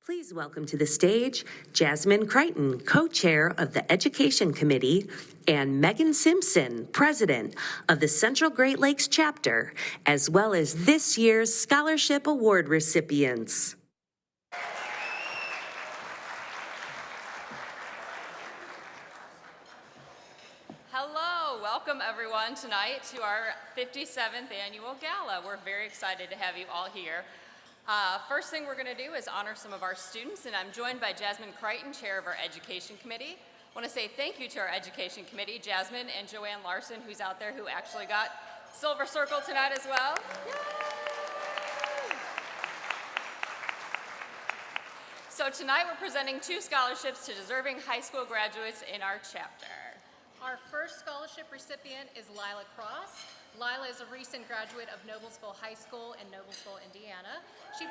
Please welcome to the stage Jasmine Crichton, co-chair of the Education Committee, and Megan Simpson, president of the Central Great Lakes chapter, as well as this year's scholarship award recipients. Hello, welcome everyone tonight to our 57th annual gala. We're very excited to have you all here. First thing we're going to do is honor some of our students, and I'm joined by Jasmine Crichton, chair of our Education Committee. I want to say thank you to our Education Committee, Jasmine and Joanne Larson, who's out there, who actually got Silver Circle tonight as well. Yay! So tonight we're presenting 2 scholarships to deserving high school graduates in our chapter. Our first scholarship recipient is Lila Cross. Lila is a recent graduate of Noblesville High School in Noblesville, Indiana. She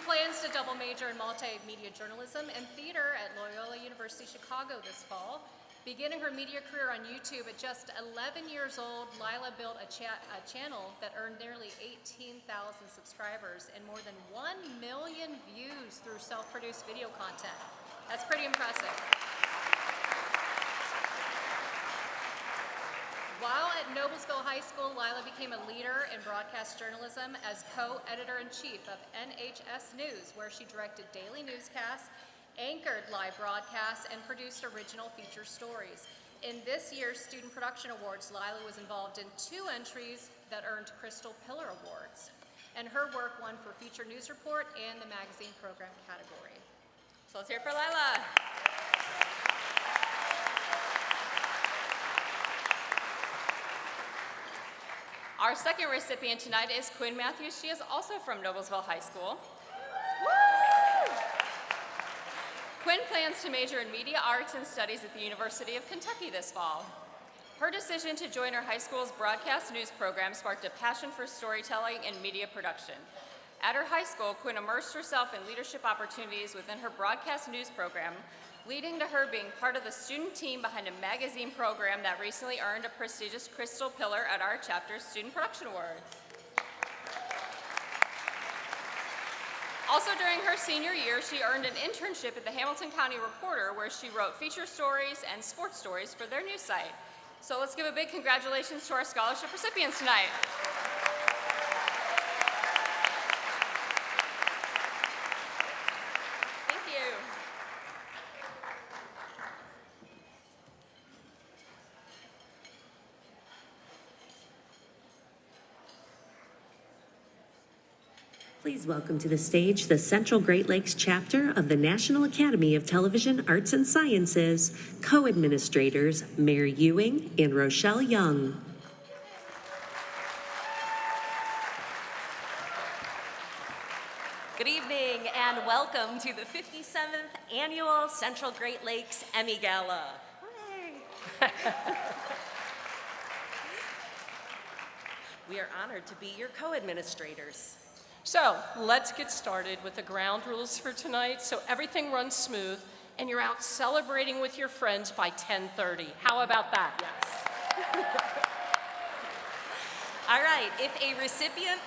plans to double major in multimedia journalism and theater at Loyola University Chicago this fall. Beginning her media career on YouTube at just 11 years old, Lila built a channel that earned nearly 18,000 subscribers and more than 1 million views through self-produced video content. That's pretty impressive. While at Noblesville High School, Lila became a leader in broadcast journalism as co-editor-in-chief of NHS News, where she directed daily newscasts, anchored live broadcasts, and produced original feature stories. In this year's Student Production Awards, Lila was involved in 2 entries that earned Crystal Pillar Awards, and her work won for Feature News Report and the magazine program category. So let's hear it for Lila. Our second recipient tonight is Quinn Matthews. She is also from Noblesville High School. Woo! Quinn plans to major in media arts and studies at the University of Kentucky this fall. Her decision to join her high school's broadcast news program sparked a passion for storytelling and media production. At her high school, Quinn immersed herself in leadership opportunities within her broadcast news program, leading to her being part of the student team behind a magazine program that recently earned a prestigious Crystal Pillar at our chapter's Student Production Awards. Also during her senior year, she earned an internship at the Hamilton County Reporter, where she wrote feature stories and sports stories for their news site. So let's give a big congratulations to our scholarship recipients tonight. Please welcome to the stage the Central Great Lakes chapter of the National Academy of Television Arts and Sciences, co-administrators Mary Ewing and Rochelle Young. Good evening and welcome to the 57th Annual Central Great Lakes Emmy Gala. We are honored to be your co-administrators. So let's get started with the ground rules for tonight so everything runs smooth and you're out celebrating with your friends by 10:30. How about that? Yes. All right, if a recipient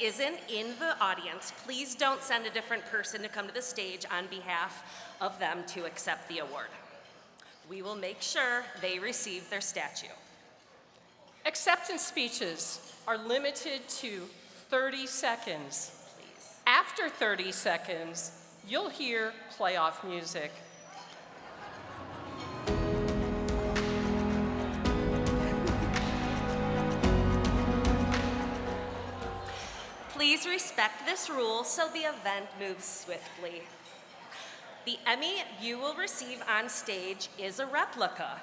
isn't in the audience, please don't send a different person to come to the stage on behalf of them to accept the award. We will make sure they receive their statue. Acceptance speeches are limited to 30 seconds. Please. After 30 seconds, you'll hear playoff music. Please respect this rule so the event moves swiftly. The Emmy you will receive on stage is a replica.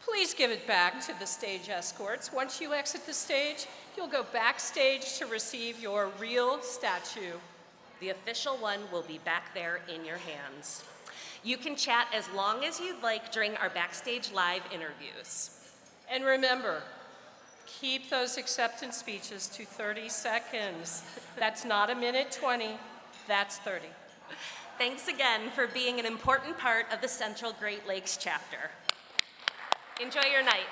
Please give it back to the stage escorts. Once you exit the stage, you'll go backstage to receive your real statue. The official one will be back there in your hands. You can chat as long as you'd like during our backstage live interviews. And remember, keep those acceptance speeches to 30 seconds. That's not a minute 20, that's 30. Thanks again for being an important part of the Central Great Lakes chapter. Enjoy your night.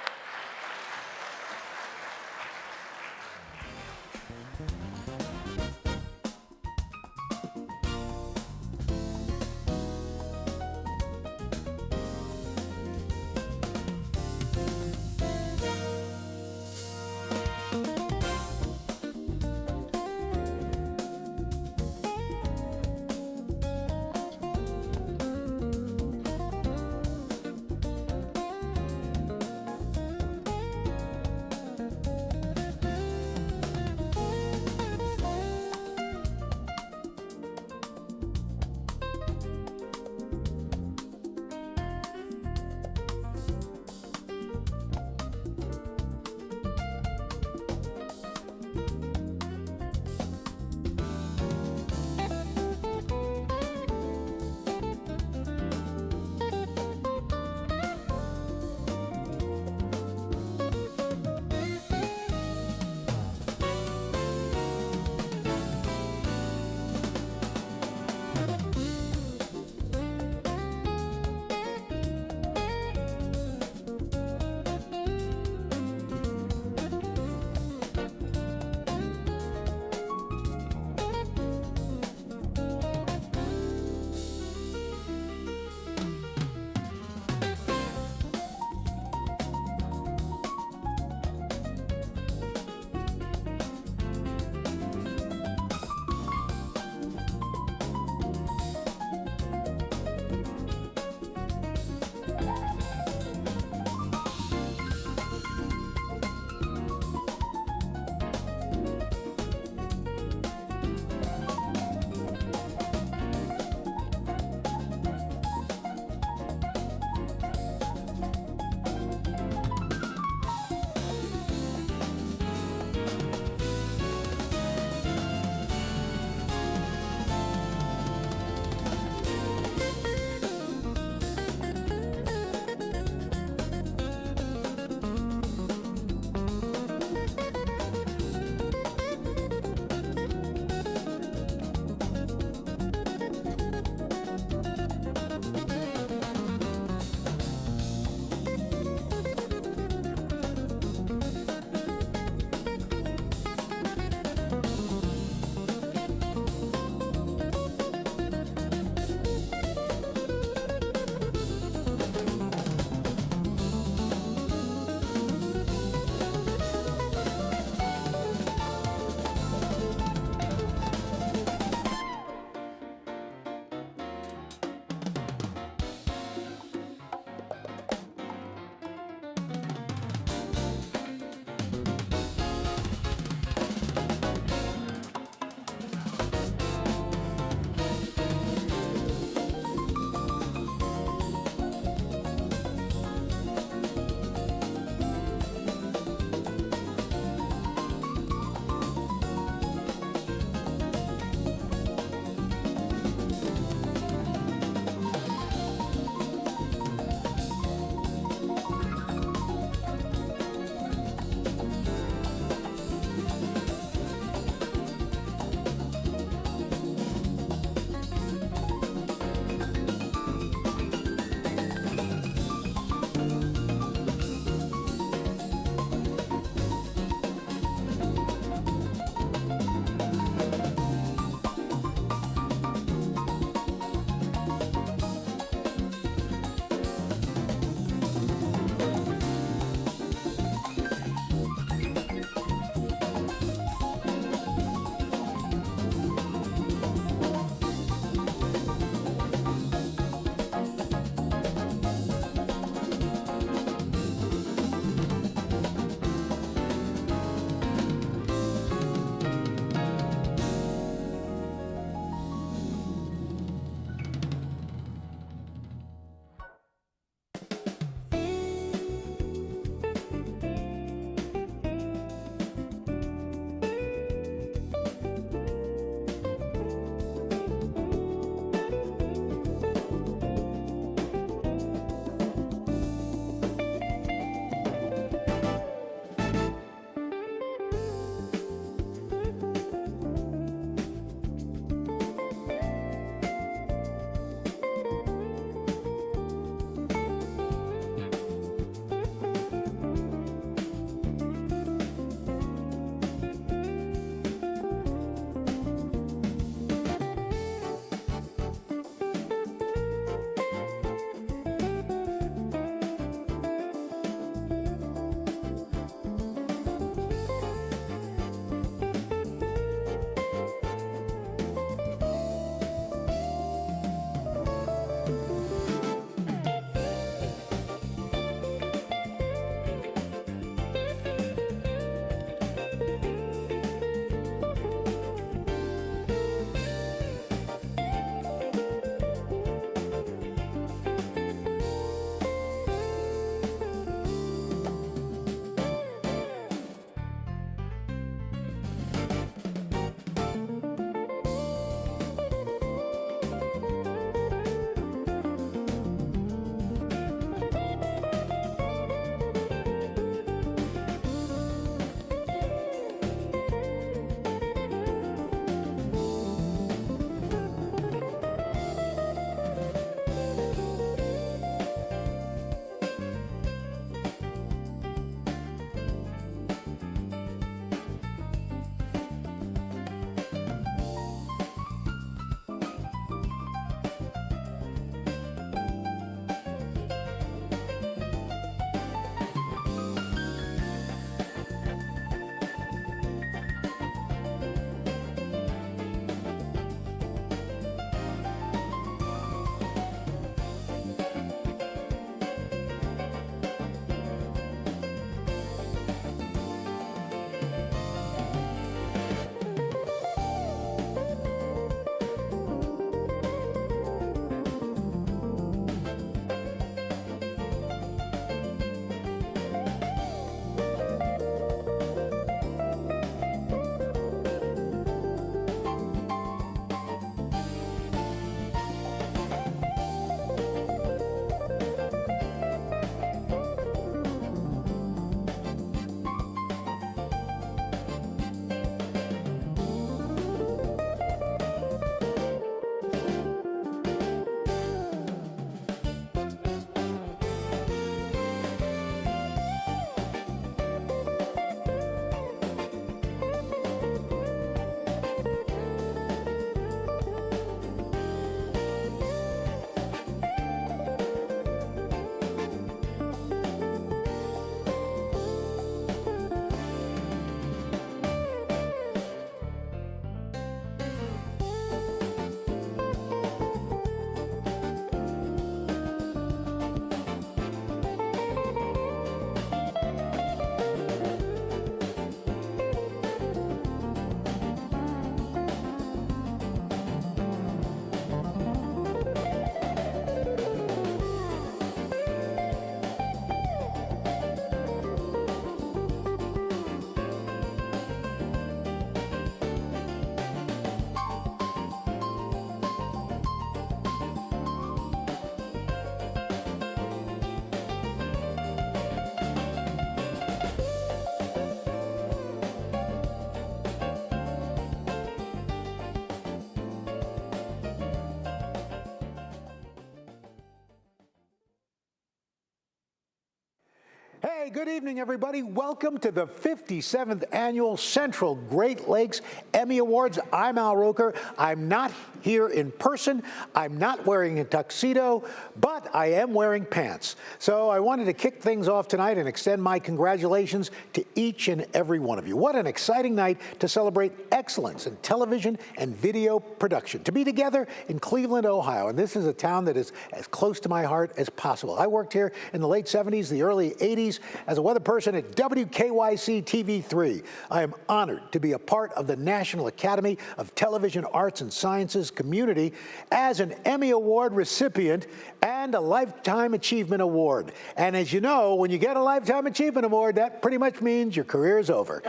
Hey, good evening, everybody. Welcome to the 57th Annual Central Great Lakes Emmy Awards. I'm Al Roker. I'm not here in person. I'm not wearing a tuxedo, but I am wearing pants. So I wanted to kick things off tonight and extend my congratulations to each and every one of you. What an exciting night to celebrate excellence in television and video production. To be together in Cleveland, Ohio, and this is a town that is as close to my heart as possible. I worked here in the late 70s, the early 80s, as a weather person at WKYC TV3. I am honored to be a part of the National Academy of Television Arts and Sciences community as an Emmy Award recipient and a Lifetime Achievement Award. And as you know, when you get a Lifetime Achievement Award, that pretty much means your career is over.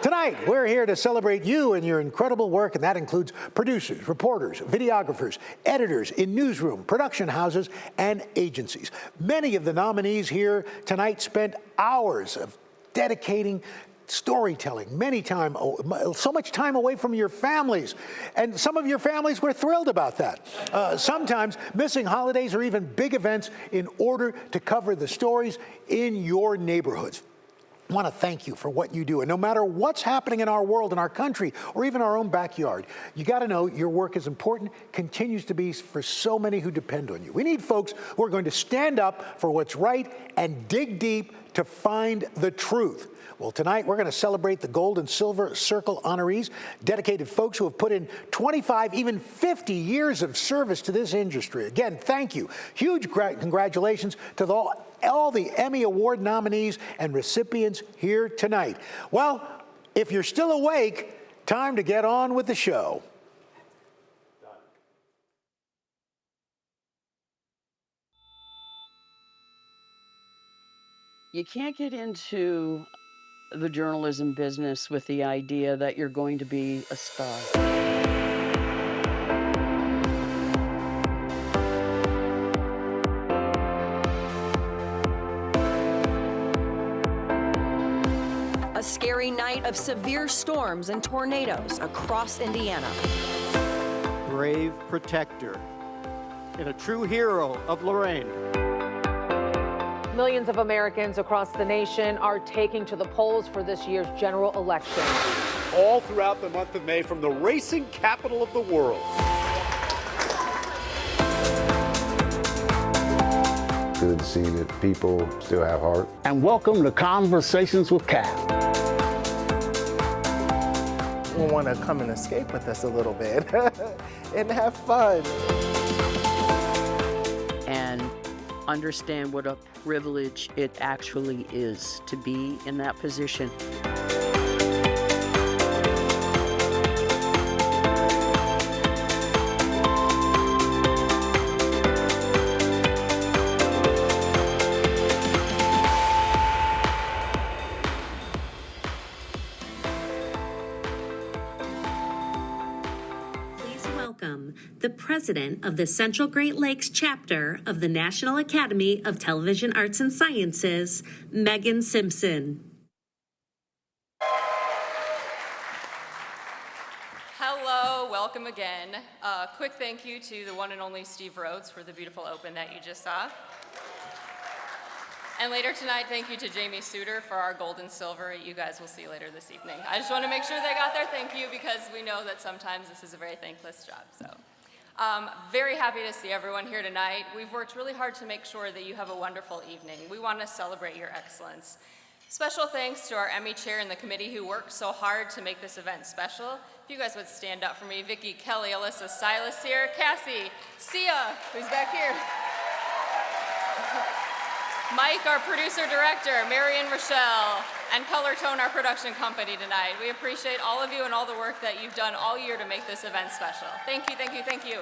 Tonight, we're here to celebrate you and your incredible work, and that includes producers, reporters, videographers, editors in newsroom, production houses, and agencies. Many of the nominees here tonight spent hours of dedicating storytelling, so much time away from your families. And some of your families were thrilled about that. Sometimes missing holidays or even big events in order to cover the stories in your neighborhoods. I want to thank you for what you do. And no matter what's happening in our world, in our country, or even our own backyard, you got to know your work is important, continues to be for so many who depend on you. We need folks who are going to stand up for what's right and dig deep to find the truth. Well, tonight we're going to celebrate the Gold and Silver Circle honorees, dedicated folks who have put in 25, even 50 years of service to this industry. Again, thank you. Huge congratulations to all the Emmy Award nominees and recipients here tonight. Well, if you're still awake, time to get on with the show. You can't get into the journalism business with the idea that you're going to be a star. A scary night of severe storms and tornadoes across Indiana. Brave protector and a true hero of Lorraine. Millions of Americans across the nation are taking to the polls for this year's general election. All throughout the month of May from the racing capital of the world. Good to see that people still have heart. And welcome to Conversations with Cal. We want to come and escape with us a little bit and have fun. And understand what a privilege it actually is to be in that position. The president of the Central Great Lakes chapter of the National Academy of Television Arts and Sciences, Megan Simpson. Hello, welcome again. Quick thank you to the one and only Steve Rhodes for the beautiful open that you just saw. And later tonight, thank you to Jamie Suter for our gold and silver you guys will see later this evening. I just want to make sure they got their thank you because we know that sometimes this is a very thankless job. So, very happy to see everyone here tonight. We've worked really hard to make sure that you have a wonderful evening. We want to celebrate your excellence. Special thanks to our Emmy chair and the committee who worked so hard to make this event special. If you guys would stand up for me, Vicki, Kelly, Alyssa, Silas here, Cassie, Sia, who's back here. Mike, our producer-director, Marion Rochelle, and Color Tone, our production company tonight. We appreciate all of you and all the work that you've done all year to make this event special. Thank you, thank you, thank you.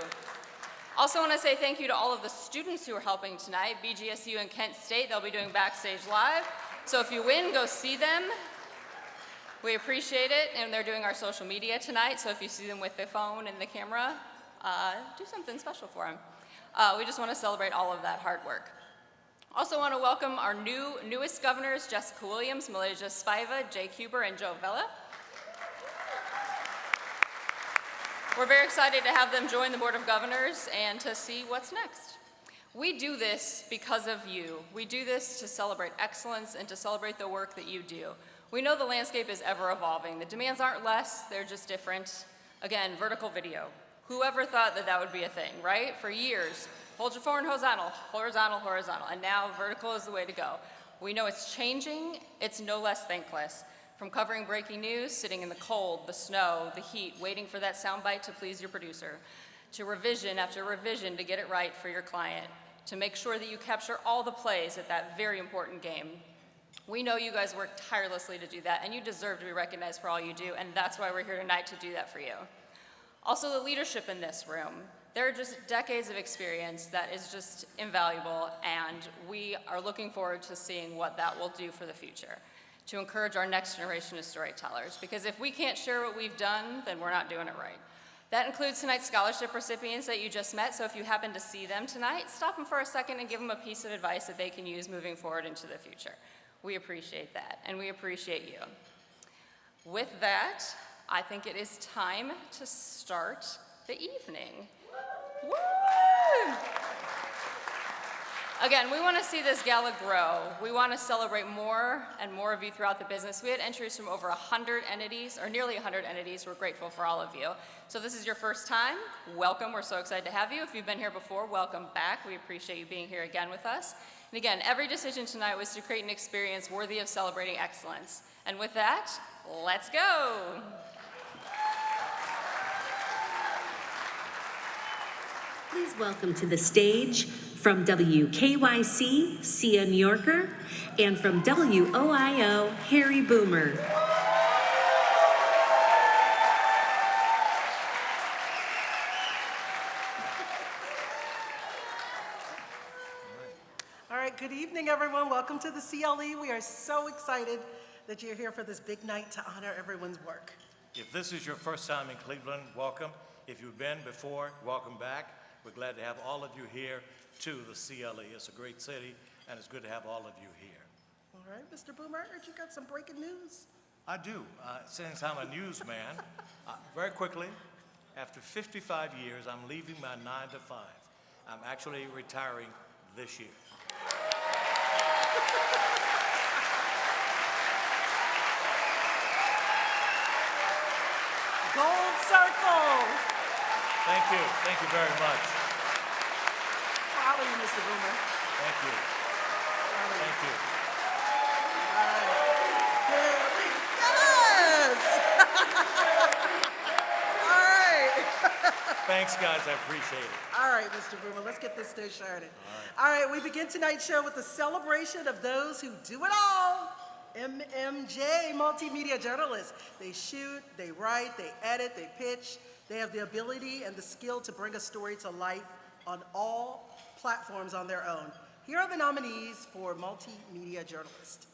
Also want to say thank you to all of the students who are helping tonight, BGSU and Kent State. They'll be doing Backstage Live. So if you win, go see them. We appreciate it, and they're doing our social media tonight, so if you see them with the phone and the camera, do something special for them. We just want to celebrate all of that hard work. Also want to welcome our newest governors, Jessica Williams, Malaysia Spiva, Jay Kuber, and Joe Vela. We're very excited to have them join the Board of Governors and to see what's next. We do this because of you. We do this to celebrate excellence and to celebrate the work that you do. We know the landscape is ever evolving. The demands aren't less, they're just different. Again, vertical video. Whoever thought that that would be a thing, right? For years, hold your phone horizontal, horizontal, horizontal, and now vertical is the way to go. We know it's changing, it's no less thankless. From covering breaking news, sitting in the cold, the snow, the heat, waiting for that soundbite to please your producer, to revision after revision to get it right for your client, to make sure that you capture all the plays at that very important game. We know you guys work tirelessly to do that, and you deserve to be recognized for all you do, and that's why we're here tonight to do that for you. Also, the leadership in this room. There are just decades of experience that is just invaluable, and we are looking forward to seeing what that will do for the future, to encourage our next generation of storytellers, because if we can't share what we've done, then we're not doing it right. That includes tonight's scholarship recipients that you just met, so if you happen to see them tonight, stop them for a second and give them a piece of advice that they can use moving forward into the future. We appreciate that, and we appreciate you. With that, I think it is time to start the evening. Woo! Again, we want to see this gala grow. We want to celebrate more and more of you throughout the business. We had entries from over 100 entities, or nearly 100 entities. We're grateful for all of you. So if this is your first time, welcome. We're so excited to have you. If you've been here before, welcome back. We appreciate you being here again with us. And again, every decision tonight was to create an experience worthy of celebrating excellence. And with that, let's go. Please welcome to the stage from WKYC, Sia New Yorker, and from WOIO, Harry Boomer. All right, good evening, everyone. Welcome to the CLE. We are so excited that you're here for this big night to honor everyone's work. If this is your first time in Cleveland, welcome. If you've been before, welcome back. We're glad to have all of you here to the CLE. It's a great city, and it's good to have all of you here. All right, Mr. Boomer, I heard you got some breaking news. I do. Since I'm a newsman, very quickly, after 55 years, I'm leaving my 9 to 5. I'm actually retiring this year. Gold circle. Thank you. Thank you very much. Proud of you, Mr. Boomer. Thank you. Thank you. All right. Yes! All right. Thanks, guys. I appreciate it. All right, Mr. Boomer, let's get this day started. All right, we begin tonight's show with the celebration of those who do it all. MMJ, multimedia journalists. They shoot, they write, they edit, they pitch. They have the ability and the skill to bring a story to life on all platforms on their own. Here are the nominees for multimedia journalist.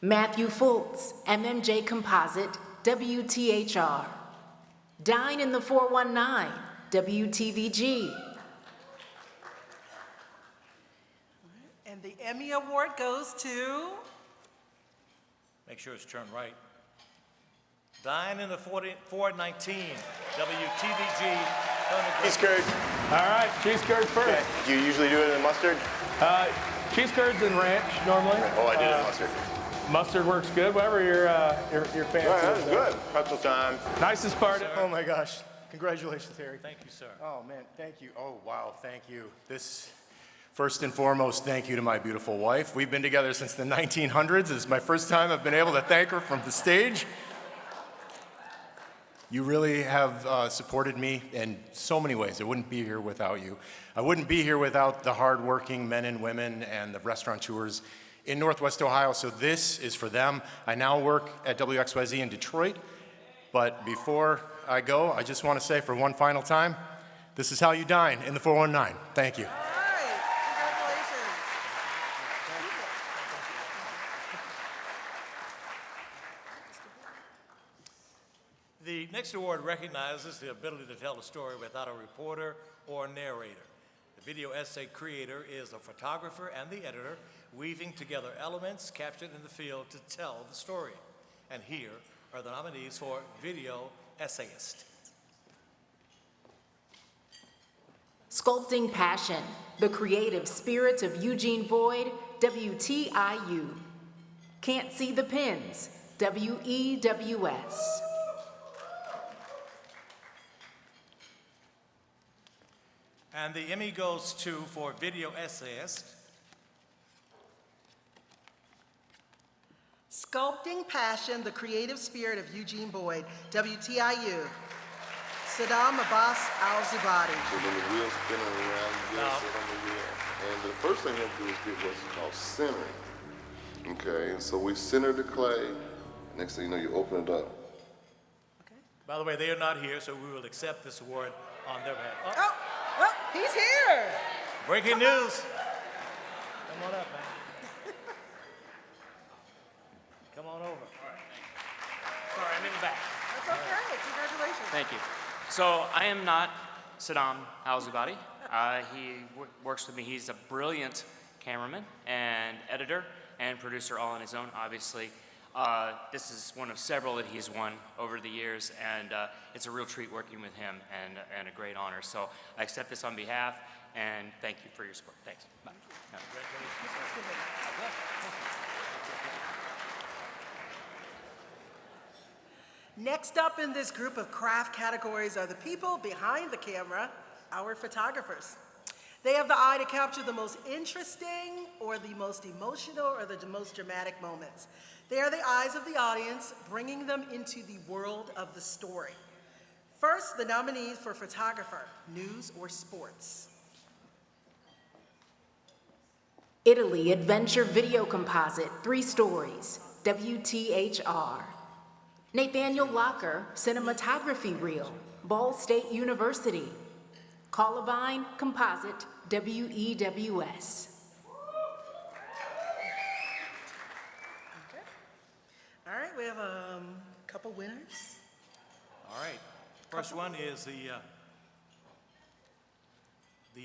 Matthew Fultz, MMJ Composite, WTHR. Dine in the 419, WTVG. And the Emmy Award goes to? Make sure it's turned right. Dine in the 419, WTVG. Cheese curd. All right, cheese curd first. Okay. Do you usually do it in mustard? Cheese curds and ranch normally. Oh, I did it in mustard. Mustard works good, whatever your fancy. All right, that's good. Pretzel time. Nicest part. Oh my gosh. Congratulations, Harry. Thank you, sir. Oh man, thank you. Oh wow, thank you. First and foremost, thank you to my beautiful wife. We've been together since the 1900s. This is my first time I've been able to thank her from the stage. You really have supported me in so many ways. I wouldn't be here without you. I wouldn't be here without the hardworking men and women and the restaurateurs in Northwest Ohio, so this is for them. I now work at WXYZ in Detroit, but before I go, I just want to say for one final time, this is how you dine in the 419. Thank you. The next award recognizes the ability to tell a story without a reporter or narrator. The video essay creator is the photographer and the editor, weaving together elements captured in the field to tell the story. And here are the nominees for video essayist. Sculpting Passion, the creative spirits of Eugene Boyd, WTIU. Can't See the Pins, WEWS. And the Emmy goes to, for video essayist, Sculpting Passion, the creative spirit of Eugene Boyd, WTIU. Saddam Abbas Al-Zubadi. So when the wheel's spinning around, you gotta sit on the wheel. And the first thing you have to do is get what's called centering. Okay, and so we center the clay. Next thing you know, you open it up. by the way, they are not here, so we will accept this award on their behalf. Oh, well, he's here. Breaking news. Come on up, man. Come on over. Sorry, I'm in the back. That's okay. Congratulations. Thank you. So I am not Saddam Al-Zubadi. He works with me. He's a brilliant cameraman and editor and producer all on his own, obviously. This is one of several that he's won over the years, and it's a real treat working with him and a great honor. So I accept this on behalf, and thank you for your support. Thanks. Bye. Next up in this group of craft categories are the people behind the camera, our photographers. They have the eye to capture the most interesting or the most emotional or the most dramatic moments. They are the eyes of the audience, bringing them into the world of the story. First, the nominees for photographer, news or sports. Italy Adventure Video Composite, 3 stories, WTHR. Nathaniel Locker, Cinematography Reel, Ball State University. Columbine Composite, WEWS. All right, we have a couple winners. All right. First one is the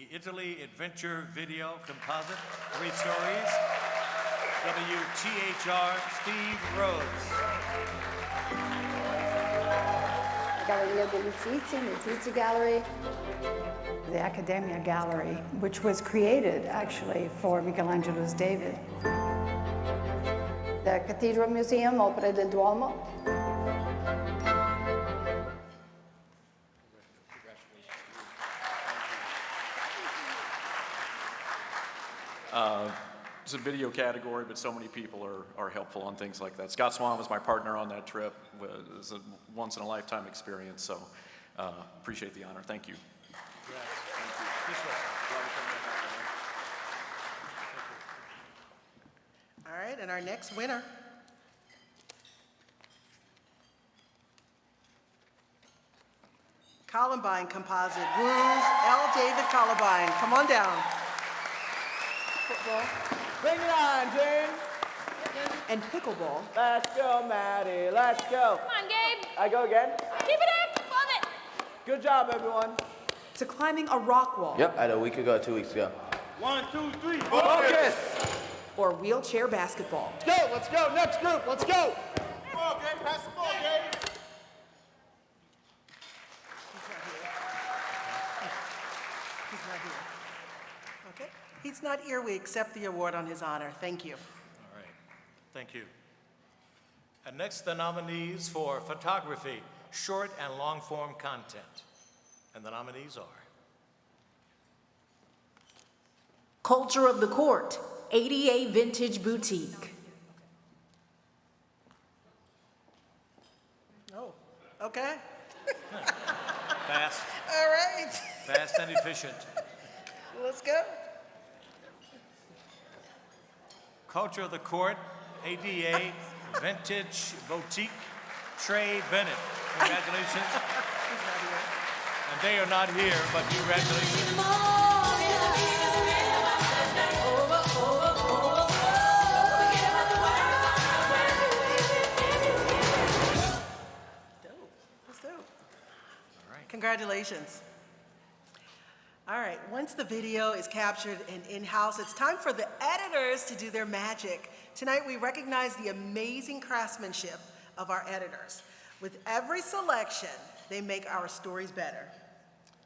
Italy Adventure Video Composite, 3 stories. WTHR, Steve Rhodes. Galleria degli Uffizi, the Uffizi Gallery. The Accademia Gallery, which was created actually for Michelangelo's David. The Cathedral Museum, Opera del Duomo. It's a video category, but so many people are helpful on things like that. Scott Swan was my partner on that trip. It was a once-in-a-lifetime experience, so appreciate the honor. Thank you. All right, and our next winner. Columbine Composite, Wounds, L. David Columbine. Come on down. Football. Bring it on, James. And pickleball. Let's go, Maddie. Let's go. Come on, Gabe. I go again. Keep it up. Love it. Good job, everyone. To climbing a rock wall. Yep, I had a week ago, 2 weeks ago. 1, 2, 3. Focus. Or wheelchair basketball. Let's go. Let's go. Next group. Let's go. Come on, Gabe. Pass the ball, Gabe. He's not here. Okay. He's not here. We accept the award on his honor. Thank you. All right. Thank you. And next, the nominees for photography, short and long-form content. And the nominees are Culture of the Court, ADA Vintage Boutique. Oh, okay. fast. All right. Fast and efficient. Let's go. Culture of the Court, ADA Vintage Boutique, Trey Bennett. Congratulations. And they are not here, but congratulations. That's dope. All right. Congratulations. All right, once the video is captured and in-house, it's time for the editors to do their magic. Tonight, we recognize the amazing craftsmanship of our editors. With every selection, they make our stories better.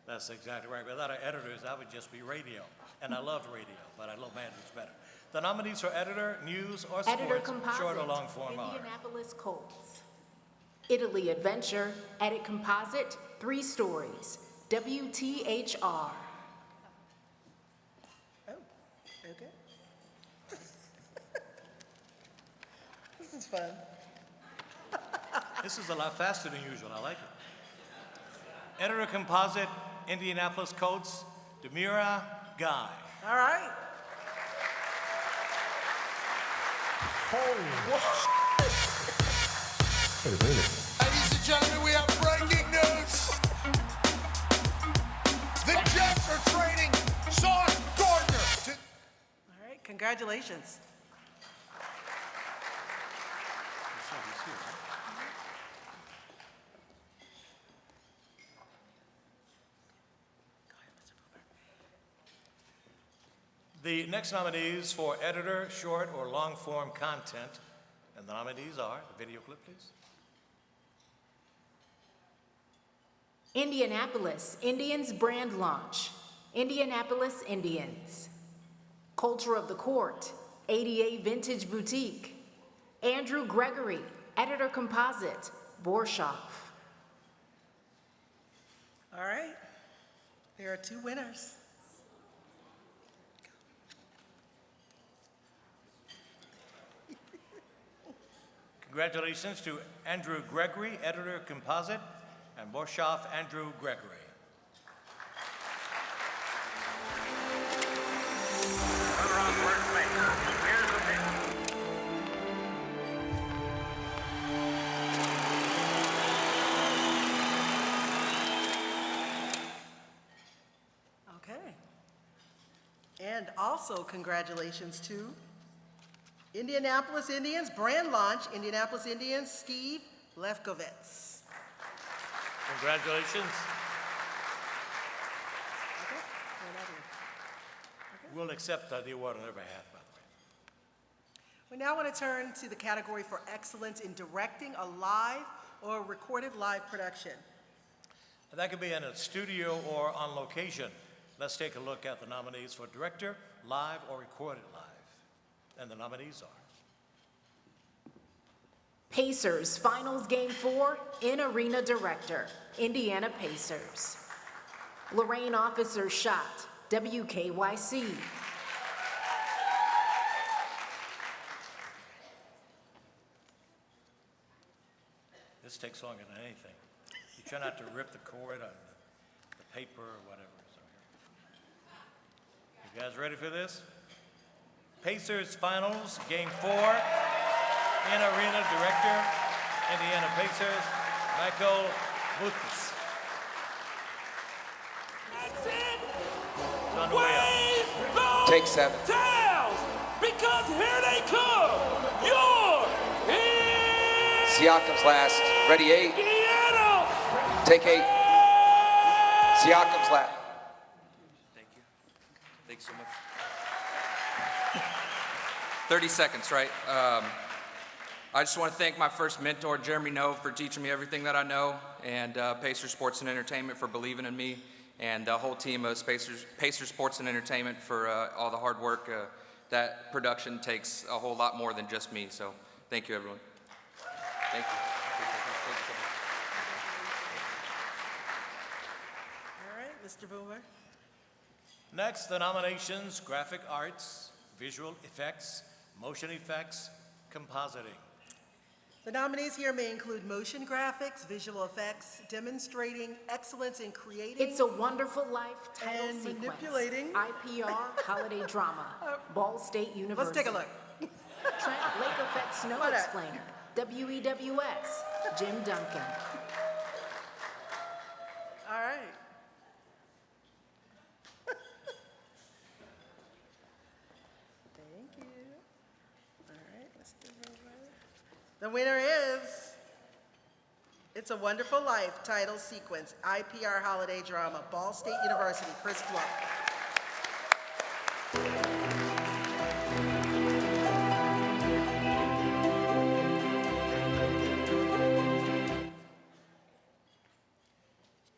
That's exactly right. Without our editors, I would just be radio. And I loved radio, but I love managers better. The nominees for editor, news, or Editor sports, Composite, short or long form are. Indianapolis Colts. Italy Adventure, Edit Composite, 3 stories, WTHR. Oh, okay. This is fun. This is a lot faster than usual. I like it. Editor Composite, Indianapolis Colts, Demira Guy. All right. Wait a minute. Ladies and gentlemen, we have breaking news. The Jets are trading Sauce Gardner. All right, congratulations. The next nominees for editor, short, or long form content, and the nominees are, the video clip, please. Indianapolis Indians brand launch. Indianapolis Indians. Culture of the Court, ADA Vintage Boutique. Andrew Gregory, Editor Composite, Borshoff. All right. There are 2 winners. Congratulations to Andrew Gregory, Editor Composite, and Borshoff Andrew Gregory. Okay. And also congratulations to Indianapolis Indians brand launch, Indianapolis Indians, Steve Lefkowitz. Congratulations. Okay. We'll accept the award on their behalf, by the way. We now want to turn to the category for excellence in directing a live or recorded live production. And that could be in a studio or on location. Let's take a look at the nominees for director, live, or recorded live. And the nominees are. Pacers Finals Game 4, In-Arena Director, Indiana Pacers. Lorraine Officer Shot, WKYC. This takes longer than anything. You try not to rip the cord on the paper or whatever. So you guys ready for this? Pacers Finals, Game 4, In-Arena Director, Indiana Pacers, Michael Muthis. It's on the way up. Take 7. Tails, because here they come. Your Siakam's last. Ready, 8. Indiana. Take 8. Siakam's last. Thank you. Thanks so much. 30 seconds, right? I just want to thank my first mentor, Jeremy Nove, for teaching me everything that I know, and Pacers Sports and Entertainment for believing in me, and the whole team of Pacers Sports and Entertainment for all the hard work. That production takes a whole lot more than just me, so thank you, everyone. Thank you. All right, Mr. Boomer. Next, the nominations, graphic arts, visual effects, motion effects, compositing. The nominees here may include motion graphics, visual effects, demonstrating excellence in creating. It's a Wonderful Life title and sequence. manipulating. IPR Holiday Drama, Ball State University. Let's take a look. Trent Lake Effect Snow What up? Explainer, WEWS, Jim Duncan. All right. Thank you. All right, Mr. Boomer. The winner is It's a Wonderful Life title sequence, IPR Holiday Drama, Ball State University, Chris Fluck.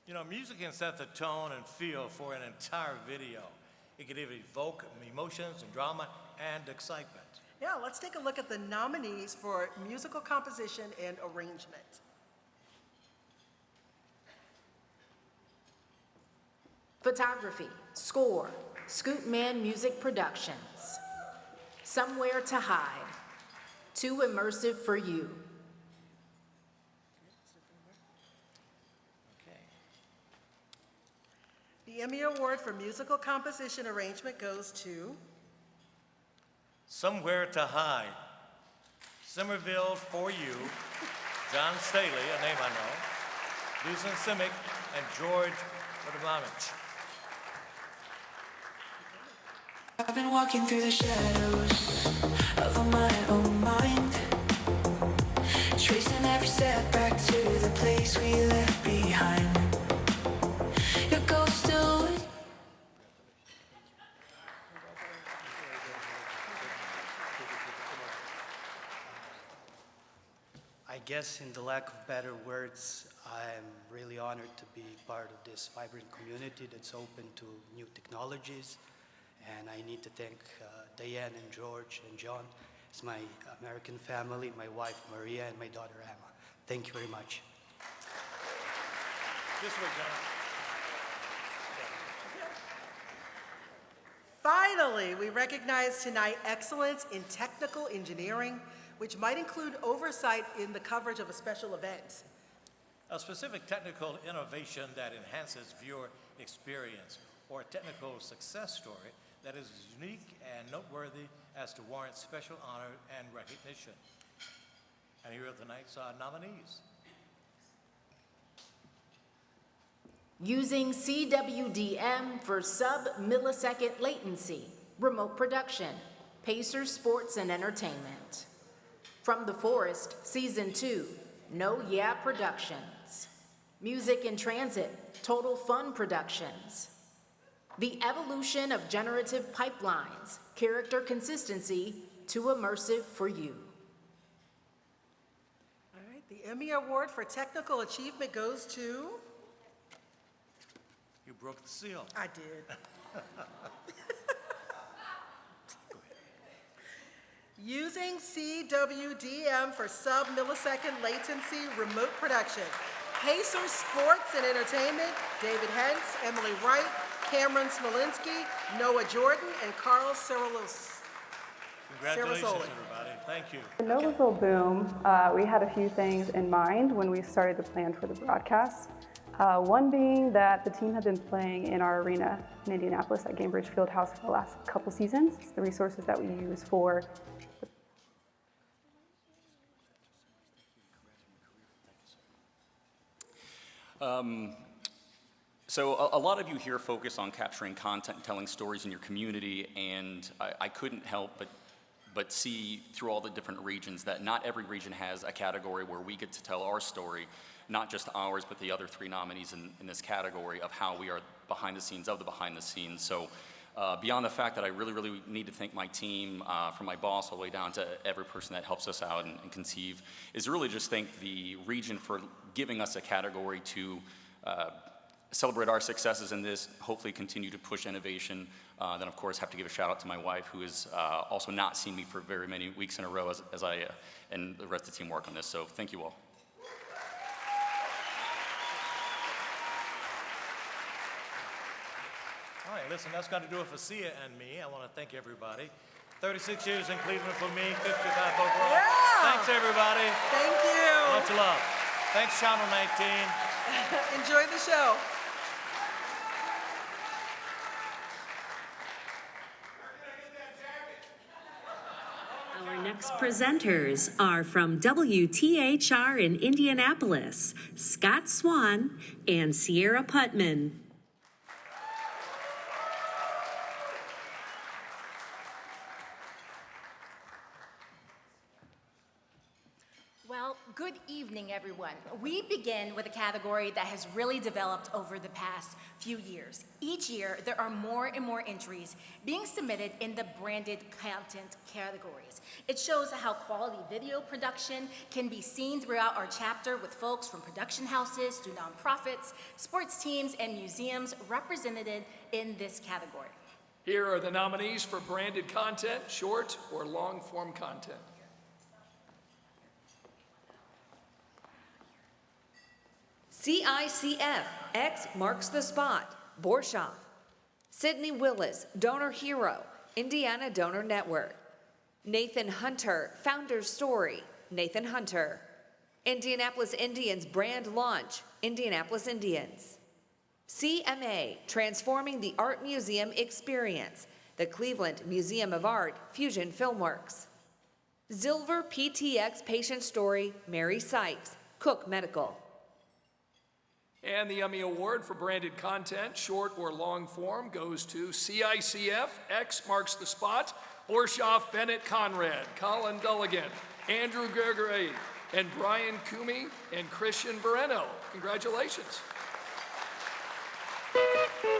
You know, music can set the tone and feel for an entire video. It can even evoke emotions and drama and excitement. Yeah, let's take a look at the nominees for musical composition and arrangement. Photography, score, Scootman Music Productions. Somewhere to Hide, Too Immersive for You. The Emmy Award for musical composition arrangement goes to Somewhere to Hide, Somerville for You, John Staley, a name I know, Dusan Simic, and George Radovich. I've been walking through the shadows of my own mind, tracing every step back to the place we left behind. Your ghost still with I guess in the lack of better words, I'm really honored to be part of this vibrant community that's open to new technologies. And I need to thank Diane and George and John. It's my American family, my wife Maria, and my daughter Emma. Thank you very much. This way, John. Finally, we recognize tonight excellence in technical engineering, which might include oversight in the coverage of a special event. A specific technical innovation that enhances viewer experience, or a technical success story that is unique and noteworthy as to warrant special honor and recognition. And here are tonight's nominees. Using CWDM for sub-millisecond latency, remote production, Pacers Sports and Entertainment. From the Forest, Season 2, No Yeah Productions. Music in Transit, Total Fun Productions. The Evolution of Generative Pipelines, Character Consistency, Too Immersive for You. All right, the Emmy Award for technical achievement goes to... You broke the seal. I did. Using CWDM for sub-millisecond latency remote production. Pacers Sports and Entertainment, David Hentz, Emily Wright, Cameron Smolinski, Noah Jordan, and Carl Cirilos. Congratulations, everybody. Thank you. The Noblesville boom, we had a few things in mind when we started the plan for the broadcast. One being that the team had been playing in our arena in Indianapolis at Gainbridge Fieldhouse for the last couple seasons. It's the resources that we use for So a lot of you here focus on capturing content and telling stories in your community, and I couldn't help but see through all the different regions that not every region has a category where we get to tell our story, not just ours, but the other three nominees in this category of how we are behind the scenes of the behind the scenes. So beyond the fact that I really need to thank my team, from my boss all the way down to every person that helps us out and conceive, is really just thank the region for giving us a category to celebrate our successes in this, hopefully continue to push innovation. Then of course have to give a shout out to my wife, who has also not seen me for very many weeks in a row as I and the rest of the team work on this. So thank you all. All right, listen, that's got to do it for Sia and me. I want to thank everybody. 36 years in Cleveland for me, 55 overall. Yeah. Thanks, everybody. Thank you. Much love. Thanks, Channel 19. Enjoy the show. Our next presenters are from WTHR in Indianapolis, Scott Swan and Sierra Putman. Well, Good evening, everyone. We begin with a category that has really developed over the past few years. Each year, there are more and more entries being submitted in the branded content categories. It shows how quality video production can be seen throughout our chapter with folks from production houses to nonprofits, sports teams, and museums represented in this category. Here are the nominees for branded content, short or long-form content. CICF, X marks the spot, Borshoff. Sydney Willis, Donor Hero, Indiana Donor Network. Nathan Hunter, Founder's Story, Nathan Hunter. Indianapolis Indians Brand Launch, Indianapolis Indians. CMA, Transforming the Art Museum Experience, the Cleveland Museum of Art, Fusion Filmworks. Zilver PTX Patient Story, Mary Sykes, Cook Medical. And the Emmy Award for branded content, short or long form, goes to CICF, X marks the spot, Borshoff, Bennett Conrad, Colin Dulligan, Andrew Gregory, and Brian Coomey and Christian Moreno. Congratulations.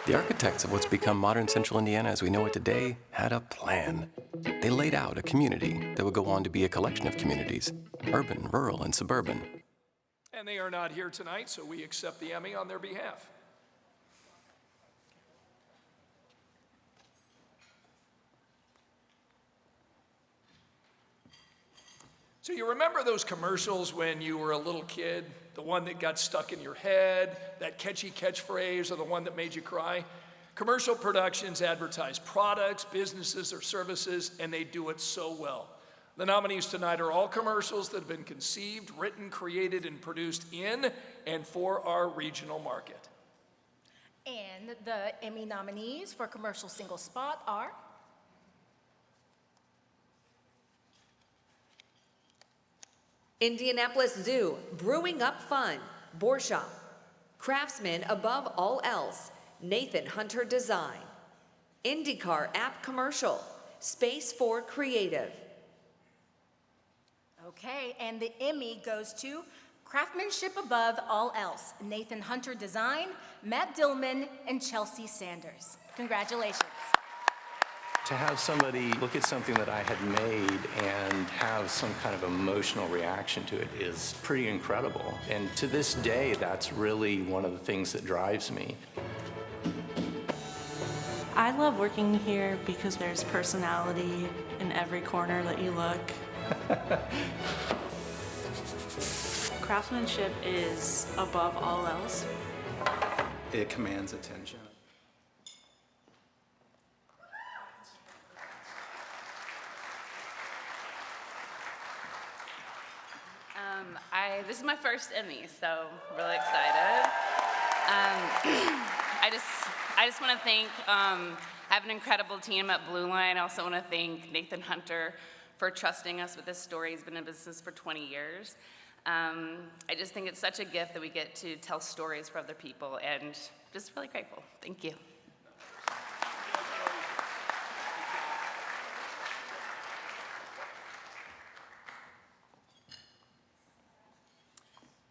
The architects of what's become modern Central Indiana as we know it today had a plan. They laid out a community that would go on to be a collection of communities, urban, rural, and suburban. And they are not here tonight, so we accept the Emmy on their behalf. So you remember those commercials when you were a little kid? The one that got stuck in your head, that catchy catchphrase, or the one that made you cry? Commercial productions advertise products, businesses, or services, and they do it so well. The nominees tonight are all commercials that have been conceived, written, created, and produced in and for our regional market. And the Emmy nominees for commercial single spot are Indianapolis Zoo, Brewing Up Fun, Borshoff. Craftsman Above All Else, Nathan Hunter Design. IndyCar App Commercial, Space for Creative. Okay, and the Emmy goes to Craftsmanship Above All Else, Nathan Hunter Design, Matt Dillman, and Chelsea Sanders. Congratulations. To have somebody look at something that I had made and have some kind of emotional reaction to it is pretty incredible. And to this day, that's really one of the things that drives me. I love working here because there's personality in every corner that you look. Craftsmanship is above all else. It commands attention. This is my first Emmy, so really excited. I just want to thank, I have an incredible team at Blue Line. I also want to thank Nathan Hunter for trusting us with this story. He's been in business for 20 years. I just think it's such a gift that we get to tell stories for other people, and just really grateful. Thank you.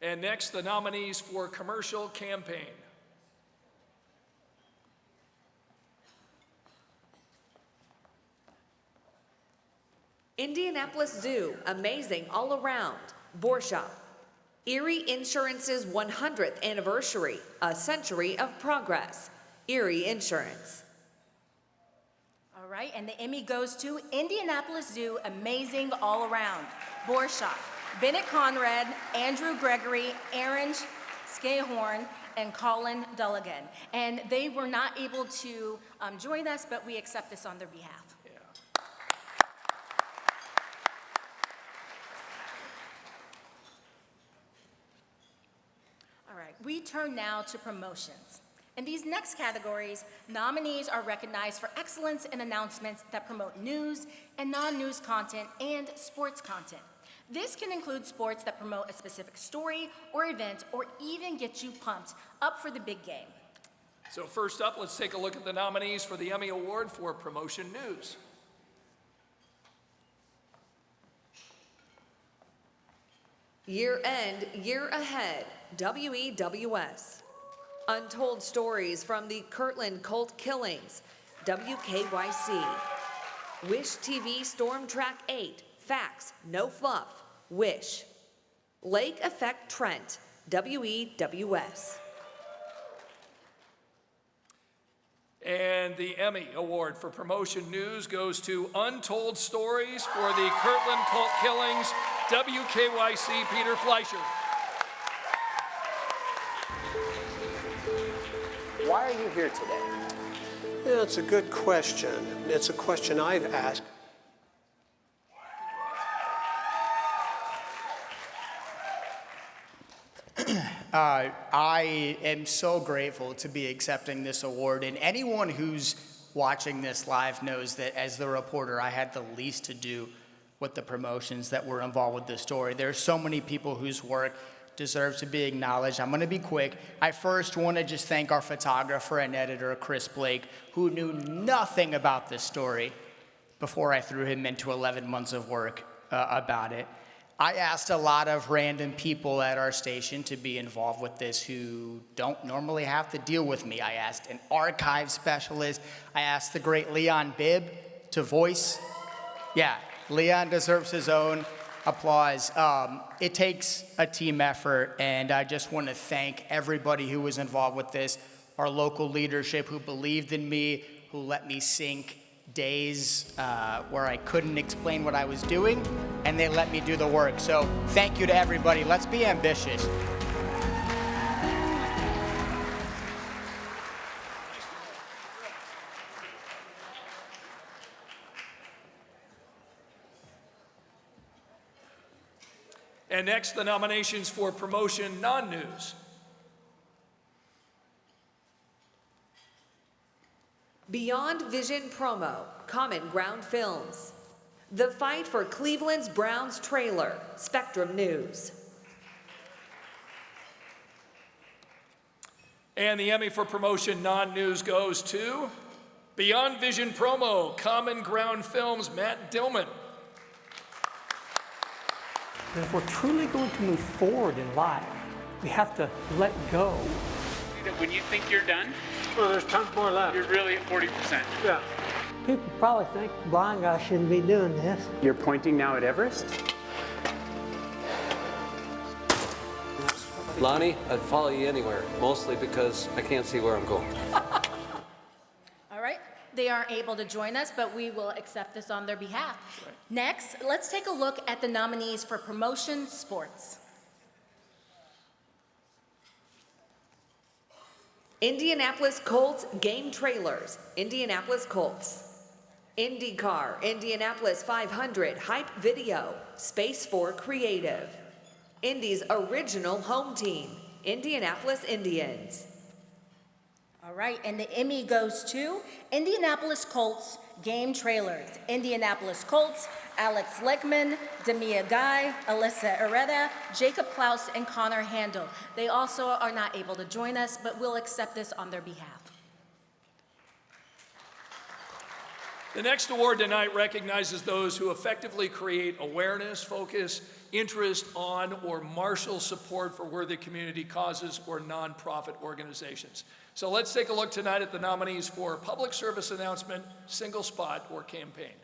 And next, the nominees for commercial campaign. Indianapolis Zoo, Amazing All Around, Borshoff. Erie Insurance's 100th anniversary, A Century of Progress, Erie Insurance. All right, and the Emmy goes to Indianapolis Zoo, Amazing All Around, Borshoff, Bennett Conrad, Andrew Gregory, Aaron Skahorn, and Colin Dulligan. And they were not able to join us, but we accept this on their behalf. All right, we turn now to promotions. In these next categories, nominees are recognized for excellence in announcements that promote news and non-news content and sports content. This can include sports that promote a specific story or event, or even get you pumped up for the big game. So first up, let's take a look at the nominees for the Emmy Award for Promotion News. Year End, Year Ahead, WEWS. Untold Stories from the Kirtland Cult Killings, WKYC. Wish TV Storm Track 8, Facts, No Fluff, Wish. Lake Effect Trent, WEWS. And the Emmy Award for Promotion News goes to Untold Stories for the Kirtland Cult Killings, WKYC, Peter Fleischer. Why are you here today? Yeah, it's a good question. It's a question I've asked. I am so grateful to be accepting this award, and anyone who's watching this live knows that as the reporter, I had the least to do with the promotions that were involved with this story. There's so many people whose work deserves to be acknowledged. I'm gonna be quick. I first wanna just thank our photographer and editor, Chris Blake, who knew nothing about this story before I threw him into 11 months of work about it. I asked a lot of random people at our station to be involved with this who don't normally have to deal with me. I asked an archive specialist. I asked the great Leon Bibb to voice. Yeah, Leon deserves his own applause. It takes a team effort, and I just want to thank everybody who was involved with this, our local leadership who believed in me, who let me sink days where I couldn't explain what I was doing, and they let me do the work. So thank you to everybody. Let's be ambitious. And next, the nominations for promotion non-news. Beyond Vision Promo, Common Ground Films. The Fight for Cleveland's Browns Trailer, Spectrum News. And the Emmy for promotion non-news goes to Beyond Vision Promo, Common Ground Films, Matt Dillman. And if we're truly going to move forward in life, we have to let go. When you think you're done, well, there's tons more left. You're really at 40%. Yeah. People probably think blind guy shouldn't be doing this. You're pointing now at Everest? Lonnie, I'd follow you anywhere, mostly because I can't see where I'm going. All right, they aren't able to join us, but we will accept this on their behalf. Right. Next, let's take a look at the nominees for Promotion Sports. Indianapolis Colts Game Trailers, Indianapolis Colts. IndyCar, Indianapolis 500 Hype Video, Space 4 Creative. Indy's original home team, Indianapolis Indians. All right, and the Emmy goes to Indianapolis Colts Game Trailers. Indianapolis Colts, Alex Leckman, Demia Guy, Alyssa Herrera, Jacob Klaus, and Connor Handel. They also are not able to join us, but we'll accept this on their behalf. The next award tonight recognizes those who effectively create awareness, focus, interest on, or marshal support for worthy community causes or nonprofit organizations. So let's take a look tonight at the nominees for public service announcement, single spot, or campaign.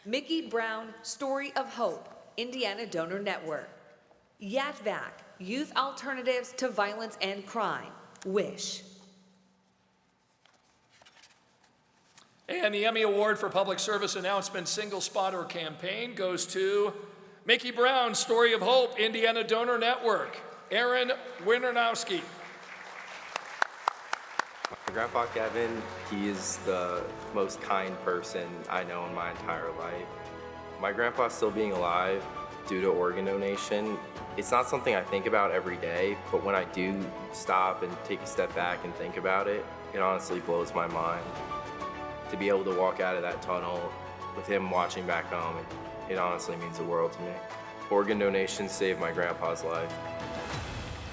Mickey Brown, Story of Hope, Indiana Donor Network. YATVAC, Youth Alternatives to Violence and Crime, WISH. And the Emmy Award for Public Service Announcement, Single Spot, or Campaign goes to Mickey Brown, Story of Hope, Indiana Donor Network. Aaron Winternowski. My grandpa Kevin, he is the most kind person I know in my entire life. My grandpa still being alive due to organ donation, it's not something I think about every day, but when I do stop and take a step back and think about it, it honestly blows my mind. To be able to walk out of that tunnel with him watching back home, it honestly means the world to me. Organ donation saved my grandpa's life.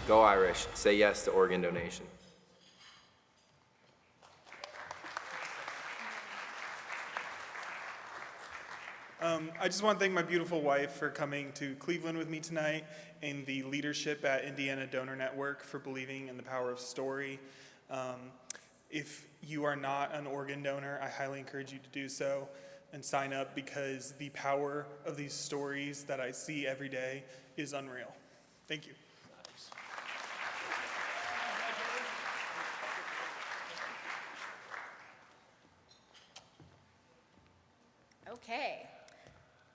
Go Irish, say yes to organ donation. I just want to thank my beautiful wife for coming to Cleveland with me tonight, and the leadership at Indiana Donor Network for believing in the power of story. If you are not an organ donor, I highly encourage you to do so and sign up, because the power of these stories that I see every day is unreal. Thank you. Okay,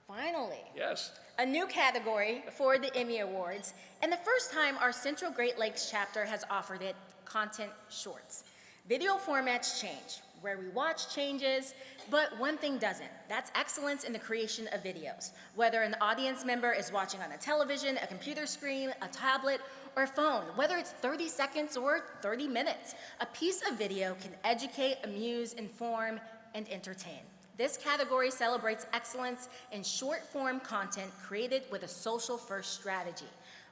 finally. Yes. A new category for the Emmy Awards, and the first time our Central Great Lakes chapter has offered it, content shorts. Video formats change. Where we watch changes, but one thing doesn't. That's excellence in the creation of videos. Whether an audience member is watching on a television, a computer screen, a tablet, or a phone, whether it's 30 seconds or 30 minutes, a piece of video can educate, amuse, inform, and entertain. This category celebrates excellence in short-form content created with a social-first strategy.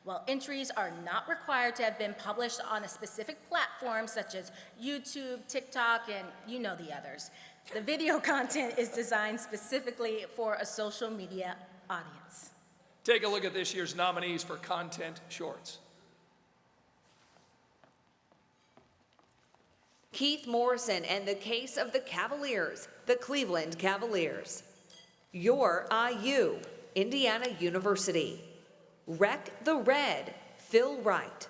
While entries are not required to have been published on a specific platform such as YouTube, TikTok, and you know the others, the video content is designed specifically for a social media audience. Take a look at this year's nominees for content shorts. Keith Morrison and the Case of the Cavaliers, the Cleveland Cavaliers. Your IU, Indiana University. Wreck the Red, Phil Wright.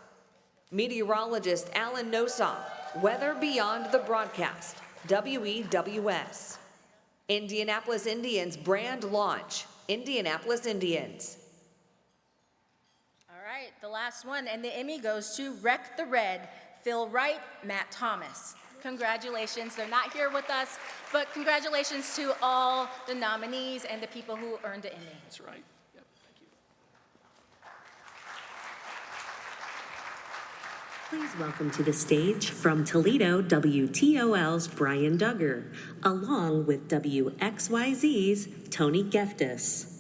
Meteorologist Alan Nossoff, Weather Beyond the Broadcast, WEWS. Indianapolis Indians brand launch, Indianapolis Indians. All right, the last one, and the Emmy goes to Wreck the Red, Phil Wright, Matt Thomas. Congratulations, they're not here with us, but congratulations to all the nominees and the people who earned the Emmy. That's right. Yep, thank you. Please welcome to the stage from Toledo, WTOL's Brian Duggar, along with WXYZ's Tony Geftis.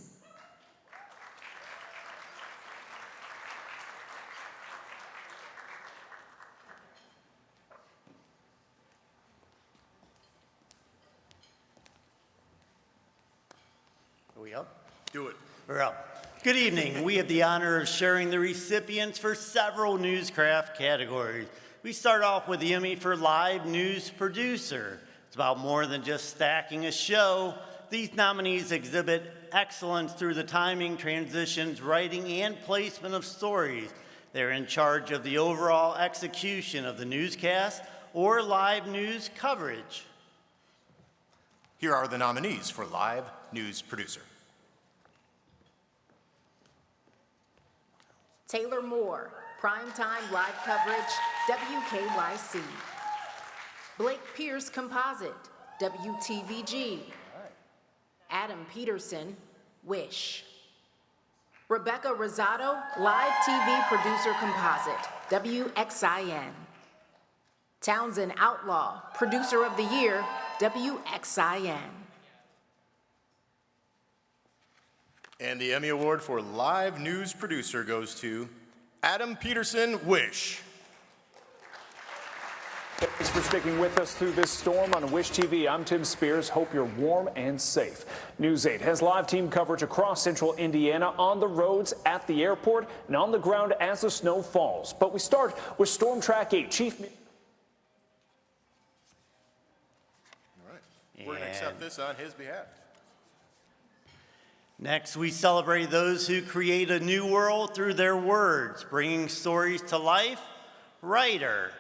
Are we up? Do it. We're up. Good evening. We have the honor of sharing the recipients for several newscraft categories. We start off with the Emmy for Live News Producer. It's about more than just stacking a show. These nominees exhibit excellence through the timing, transitions, writing, and placement of stories. They're in charge of the overall execution of the newscast or live news coverage. Here are the nominees for Live News Producer. Taylor Moore, Primetime Live Coverage, WKYC. Blake Pierce Composite, WTVG. Adam Peterson, Wish. Rebecca Rosado, Live TV Producer Composite, WXIN. Townsend Outlaw, Producer of the Year, WXIN. And the Emmy Award for Live News Producer goes to Adam Peterson, Wish. Thanks for sticking with us through this storm on Wish TV. I'm Tim Spears. Hope you're warm and safe. News 8 has live team coverage across central Indiana, on the roads, at the airport, and on the ground as the snow falls. But we start with Storm Track 8 Chief. All right. We're going to accept this on his behalf. Next, we celebrate those who create a new world through their words, bringing stories to life. Writer.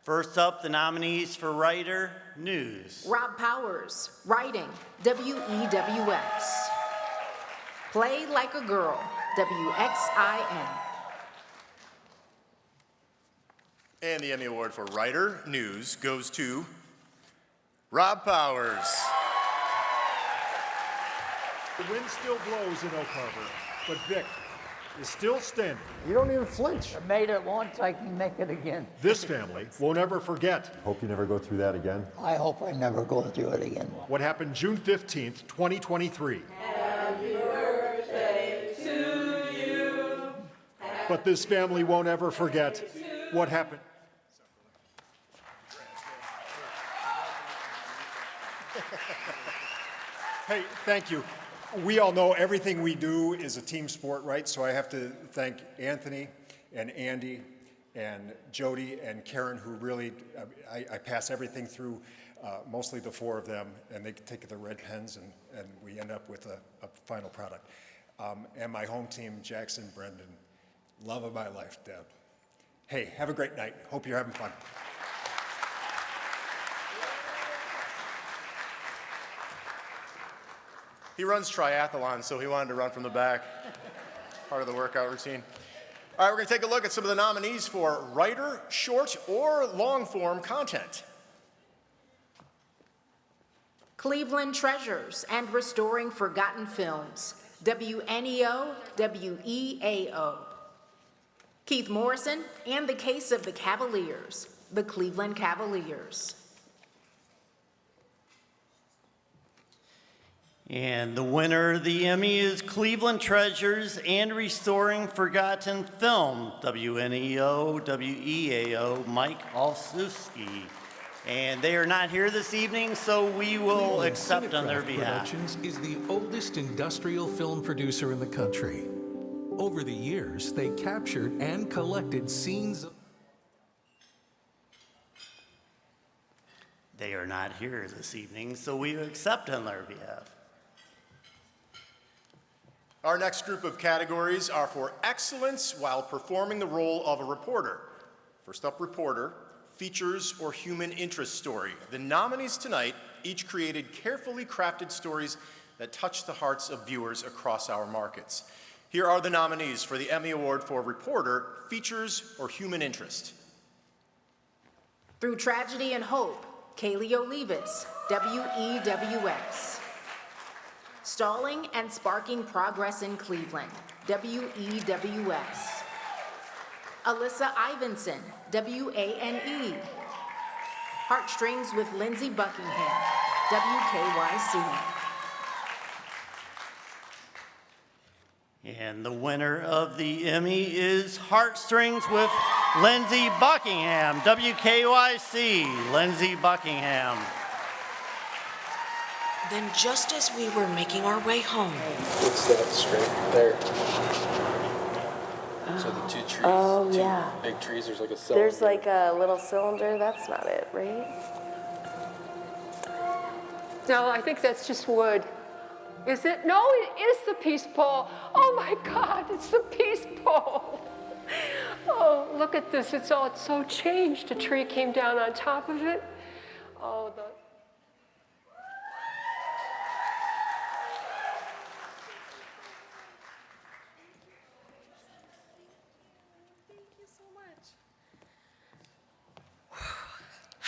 First up, the nominees for Writer News. Rob Powers, Writing, WEWS. Play Like a Girl, WXIN. And the Emmy Award for Writer News goes to Rob Powers. The wind still blows in Oak Harbor, but Vic is still standing. You don't even flinch. I made it once, I can make it again. This family won't ever forget. Hope you never go through that again. I hope I never go through it again. What happened June 15th, 2023. Happy birthday to you. But this family won't ever forget what happened. Hey, thank you. We all know everything we do is a team sport, right? So I have to thank Anthony and Andy and Jody and Karen, who really, I pass everything through, mostly the four of them, and they take the red pens, and we end up with a final product. And my home team, Jackson, Brendan, love of my life, Deb. Hey, have a great night. Hope you're having fun. He runs triathlons, so he wanted to run from the back, part of the workout routine. All right, we're going to take a look at some of the nominees for writer, short, or long-form content. Cleveland Treasures and Restoring Forgotten Films, WNEO, WEAO. Keith Morrison and the Case of the Cavaliers, the Cleveland Cavaliers. And the winner of the Emmy is Cleveland Treasures and Restoring Forgotten Film, WNEO, WEAO, Mike Olszewski. And they are not here this evening, so we will accept on their behalf. Productions is the oldest industrial film producer in the country. Over the years, they captured and collected scenes of... They are not here this evening, so we accept on their behalf. Our next group of categories are for excellence while performing the role of a reporter. First up, reporter, features or human interest story. The nominees tonight each created carefully crafted stories that touch the hearts of viewers across our markets. Here are the nominees for the Emmy Award for Reporter, Features, or Human Interest. Through Tragedy and Hope, Kaylee Olivas, WEWS. Stalling and Sparking Progress in Cleveland, WEWS. Alyssa Ivinson, WANE. Heartstrings with Lindsay Buckingham, WKYC. And the winner of the Emmy is Heartstrings with Lindsay Buckingham, WKYC, Lindsay Buckingham. Then just as we were making our way home. What's that straight there? So the two trees, big trees, there's like a cylinder. There's like a little cylinder, that's not it, right? No, I think that's just wood. Is it? No, it is the peace pole. Oh my God, it's the peace pole. Oh, look at this, it's so changed. A tree came down on top of it. Oh,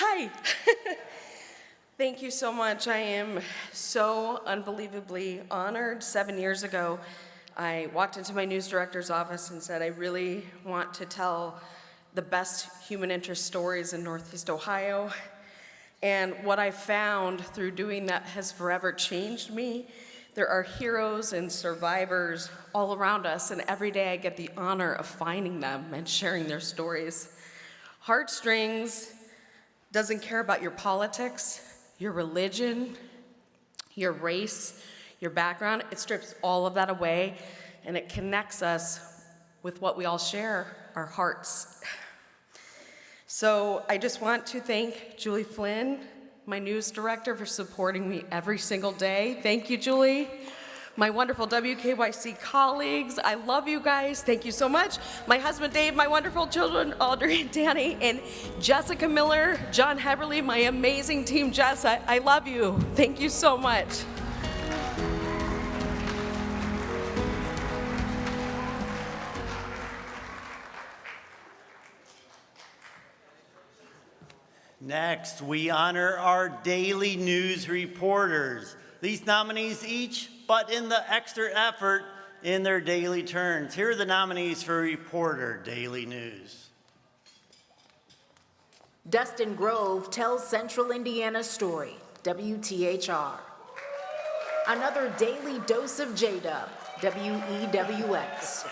Hi. Thank you so much. I am so unbelievably honored. 7 years ago, I walked into my news director's office and said, I really want to tell the best human interest stories in Northeast Ohio. And what I found through doing that has forever changed me. There are heroes and survivors all around us, and every day I get the honor of finding them and sharing their stories. Heartstrings doesn't care about your politics, your religion, your race, your background. It strips all of that away, and it connects us with what we all share, our hearts. So I just want to thank Julie Flynn, my news director, for supporting me every single day. Thank you, Julie. My wonderful WKYC colleagues, I love you guys. Thank you so much. My husband, Dave, my wonderful children, Audrey and Danny, and Jessica Miller, John Heberly, my amazing team, Jess, I love you. Thank you so much. Next, we honor our daily news reporters. These nominees each, but in the extra effort in their daily turns. Here are the nominees for Reporter Daily News. Dustin Grove tells Central Indiana's story, WTHR. Another daily dose of J-Dub, WEWS.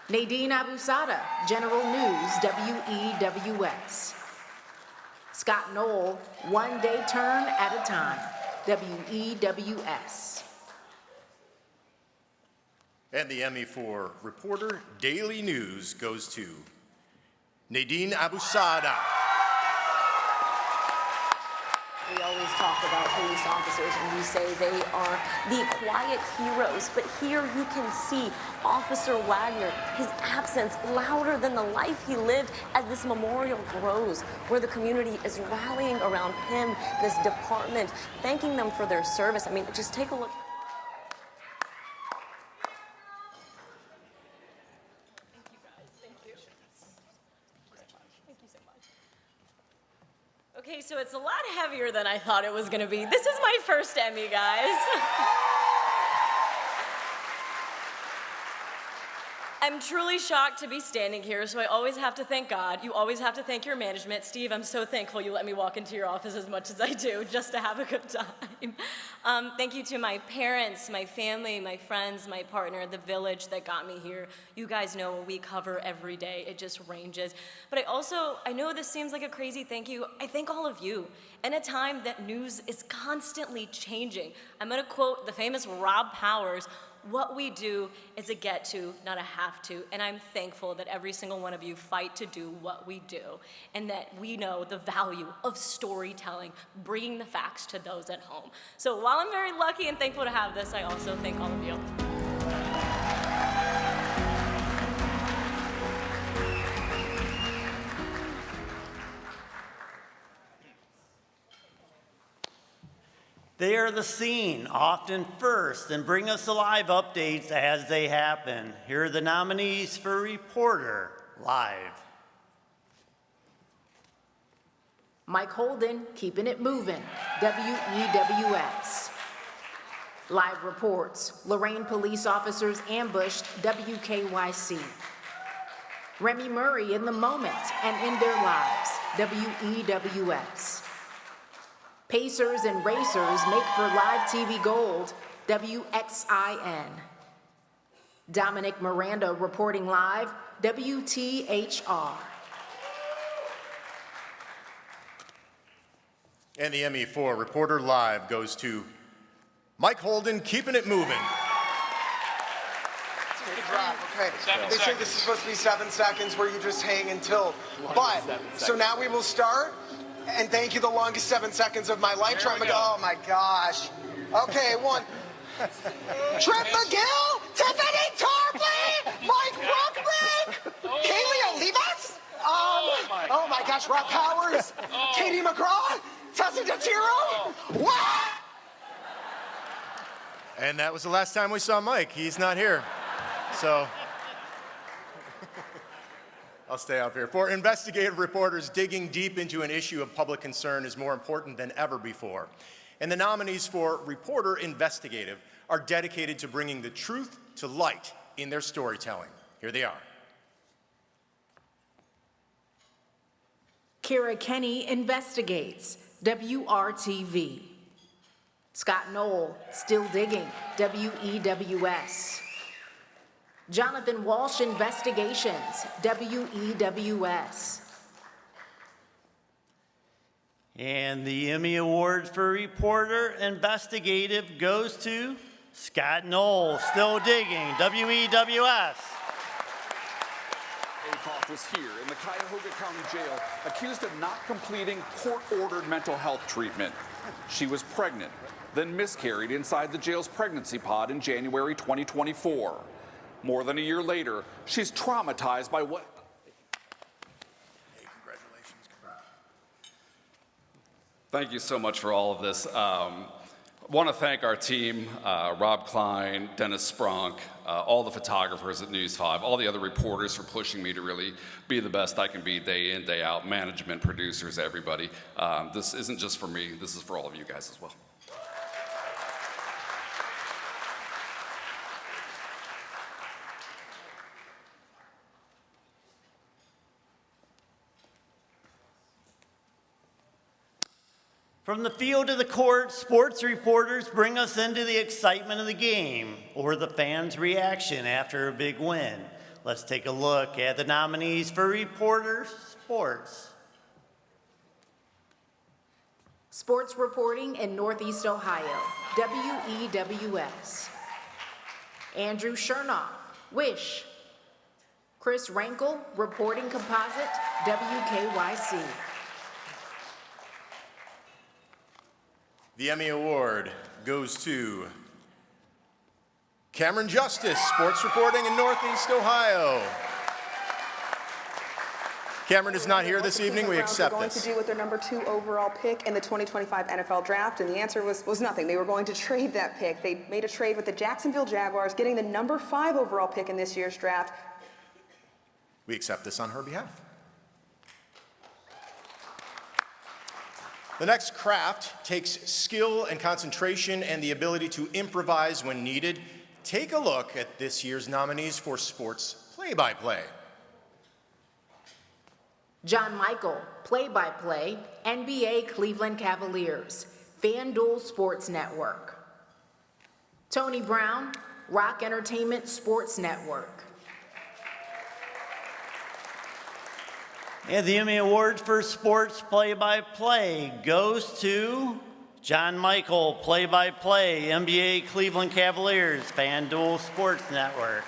Nadine Abusada, General News, WEWS. Scott Knoll, one day turn at a time, WEWS. And the Emmy for Reporter Daily News goes to Nadine Abusada. We always talk about police officers and we say they are the quiet heroes, but here you can see Officer Wagner, his absence louder than the life he lived as this memorial grows, where the community is rallying around him, this department, thanking them for their service. I mean, just take a look. Okay, so it's a lot heavier than I thought it was gonna be. This is my first Emmy, guys. I'm truly shocked to be standing here, so I always have to thank God. You always have to thank your management. Steve, I'm so thankful you let me walk into your office as much as I do, just to have a good time. Thank you to my parents, my family, my friends, my partner, the village that got me here. You guys know what we cover every day. It just ranges. But I know this seems like a crazy thank you. I thank all of you. In a time that news is constantly changing, I'm gonna quote the famous Rob Powers, "What we do is a get to, not a have to." And I'm thankful that every single one of you fight to do what we do and that we know the value of storytelling, bringing the facts to those at home. So while I'm very lucky and thankful to have this, I also thank all of you. They are the scene, often first, and bring us live updates as they happen. Here are the nominees for Reporter Live. Mike Holden, keeping it moving, WEWS. Live reports, Lorraine police officers ambushed, WKYC. Remy Murray in the moment and in their lives, WEWS. Pacers and racers make for live TV gold, WXIN. Dominic Miranda reporting live, WTHR. And the Emmy for Reporter Live goes to Mike Holden, keeping it moving. Good job. Okay. They say this is supposed to be 7 seconds where you just hang until. But, so now we will start. And thank you, the longest 7 seconds of my life. Oh my gosh. Okay, one. Trip McGill, Tiffany Tarpley, Mike Ruckman, Kaylee Olivas. Oh my gosh, Rob Powers, Katie McGraw, Tessa DeTiro. What? And that was the last time we saw Mike. He's not here. So I'll stay up here. For investigative reporters, digging deep into an issue of public concern is more important than ever before. And the nominees for Reporter Investigative are dedicated to bringing the truth to light in their storytelling. Here they are. Kira Kenny investigates, WRTV. Scott Knoll, still digging, WEWS. Jonathan Walsh Investigations, WEWS. And the Emmy Award for Reporter Investigative goes to Scott Knoll, still digging, WEWS. Akoff was here in the Cuyahoga County Jail, accused of not completing court-ordered mental health treatment. She was pregnant, then miscarried inside the jail's pregnancy pod in January 2024. More than a year later, she's traumatized by what... Hey, congratulations. Thank you so much for all of this. I want to thank our team, Rob Klein, Dennis Spronk, all the photographers at News 5, all the other reporters for pushing me to really be the best I can be day in, day out, management, producers, everybody. This isn't just for me, this is for all of you guys as well. From the field to the court, sports reporters bring us into the excitement of the game or the fans' reaction after a big win. Let's take a look at the nominees for Reporter Sports. Sports reporting in Northeast Ohio, WEWS. Andrew Chernoff, Wish. Chris Rankel, Reporting Composite, WKYC. The Emmy Award goes to Cameron Justice, Sports Reporting in Northeast Ohio. Cameron is not here this evening. We accept going this. to do with their number 2 overall pick in the 2025 NFL Draft, and the answer was nothing. They were going to trade that pick. They made a trade with the Jacksonville Jaguars, getting the number 5 overall pick in this year's draft. We accept this on her behalf. The next craft takes skill and concentration and the ability to improvise when needed. Take a look at this year's nominees for Sports Play-by-Play. John Michael, Play-by-Play, NBA Cleveland Cavaliers, FanDuel Sports Network. Tony Brown, Rock Entertainment Sports Network. And the Emmy Award for Sports Play-by-Play goes to John Michael, Play-by-Play, NBA Cleveland Cavaliers, FanDuel Sports Network.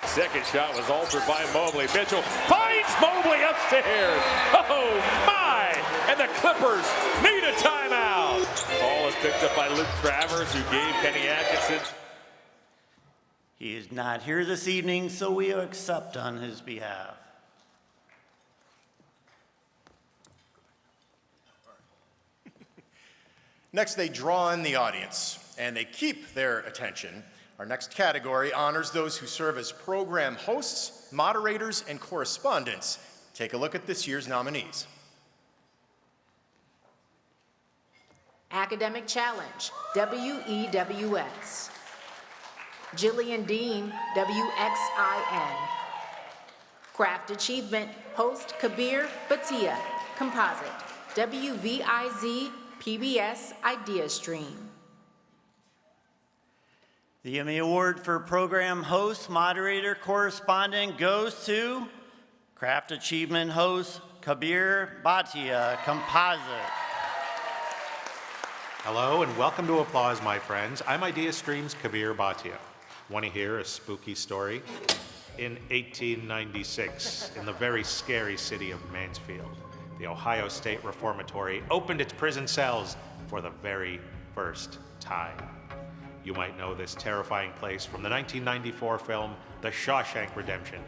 Second shot was altered by Mobley. Mitchell finds Mobley upstairs. Oh, my! And the Clippers need a timeout. Ball is picked up by Luke Travers, who gave Kenny Atkinson. He is not here this evening, so we accept on his behalf. Next, they draw in the audience, and they keep their attention. Our next category honors those who serve as program hosts, moderators, and correspondents. Take a look at this year's nominees. Academic Challenge, WEWS. Jillian Dean, WXIN. Craft Achievement, host Kabir Bhatia, Composite, WVIZ PBS Idea Stream. The Emmy Award for Program Host, Moderator, Correspondent goes to Craft Achievement Host Kabir Bhatia, Composite. Hello and welcome to Applause, my friends. I'm Idea Stream's Kabir Bhatia. Want to hear a spooky story? In 1896, in the very scary city of Mansfield, the Ohio State Reformatory opened its prison cells for the very first time. You might know this terrifying place from the 1994 film The Shawshank Redemption,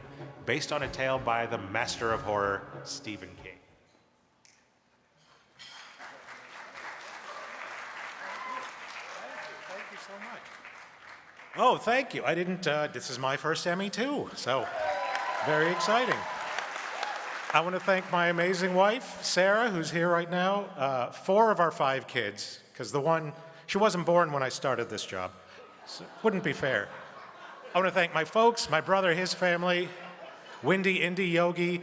based on a tale by the master of horror, Stephen King. Thank you so much. Oh, thank you. I didn't, this is my first Emmy too, so very exciting. I want to thank my amazing wife, Sarah, who's here right now, 4 of our 5 kids, because she wasn't born when I started this job, so it wouldn't be fair. I want to thank my folks, my brother, his family, Wendy, Indy, Yogi,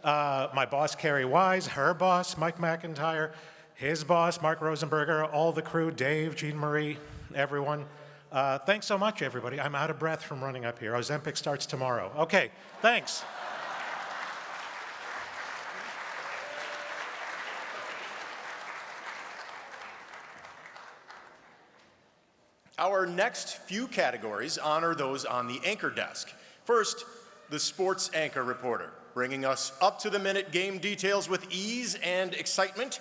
my boss, Carrie Wise, her boss, Mike McIntyre, his boss, Mark Rosenberger, all the crew, Dave, Jean Marie, everyone. Thanks so much, everybody. I'm out of breath from running up here. Ozempic starts tomorrow. Okay, thanks. Our next few categories honor those on the anchor desk. First, the sports anchor reporter, bringing us up-to-the-minute game details with ease and excitement.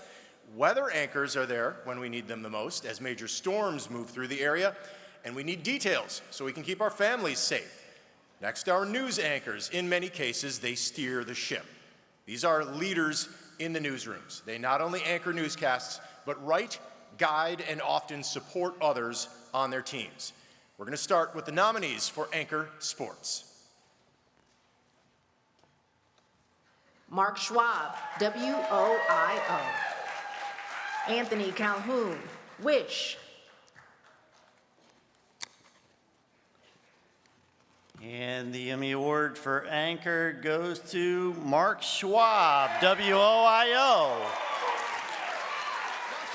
Weather anchors are there when we need them the most, as major storms move through the area, and we need details so we can keep our families safe. Next, our news anchors. In many cases, they steer the ship. These are leaders in the newsrooms. They not only anchor newscasts, but write, guide, and often support others on their teams. We're going to start with the nominees for Anchor Sports. Mark Schwab, WOIO. Anthony Calhoun, Wish. And the Emmy Award for Anchor goes to Mark Schwab, WOIO.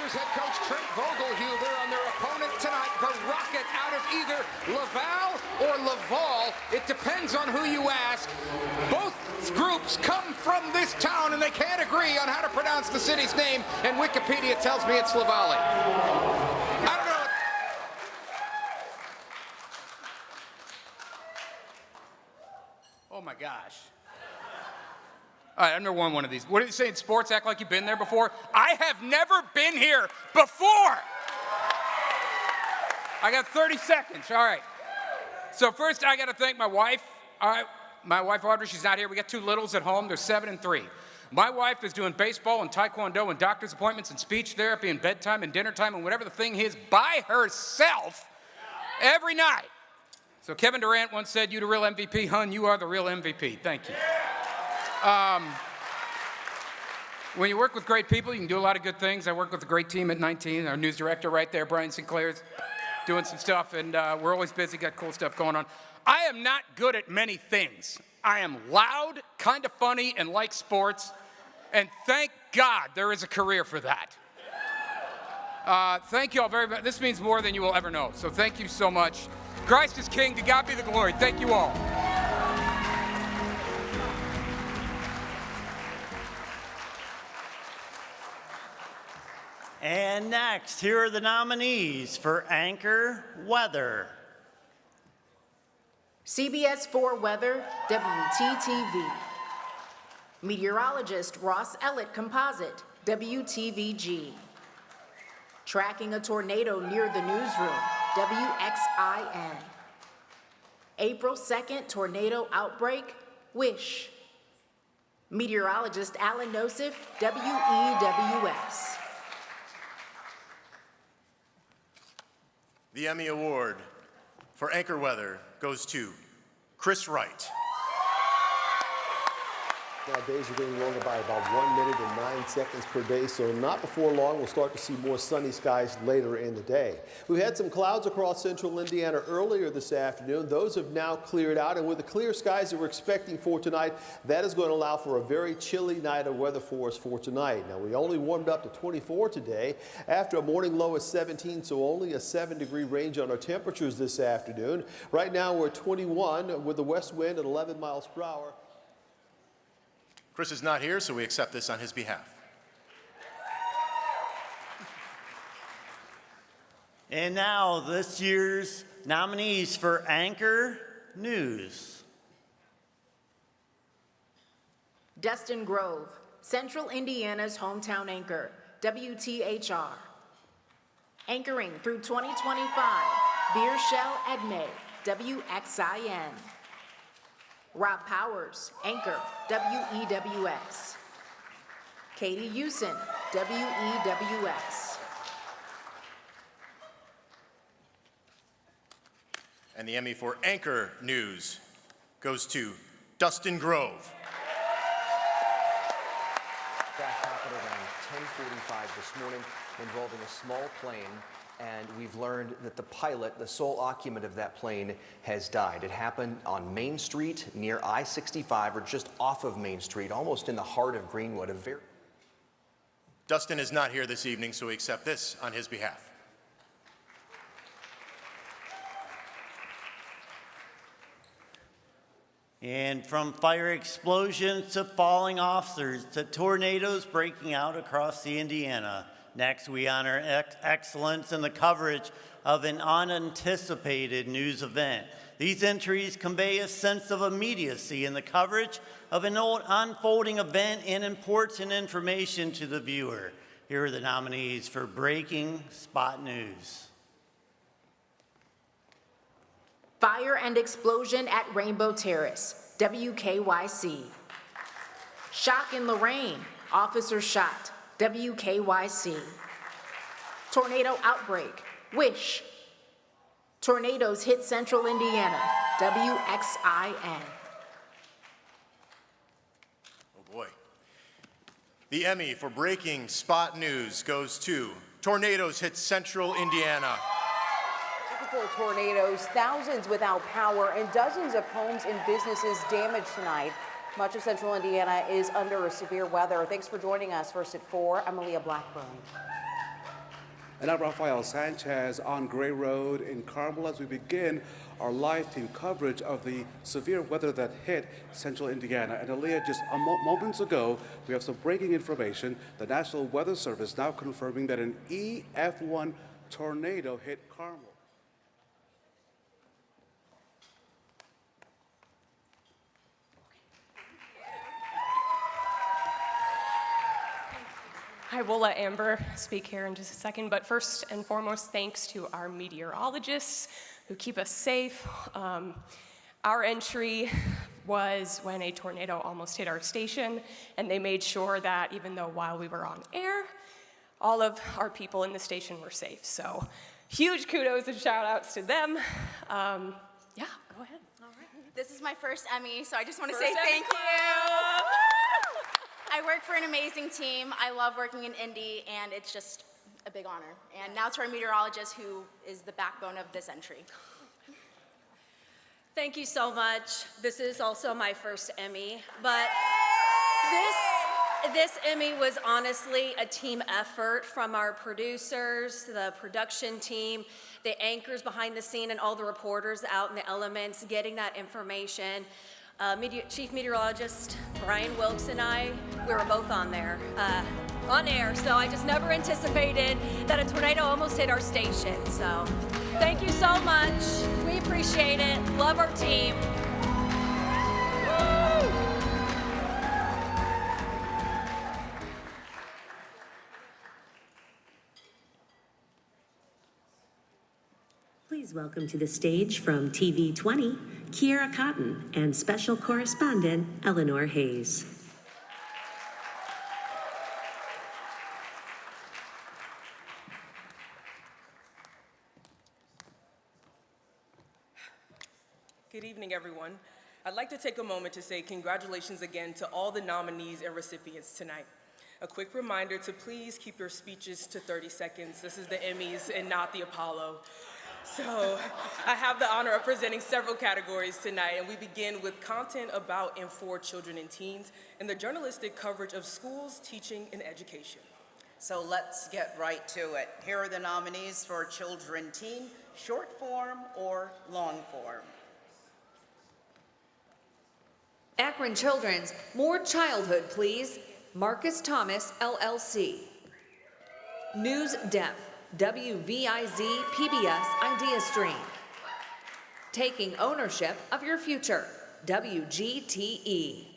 Head coach Trent Vogelhuber on their opponent tonight, the Rocket, out of either Laval or Laval. It depends on who you ask. Both groups come from this town and they can't agree on how to pronounce the city's name, and Wikipedia tells me it's Laval. I don't know. All right, I've never won one of these. What do you say in sports? Act like you've been there before? I have never been here before. I got 30 seconds. All right. So first, I got to thank my wife. All right, my wife Audrey. She's not here. We got 2 littles at home. They're 7 and 3. My wife is doing baseball and taekwondo and doctor's appointments and speech therapy and bedtime and dinner time and whatever the thing is by herself every night. So Kevin Durant once said, "You the real MVP, hun. You are the real MVP." Thank you. When you work with great people, you can do a lot of good things. I work with a great team at 19. Our news director right there, Brian Sinclair's doing some stuff, and we're always busy, got cool stuff going on. I am not good at many things. I am loud, kind of funny, and like sports, and thank God there is a career for that. Thank you all very much. This means more than you will ever know, so thank you so much. Christ is King. To God be the glory. Thank you all. And next, here are the nominees for Anchor Weather. CBS 4 Weather, WTTV. Meteorologist Ross Ellett Composite, WTVG. Tracking a tornado near the newsroom, WXIN. April 2nd tornado outbreak, WISH. Meteorologist Alan Nosif, WEWS. The Emmy Award for Anchor Weather goes to Chris Wright. Now, days are getting longer by about 1 minute and 9 seconds per day, so not before long we'll start to see more sunny skies later in the day. We've had some clouds across central Indiana earlier this afternoon. Those have now cleared out, and with the clear skies that we're expecting for tonight, that is going to allow for a very chilly night of weather for us for tonight. Now, we only warmed up to 24 today after a morning low of 17, so only a 7-degree range on our temperatures this afternoon. Right now we're at 21 with the west wind at 11 miles per hour. Chris is not here, so we accept this on his behalf. And now, this year's nominees for Anchor News. Dustin Grove, Central Indiana's hometown anchor, WTHR. Anchoring through 2025, Beer Shell Edmay, WXIN. Rob Powers, anchor, WEWS. Katie Hewson, WEWS. And the Emmy for Anchor News goes to Dustin Grove. That happened around 10:45 this morning involving a small plane, and we've learned that the pilot, the sole occupant of that plane, has died. It happened on Main Street near I-65, or just off of Main Street, almost in the heart of Greenwood. Dustin is not here this evening, so we accept this on his behalf. And from fire explosions to falling officers to tornadoes breaking out across the Indiana. Next, we honor excellence in the coverage of an unanticipated news event. These entries convey a sense of immediacy in the coverage of an unfolding event and important information to the viewer. Here are the nominees for Breaking Spot News. Fire and explosion at Rainbow Terrace, WKYC. Shock in Lorraine, officer shot, WKYC. Tornado outbreak, WISH. Tornadoes hit central Indiana, WXIN. Oh boy. The Emmy for Breaking Spot News goes to Tornadoes hit central Indiana. Multiple tornadoes, thousands without power, and dozens of homes and businesses damaged tonight. Much of central Indiana is under severe weather. Thanks for joining us. First at 4, I'm Aaliyah Blackburn. And I'm Rafael Sanchez on Gray Road in Carmel as we begin our live team coverage of the severe weather that hit central Indiana. And Aaliyah, just moments ago, we have some breaking information. The National Weather Service now confirming that an EF1 tornado hit Carmel. I will let Amber speak here in just a second, but first and foremost, thanks to our meteorologists who keep us safe. Our entry was when a tornado almost hit our station, and they made sure that even though while we were on air, all of our people in the station were safe. So huge kudos and shout outs to them. Yeah, go ahead. All right. This is my first Emmy, so I just want to say thank you. I work for an amazing team. I love working in Indy, and it's just a big honor. And now to our meteorologist, who is the backbone of this entry. Thank you so much. This is also my first Emmy, but this Emmy was honestly a team effort from our producers, the production team, the anchors behind the scene, and all the reporters out in the elements getting that information. Chief Meteorologist Brian Wilkes and I, we were both on air, so I just never anticipated that a tornado almost hit our station. So thank you so much. We appreciate it. Love our team. Please welcome to the stage from TV 20, Kiera Cotton and special correspondent Eleanor Hayes. Good evening, everyone. I'd like to take a moment to say congratulations again to all the nominees and recipients tonight. A quick reminder to please keep your speeches to 30 seconds. This is the Emmys and not the Apollo. So I have the honor of presenting several categories tonight, and we begin with content about and for children and teens and the journalistic coverage of schools, teaching, and education. So let's get right to it. Here are the nominees for children, teen, short form or long form. Akron Children's More Childhood, Please, Marcus Thomas, LLC. News Depth, WVIZ PBS Idea Stream. Taking Ownership of Your Future, WGTE.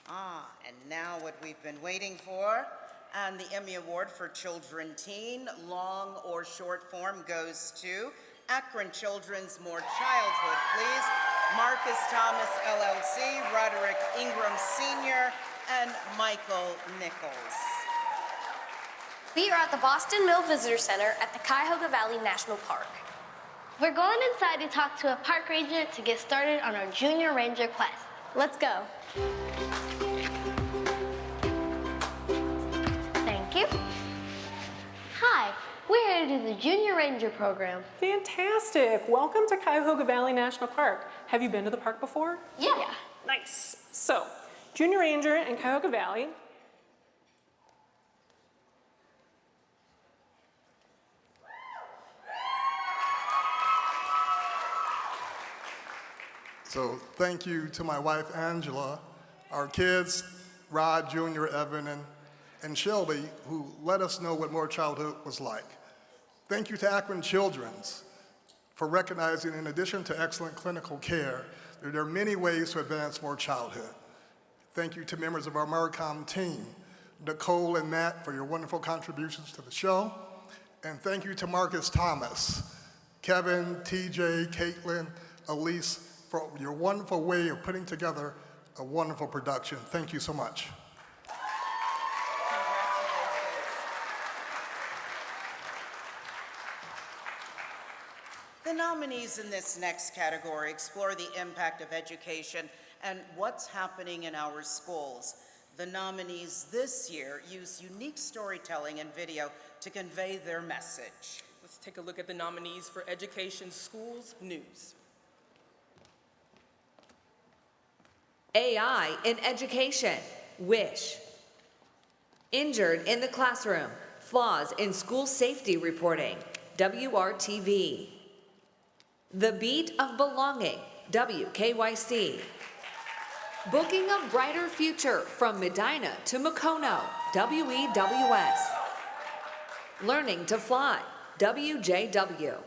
And now what we've been waiting for, and the Emmy Award for Children Teen, long or short form, goes to Akron Children's More Childhood, Please, Marcus Thomas, LLC, Roderick Ingram Sr., and Michael Nichols. We are at the Boston Mill Visitor Center at the Cuyahoga Valley National Park. We're going inside to talk to a park ranger to get started on our Junior Ranger quest. Let's go. Thank you. Hi, we're here to do the Junior Ranger program. Fantastic. Welcome to Cuyahoga Valley National Park. Have you been to the park before? Yeah. Nice. So, Junior Ranger in Cuyahoga Valley. So thank you to my wife, Angela, our kids, Rod, Jr., Evan, and Shelby, who let us know what More Childhood was like. Thank you to Akron Children's for recognizing, in addition to excellent clinical care, that there are many ways to advance More Childhood. Thank you to members of our Maricom team, Nicole and Matt, for your wonderful contributions to the show. And thank you to Marcus Thomas, Kevin, TJ, Caitlin, Elise, for your wonderful way of putting together a wonderful production. Thank you so much. The nominees in this next category explore the impact of education and what's happening in our schools. The nominees this year use unique storytelling and video to convey their message. Let's take a look at the nominees for education, schools, news. AI in Education, WISH. Injured in the Classroom, Flaws in School Safety Reporting, WRTV. The Beat of Belonging, WKYC. Booking a Brighter Future from Medina to Macono, WEWS. Learning to Fly, WJW.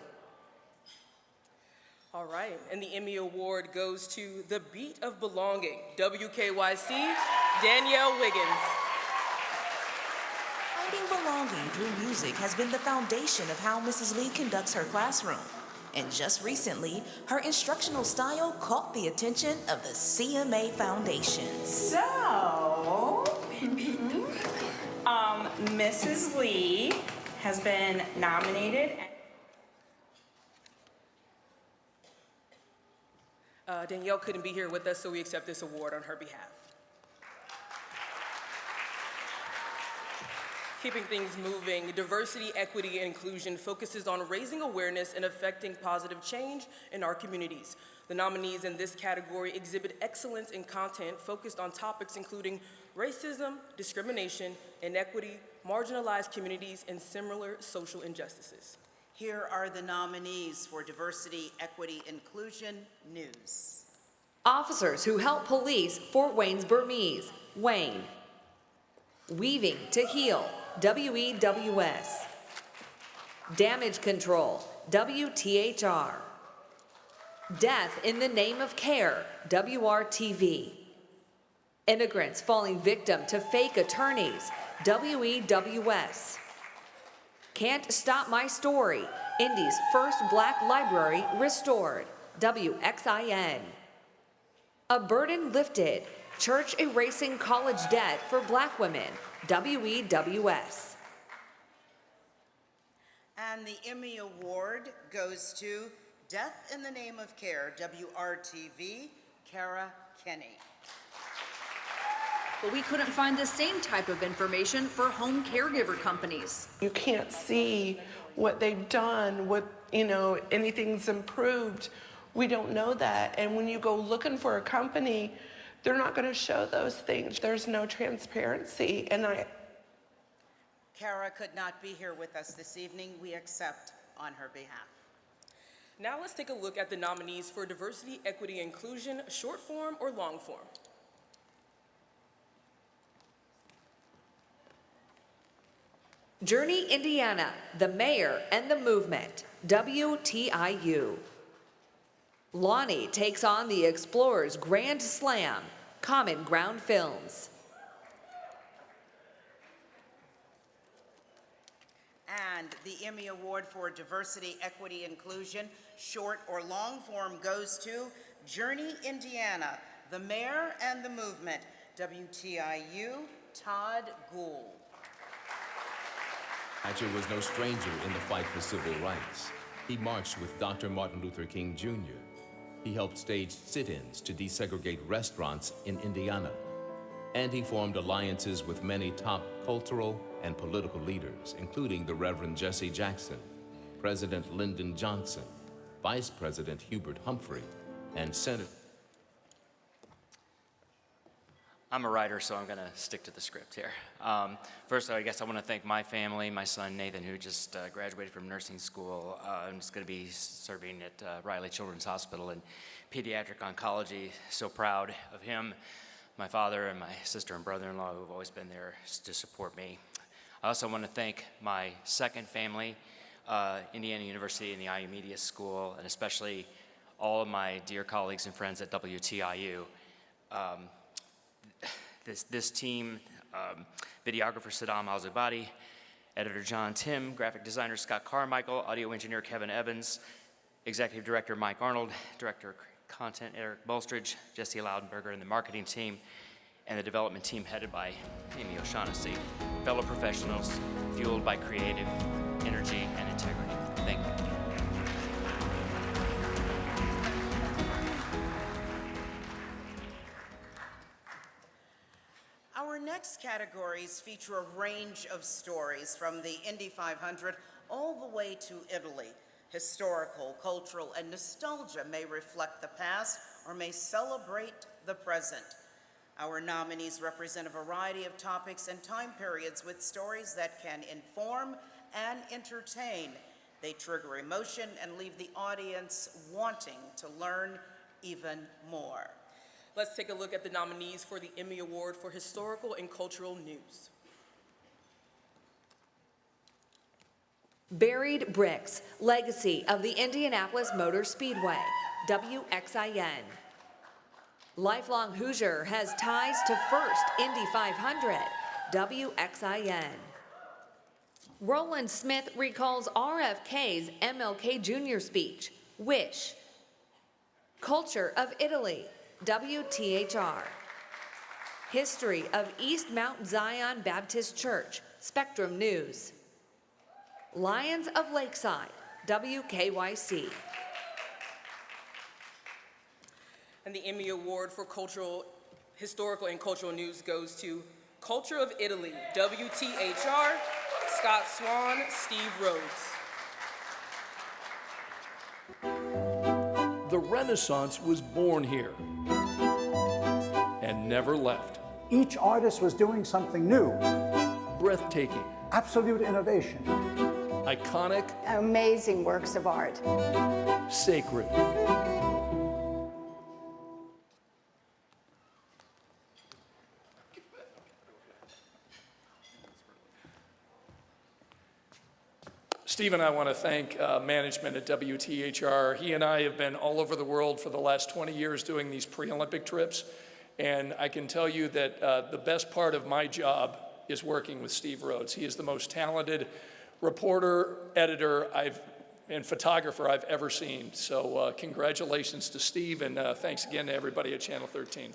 All right, and the Emmy Award goes to The Beat of Belonging, WKYC, Danielle Wiggins. Finding belonging through music has been the foundation of how Mrs. Lee conducts her classroom. And just recently, her instructional style caught the attention of the CMA Foundation. So, Mrs. Lee has been nominated. Danielle couldn't be here with us, so we accept this award on her behalf. Keeping things moving, diversity, equity, and inclusion focuses on raising awareness and affecting positive change in our communities. The nominees in this category exhibit excellence in content focused on topics including racism, discrimination, inequity, marginalized communities, and similar social injustices. Here are the nominees for Diversity, Equity, Inclusion News. Officers who help police Fort Wayne's Burmese, Wayne. Weaving to Heal, WEWS. Damage Control, WTHR. Death in the Name of Care, WRTV. Immigrants falling victim to fake attorneys, WEWS. Can't Stop My Story, Indy's first Black library restored, WXIN. A Burden Lifted, Church Erasing College Debt for Black Women, WEWS. And the Emmy Award goes to Death in the Name of Care, WRTV, Kara Kenny. But we couldn't find the same type of information for home caregiver companies. You can't see what they've done, what, anything's improved. We don't know that. And when you go looking for a company, they're not going to show those things. There's no transparency. Kara could not be here with us this evening. We accept on her behalf. Now let's take a look at the nominees for Diversity, Equity, Inclusion, short form or long form. Journey, Indiana, the Mayor and the Movement, WTIU. Lonnie takes on the Explorers Grand Slam, Common Ground Films. And the Emmy Award for Diversity, Equity, Inclusion, short or long form goes to Journey, Indiana, the Mayor and the Movement, WTIU, Todd Gould. Hatcher was no stranger in the fight for civil rights. He marched with Dr. Martin Luther King Jr. He helped stage sit-ins to desegregate restaurants in Indiana. And he formed alliances with many top cultural and political leaders, including the Reverend Jesse Jackson, President Lyndon Johnson, Vice President Hubert Humphrey, and Senator. I'm a writer, so I'm going to stick to the script here. First, I guess I want to thank my family, my son Nathan, who just graduated from nursing school. I'm just going to be serving at Riley Children's Hospital in pediatric oncology. So proud of him, my father, and my sister and brother-in-law who have always been there to support me. I also want to thank my second family, Indiana University and the IU Media School, and especially all of my dear colleagues and friends at WTIU. This team, videographer Saddam Al-Zubadi, editor John Tim, graphic designer Scott Carmichael, audio engineer Kevin Evans, executive director Mike Arnold, director of content Eric Bolstridge, Jesse Loudenberger, and the marketing team, and the development team headed by Amy O'Shaughnessy. Fellow professionals, fueled by creative energy and integrity. Thank you. Our next categories feature a range of stories from the Indy 500 all the way to Italy. Historical, cultural, and nostalgia may reflect the past or may celebrate the present. Our nominees represent a variety of topics and time periods with stories that can inform and entertain. They trigger emotion and leave the audience wanting to learn even more. Let's take a look at the nominees for the Emmy Award for Historical and Cultural News. Buried Bricks, Legacy of the Indianapolis Motor Speedway, WXIN. Lifelong Hoosier has ties to First Indy 500, WXIN. Roland Smith recalls RFK's MLK Jr. speech, Wish. Culture of Italy, WTHR. History of East Mount Zion Baptist Church, Spectrum News. Lions of Lakeside, WKYC. And the Emmy Award for Historical and Cultural News goes to Culture of Italy, WTHR, Scott Swan, Steve Rhodes. The Renaissance was born here and never left. Each artist was doing something new. Breathtaking. Absolute innovation. Iconic. Amazing works of art. Sacred. Steve and I want to thank management at WTHR. He and I have been all over the world for the last 20 years doing these pre-Olympic trips. And I can tell you that the best part of my job is working with Steve Rhodes. He is the most talented reporter, editor, and photographer I've ever seen. So congratulations to Steve, and thanks again to everybody at Channel 13.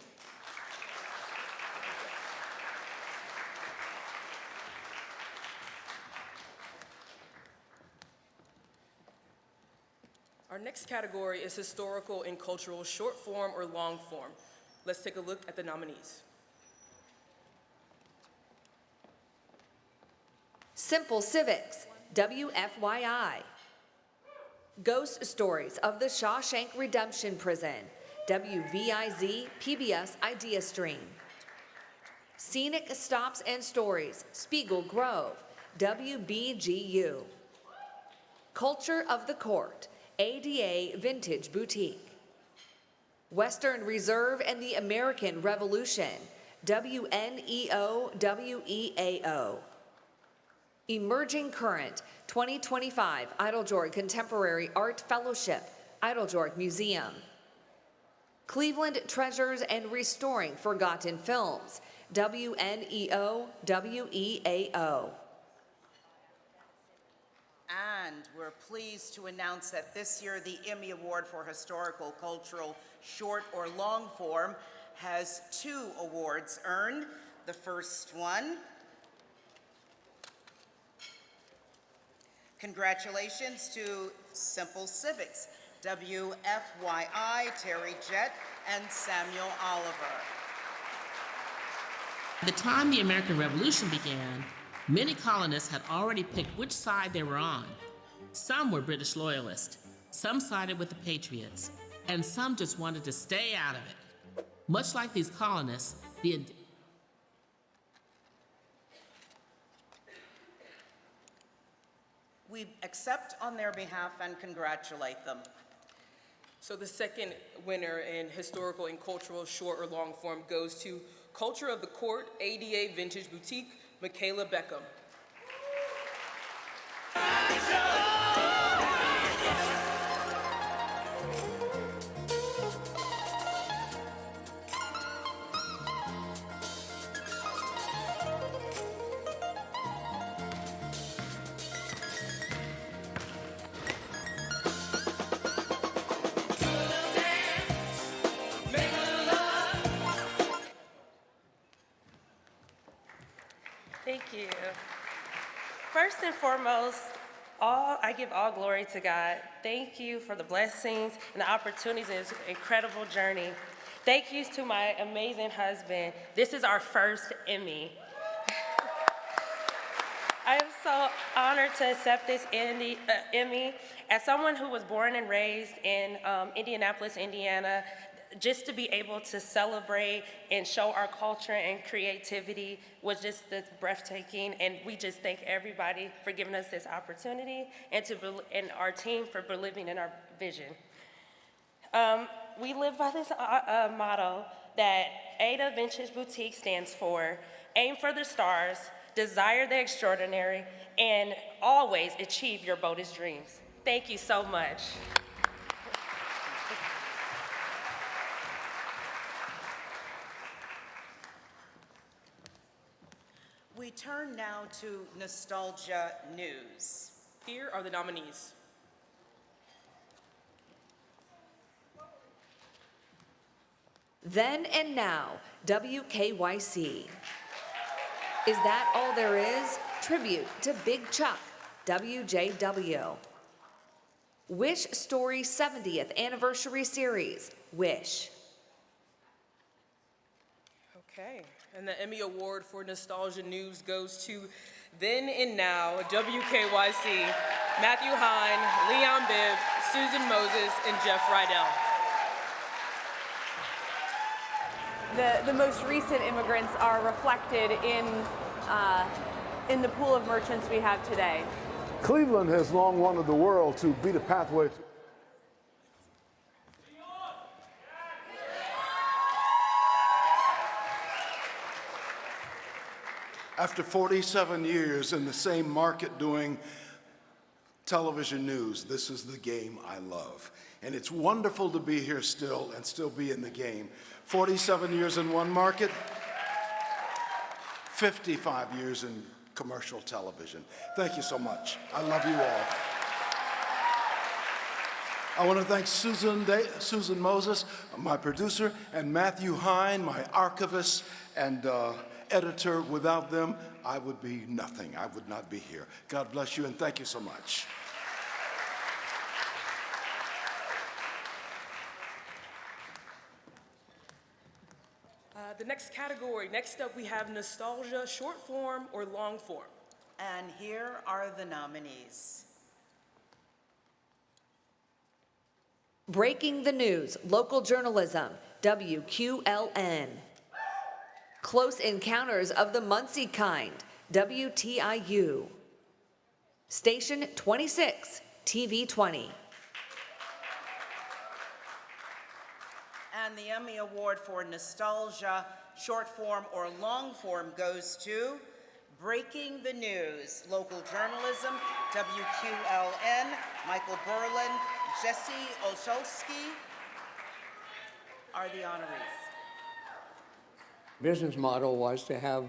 Our next category is historical and cultural short form or long form. Let's take a look at the nominees. Simple Civics, WFYI. Ghost Stories of the Shawshank Redemption Prison, WVIZ PBS Idea Stream. Scenic Stops and Stories, Spiegel Grove, WBGU. Culture of the Court, ADA Vintage Boutique. Western Reserve and the American Revolution, WNEO WEAO. Emerging Current 2025 Eiteljorg Contemporary Art Fellowship, Eiteljorg Museum. Cleveland Treasures and Restoring Forgotten Films, WNEO WEAO. And we're pleased to announce that this year the Emmy Award for Historical, Cultural, Short or Long Form has 2 awards earned. The first one, congratulations to Simple Civics, WFYI, Terry Jett and Samuel Oliver. By the time the American Revolution began, many colonists had already picked which side they were on. Some were British loyalists, some sided with the Patriots, and some just wanted to stay out of it. Much like these colonists, We accept on their behalf and congratulate them. So the second winner in historical and cultural short or long form goes to Culture of the Court, ADA Vintage Boutique, Michaela Beckham. Thank you. First and foremost, I give all glory to God. Thank you for the blessings and the opportunities in this incredible journey. Thank you to my amazing husband. This is our first Emmy. I am so honored to accept this Emmy. As someone who was born and raised in Indianapolis, Indiana, just to be able to celebrate and show our culture and creativity was just breathtaking, and we just thank everybody for giving us this opportunity and our team for believing in our vision. We live by this motto that ADA Vintage Boutique stands for: aim for the stars, desire the extraordinary, and always achieve your boldest dreams. Thank you so much. We turn turn now to Nostalgia News. Here are the nominees. Then and Now, WKYC. Is That All There Is? Tribute to Big Chuck, WJW. Wish Story 70th Anniversary Series, Wish. Okay, and the Emmy Award for Nostalgia News goes to Then and Now, WKYC, Matthew Hine, Leon Bibb, Susan Moses, and Jeff Rydell. The most recent immigrants are reflected in the pool of merchants we have today. Cleveland has long wanted the world to beat a pathway to After 47 years in the same market doing television news, this is the game I love. And it's wonderful to be here still and still be in the game. 47 years in one market, 55 years in commercial television. Thank you so much. I love you all. I want to thank Susan Moses, my producer, and Matthew Hine, my archivist and editor. Without them, I would be nothing. I would not be here. God bless you, and thank you so much. The next category, next up we have Nostalgia, short form or long form. And here are the nominees. Breaking the News, Local Journalism, WQLN. Close Encounters of the Muncie Kind, WTIU. Station 26, TV 20. And the Emmy Award for Nostalgia, short form or long form, goes to Breaking the News, Local Journalism, WQLN, Michael Berlin, Jesse Olszewski are the honorees. Business model was to have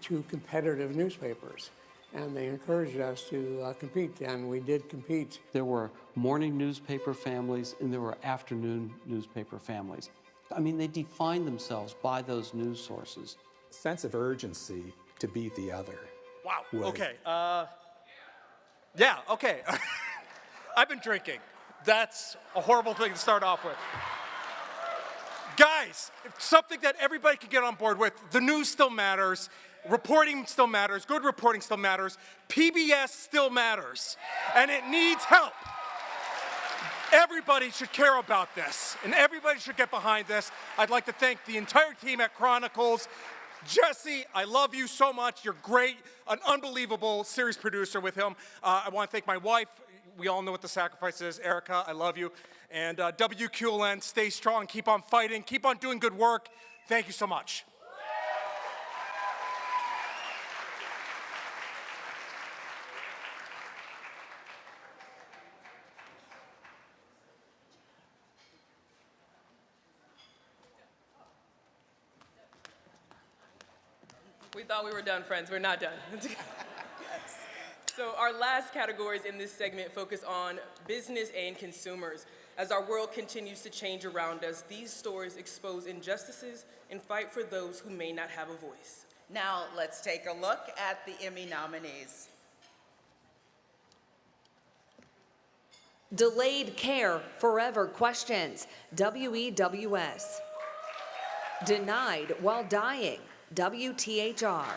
two competitive newspapers, and they encouraged us to compete, and we did compete. There were morning newspaper families and there were afternoon newspaper families. I mean, they defined themselves by those news sources. Sense of urgency to beat the other. Wow, Would. okay. Yeah, okay. I've been drinking. That's a horrible thing to start off with. Guys, something that everybody can get on board with. The news still matters. Reporting still matters. Good reporting still matters. PBS still matters. And it needs help. Everybody should care about this. And everybody should get behind this. I'd like to thank the entire team at Chronicles. Jesse, I love you so much. You're great. An unbelievable series producer with him. I want to thank my wife. We all know what the sacrifice is. Erica, I love you. And WQLN, stay strong. Keep on fighting. Keep on doing good work. Thank you so much. We thought we were done, friends. We're not done. So our last categories in this segment focus on business and consumers. As our world continues to change around us, these stories expose injustices and fight for those who may not have a voice. Now let's take a look at the Emmy nominees. Delayed Care Forever Questions, WEWS. Denied While Dying, WTHR.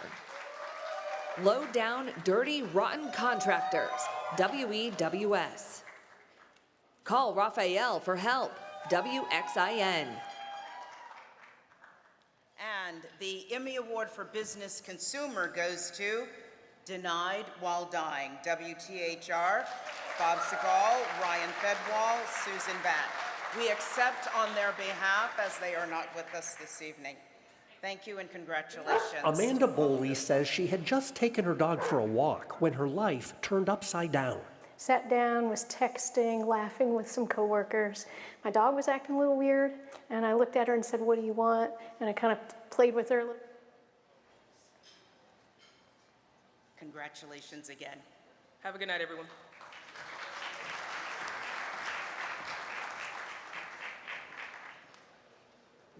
Low Down Dirty Rotten Contractors, WEWS. Call Raphael for help, WXIN. And the Emmy Award for Business Consumer goes to Denied While Dying, WTHR, Bob Segal, Ryan Fedwall, Susan Batt. We accept on their behalf as they are not with us this evening. Thank you and congratulations. Amanda Boley says she had just taken her dog for a walk when her life turned upside down. Sat down, was texting, laughing with some coworkers. My dog was acting a little weird, and I looked at her and said, "What do you want?" And I kind of played with her a little. Congratulations again. Have a good night, everyone.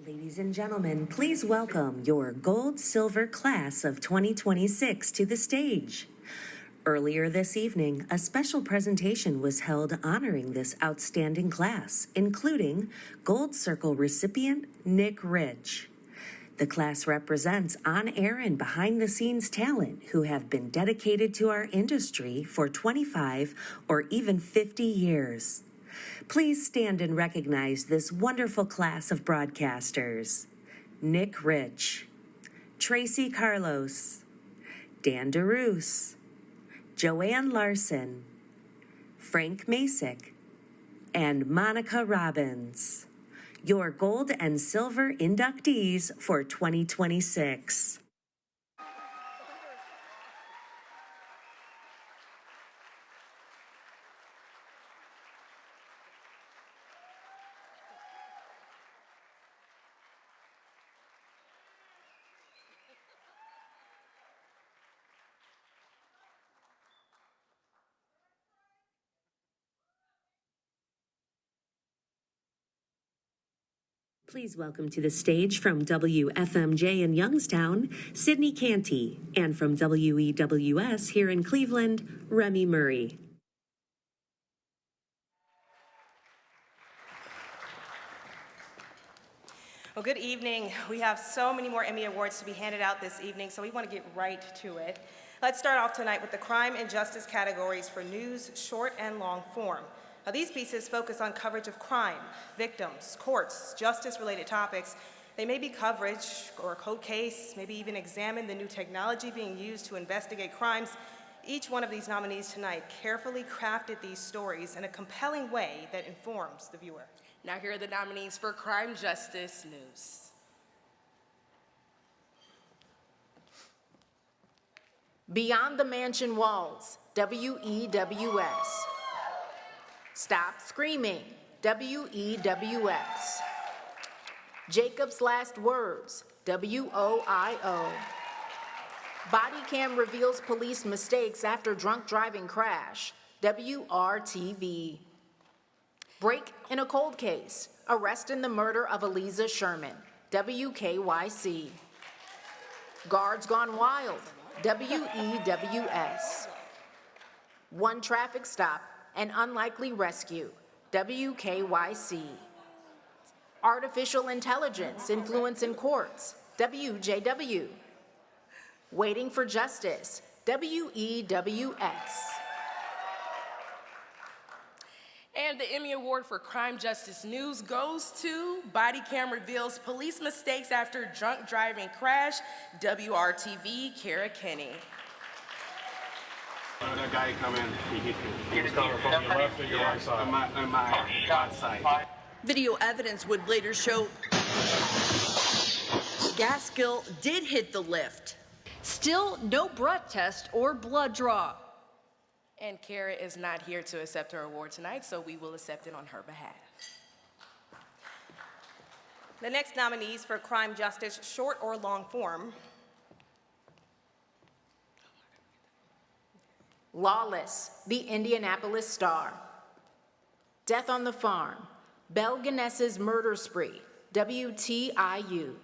Ladies and gentlemen, please welcome your Gold Silver Class of 2026 to the stage. Earlier this evening, a special presentation was held honoring this outstanding class, including Gold Circle recipient Nick Rich. The class represents on-air and behind-the-scenes talent who have been dedicated to our industry for 25 or even 50 years. Please stand and recognize this wonderful class of broadcasters. Nick Rich, Tracy Carlos, Dan DeRoos, Joanne Larson, Frank Masick, and Monica Robbins, your gold and silver inductees for 2026. Please welcome to the stage from WFMJ in Youngstown, Sydney Canty, and from WEWS here in Cleveland, Remy Murray. Well, good evening. We have so many more Emmy Awards to be handed out this evening, so we want to get right to it. Let's start off tonight with the crime and justice categories for news, short and long form. Now, these pieces focus on coverage of crime, victims, courts, justice-related topics. They may be coverage or a cold case, maybe even examine the new technology being used to investigate crimes. Each one of these nominees tonight carefully crafted these stories in a compelling way that informs the viewer. Now here are the nominees for Crime Justice News. Beyond the Mansion Walls, WEWS. Stop Screaming, WEWS. Jacob's Last Words, WOIO. Body cam reveals police mistakes after drunk driving crash, WRTV. Break in a Cold Case, Arrest in the Murder of Eliza Sherman, WKYC. Guards Gone Wild, WEWS. One Traffic Stop, An Unlikely Rescue, WKYC. Artificial Intelligence, Influence in Courts, WJW. Waiting for Justice, WEWS. And the Emmy Award for Crime Justice News goes to Body Cam Reveals Police Mistakes After Drunk Driving Crash, WRTV, Kara Kenny. That guy come in, he hit me. He was coming from your left or your right side? On my right side. Video evidence would later show Gaskill did hit the lift. Still, no breath test or blood draw. And Kara is not here to accept her award tonight, so we will accept it on her behalf. The next nominees for Crime Justice, short or long form. Lawless, the Indianapolis Star. Death on the Farm, Belle Ganess's Murder Spree, WTIU.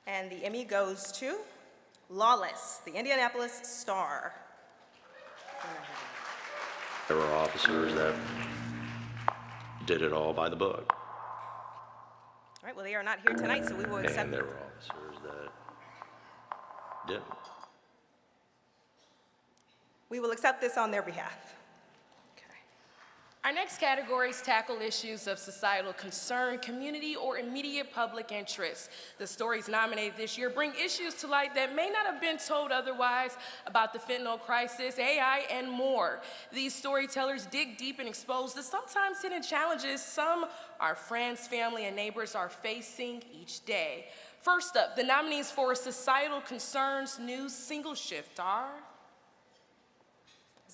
And the Emmy goes to Lawless, the Indianapolis Star. There were officers that did it all by the book. All right, well, they are not here tonight, so we will accept And there were officers that didn't. We will accept this on their behalf. Our next categories tackle issues of societal concern, community, or immediate public interest. The stories nominated this year bring issues to light that may not have been told otherwise about the fentanyl crisis, AI, and more. These storytellers dig deep and expose the sometimes hidden challenges some our friends, family, and neighbors are facing each day. First up, the nominees for Societal Concerns News Single Shift are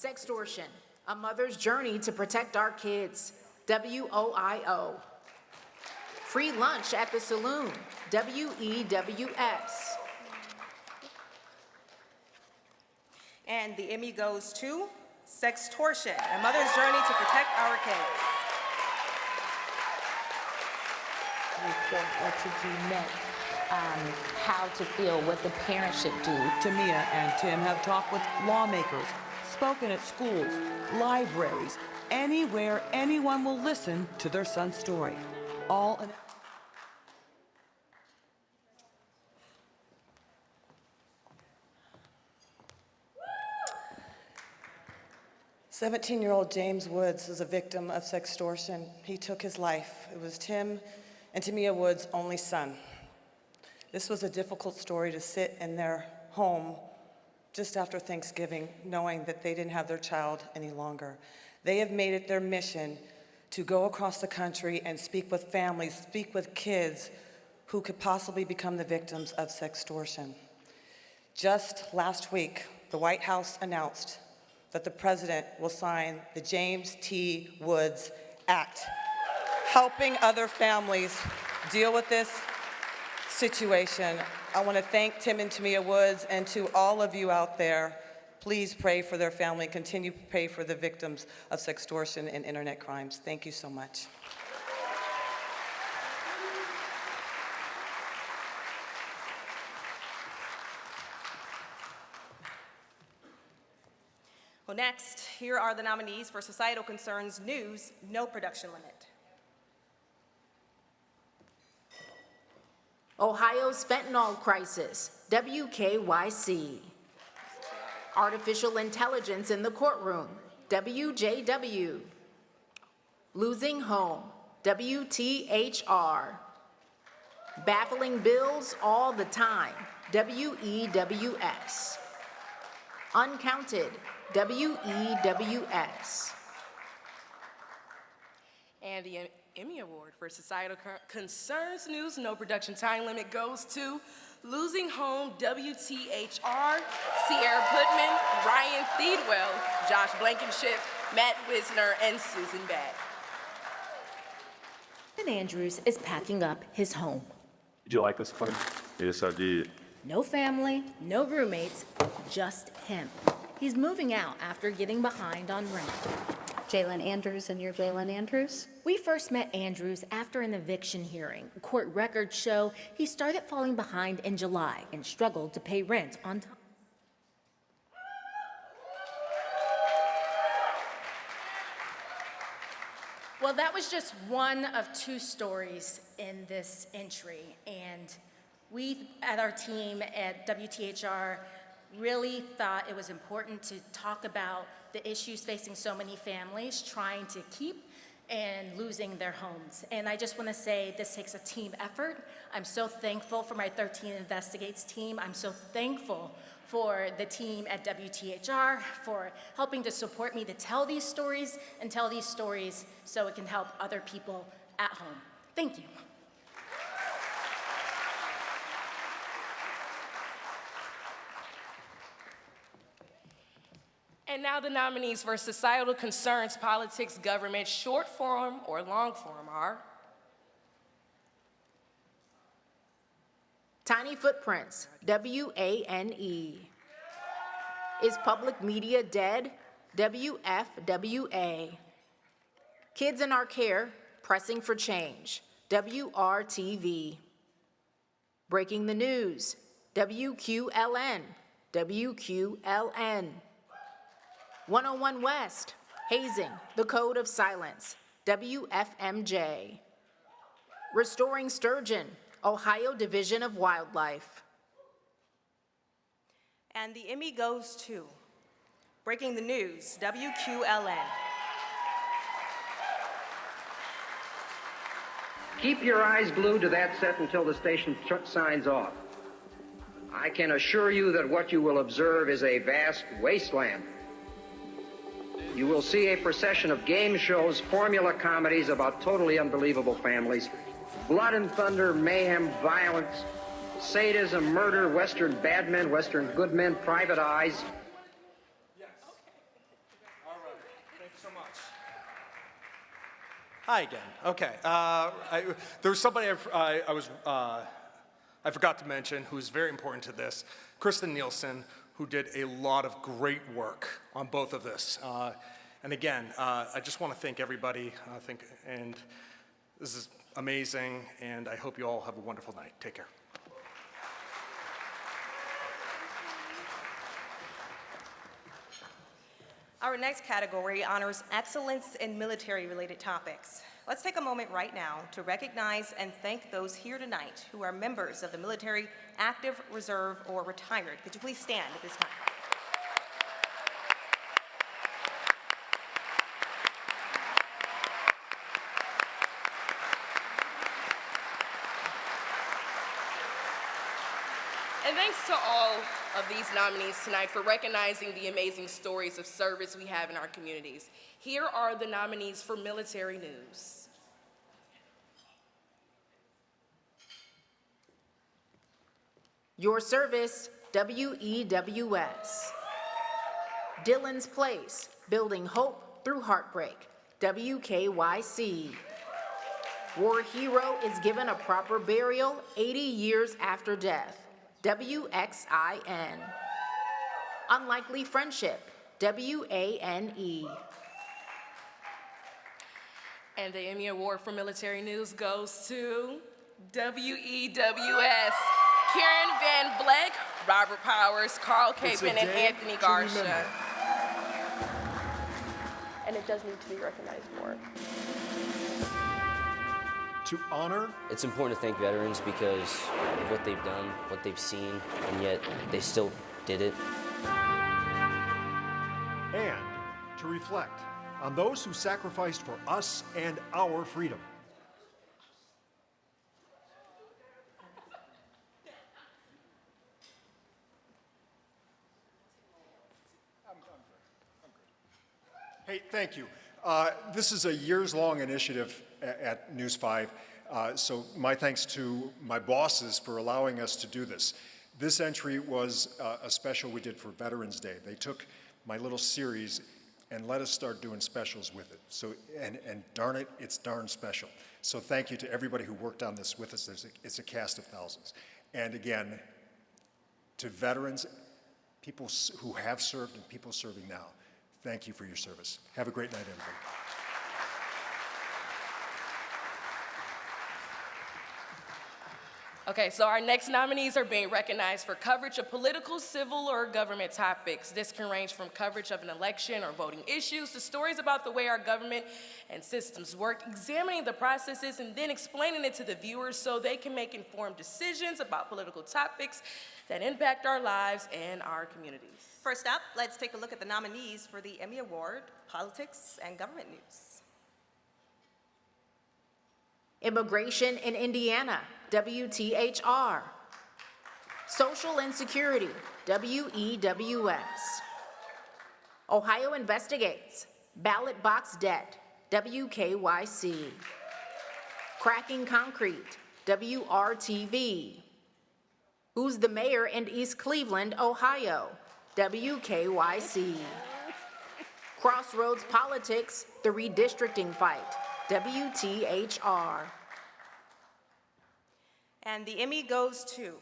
Sextortion, A Mother's Journey to Protect Our Kids, WOIO. Free lunch at the saloon, WEWS. And the Emmy goes to Sextortion, a mother's journey to protect our kids. What to do next, how to feel, what the parents should do. Tamia and Tim have talked with lawmakers, spoken at schools, libraries, anywhere anyone will listen to their son's story. All an 17-year-old James Woods is a victim of sextortion. He took his life. It was Tim and Tamia Woods' only son. This was a difficult story to sit in their home just after Thanksgiving, knowing that they didn't have their child any longer. They have made it their mission to go across the country and speak with families, speak with kids who could possibly become the victims of sextortion. Just last week, the White House announced that the president will sign the James T. Woods Act, helping other families deal with this situation. I want to thank Tim and Tamia Woods, and to all of you out there, please pray for their family. Continue to pray for the victims of sextortion and internet crimes. Thank you so much. Well, next, here are the nominees for Societal Concerns News, No Production Limit. Ohio's fentanyl crisis, WKYC. Artificial intelligence in the courtroom, WJW. Losing home, WTHR. Baffling bills all the time, WEWS. Uncounted, WEWS. And the Emmy Award for Societal Concerns News, No Production Time Limit goes to Losing Home, WTHR, Sierra Putman, Ryan Thiedwell, Josh Blankenship, Matt Wisner, and Susan Batt. Andrews is packing up his home. Did you like this one? Yes, I did. No family, no roommates, just him. He's moving out after getting behind on rent. Jalen Andrews, and you're Jalen Andrews? We first met Andrews after an eviction hearing. Court records show he started falling behind in July and struggled to pay rent on time. Well, that was just one of two stories in this entry, and we at our team at WTHR really thought it was important to talk about the issues facing so many families trying to keep and losing their homes. And I just want to say this takes a team effort. I'm so thankful for my 13 Investigates team. I'm so thankful for the team at WTHR for helping to support me to tell these stories and tell these stories so it can help other people at home. Thank you. And now the nominees for Societal Concerns, Politics, Government, short form or long form are Tiny Footprints, WANE. Is public media dead? WFWA. Kids in Our Care, Pressing for Change, WRTV. Breaking the News, WQLN, WQLN. 101 West, Hazing, The Code of Silence, WFMJ. Restoring Sturgeon, Ohio Division of Wildlife. And the Emmy goes to Breaking the News, WQLN. Keep your eyes glued to that set until the station signs off. I can assure you that what you will observe is a vast wasteland. You will see a procession of game shows, formula comedies about totally unbelievable families, blood and thunder, mayhem, violence, sadism, murder, Western bad men, Western good men, private eyes. Yes. Okay. All right. Thank you so much. Hi again. Okay. There was somebody I forgot to mention who's very important to this, Kristen Nielsen, who did a lot of great work on both of this. And again, I just want to thank everybody. And this is amazing, and I hope you all have a wonderful night. Take care. Our next category honors excellence in military-related topics. Let's take a moment right now to recognize and thank those here tonight who are members of the military, active, reserve, or retired. Could you please stand at this time? And thanks to all of these nominees tonight for recognizing the amazing stories of service we have in our communities. Here are the nominees for military news. Your Service, WEWS. Dillon's Place, Building Hope Through Heartbreak, WKYC. War Hero is given a proper burial 80 years after death, WXIN. Unlikely Friendship, WANE. And the Emmy Award for Military News goes to WEWS. Karen Van Vleck, Robert Powers, Carl Capen, and Anthony Garcia. And it does need to be recognized more. To honor? It's important to thank veterans because of what they've done, what they've seen, and yet they still did it. And to reflect on those who sacrificed for us and our freedom. Hey, thank you. This is a years-long initiative at News 5, so my thanks to my bosses for allowing us to do this. This entry was a special we did for Veterans Day. They took my little series and let us start doing specials with it. So, and darn it, it's darn special. So thank you to everybody who worked on this with us. It's a cast of thousands. And again, to veterans, people who have served and people serving now, thank you for your service. Have a great night, everybody. Okay, so our next nominees are being recognized for coverage of political, civil, or government topics. This can range from coverage of an election or voting issues to stories about the way our government and systems work, examining the processes and then explaining it to the viewers so they can make informed decisions about political topics that impact our lives and our communities. First up, let's take a look at the nominees for the Emmy Award, Politics and Government News. Immigration in Indiana, WTHR. Social Insecurity, WEWS. Ohio Investigates, Ballot Box Debt, WKYC. Cracking Concrete, WRTV. Who's the Mayor in East Cleveland, Ohio, WKYC. Crossroads Politics, The Redistricting Fight, WTHR. And the Emmy goes to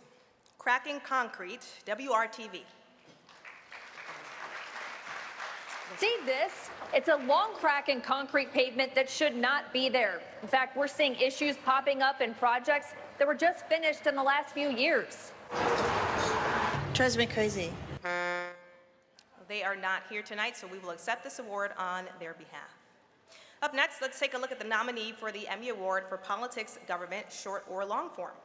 Cracking Concrete, WRTV. See this? It's a long crack in concrete pavement that should not be there. In fact, we're seeing issues popping up in projects that were just finished in the last few years. Drives me crazy. They are not here tonight, so we will accept this award on their behalf. Up next, let's take a look at the nominee for the Emmy Award for Politics, Government, Short or Long Form.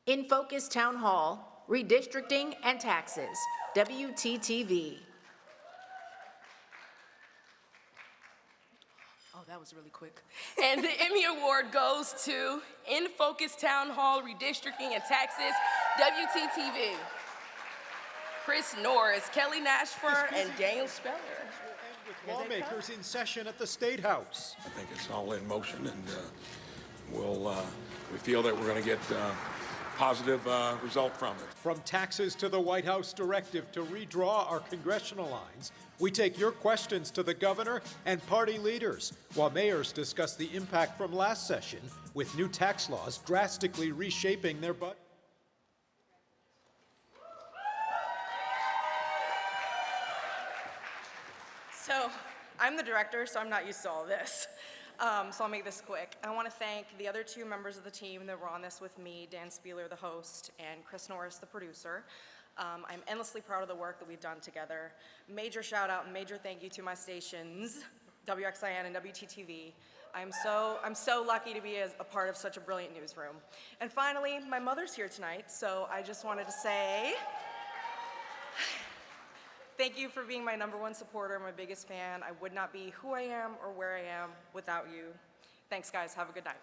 In Focus Town Hall, Redistricting and Taxes, WTTV. Oh, that was really quick. And the Emmy Award goes to In Focus Town Hall, Redistricting and Taxes, WTTV. Chris Norris, Kelly Nashford, and Daniel Speller. With lawmakers in session at the State House. I think it's all in motion, and we feel that we're going to get positive result from it. From taxes to the White House directive to redraw our congressional lines, we take your questions to the governor and party leaders, while mayors discuss the impact from last session with new tax laws drastically reshaping their budget. So I'm the director, so I'm not used to all this. So I'll make this quick. I want to thank the other two members of the team that were on this with me, Dan Spieler, the host, and Chris Norris, the producer. I'm endlessly proud of the work that we've done together. Major shout out and major thank you to my stations, WXIN and WTTV. I'm so lucky to be a part of such a brilliant newsroom. And finally, my mother's here tonight, so I just wanted to say thank you for being my #1 supporter, my biggest fan. I would not be who I am or where I am without you. Thanks, guys. Have a good night.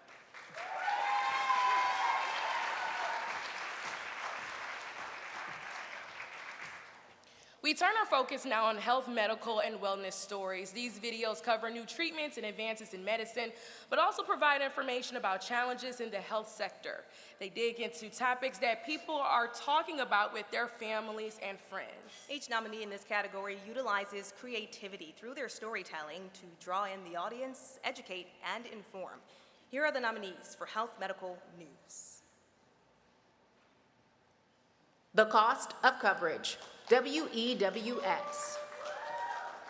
We turn our focus now on health, medical, and wellness stories. These videos cover new treatments and advances in medicine, but also provide information about challenges in the health sector. They dig into topics that people are talking about with their families and friends. Each nominee in this category utilizes creativity through their storytelling to draw in the audience, educate, and inform. Here are the nominees for Health Medical News. The cost of coverage, WEWS.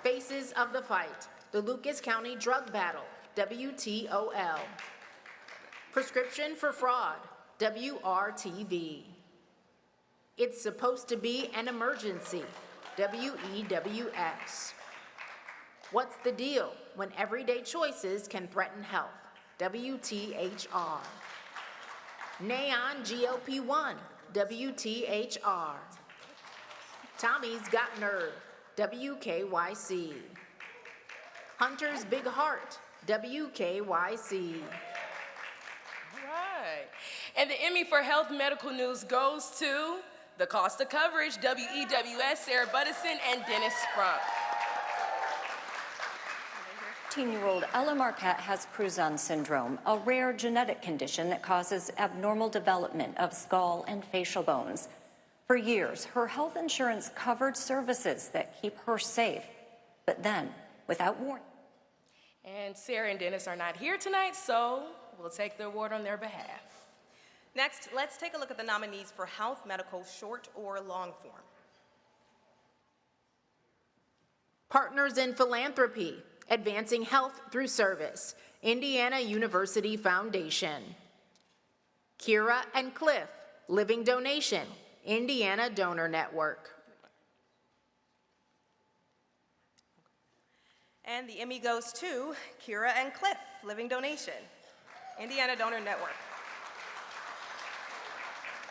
Faces of the fight, the Lucas County Drug Battle, WTOL. Prescription for fraud, WRTV. It's supposed to be an emergency, WEWS. What's the deal when everyday choices can threaten health, WTHR. Neon GLP-1, WTHR. Tommy's Got Nerve, WKYC. Hunter's Big Heart, WKYC. All right. And the Emmy for Health Medical News goes to The Cost of Coverage, WEWS, Sarah Buttison and Dennis Sprunk. 15-year-old Ella Marquette has Cruzan syndrome, a rare genetic condition that causes abnormal development of skull and facial bones. For years, her health insurance covered services that keep her safe. But then, without warning. And Sarah and Dennis are not here tonight, so we'll take the award on their behalf. Next, let's take a look at the nominees for Health Medical Short or Long Form. Partners in Philanthropy, Advancing Health Through Service, Indiana University Foundation. Kira and Cliff, Living Donation, Indiana Donor Network. And the Emmy goes to Kira and Cliff, Living Donation, Indiana Donor Network.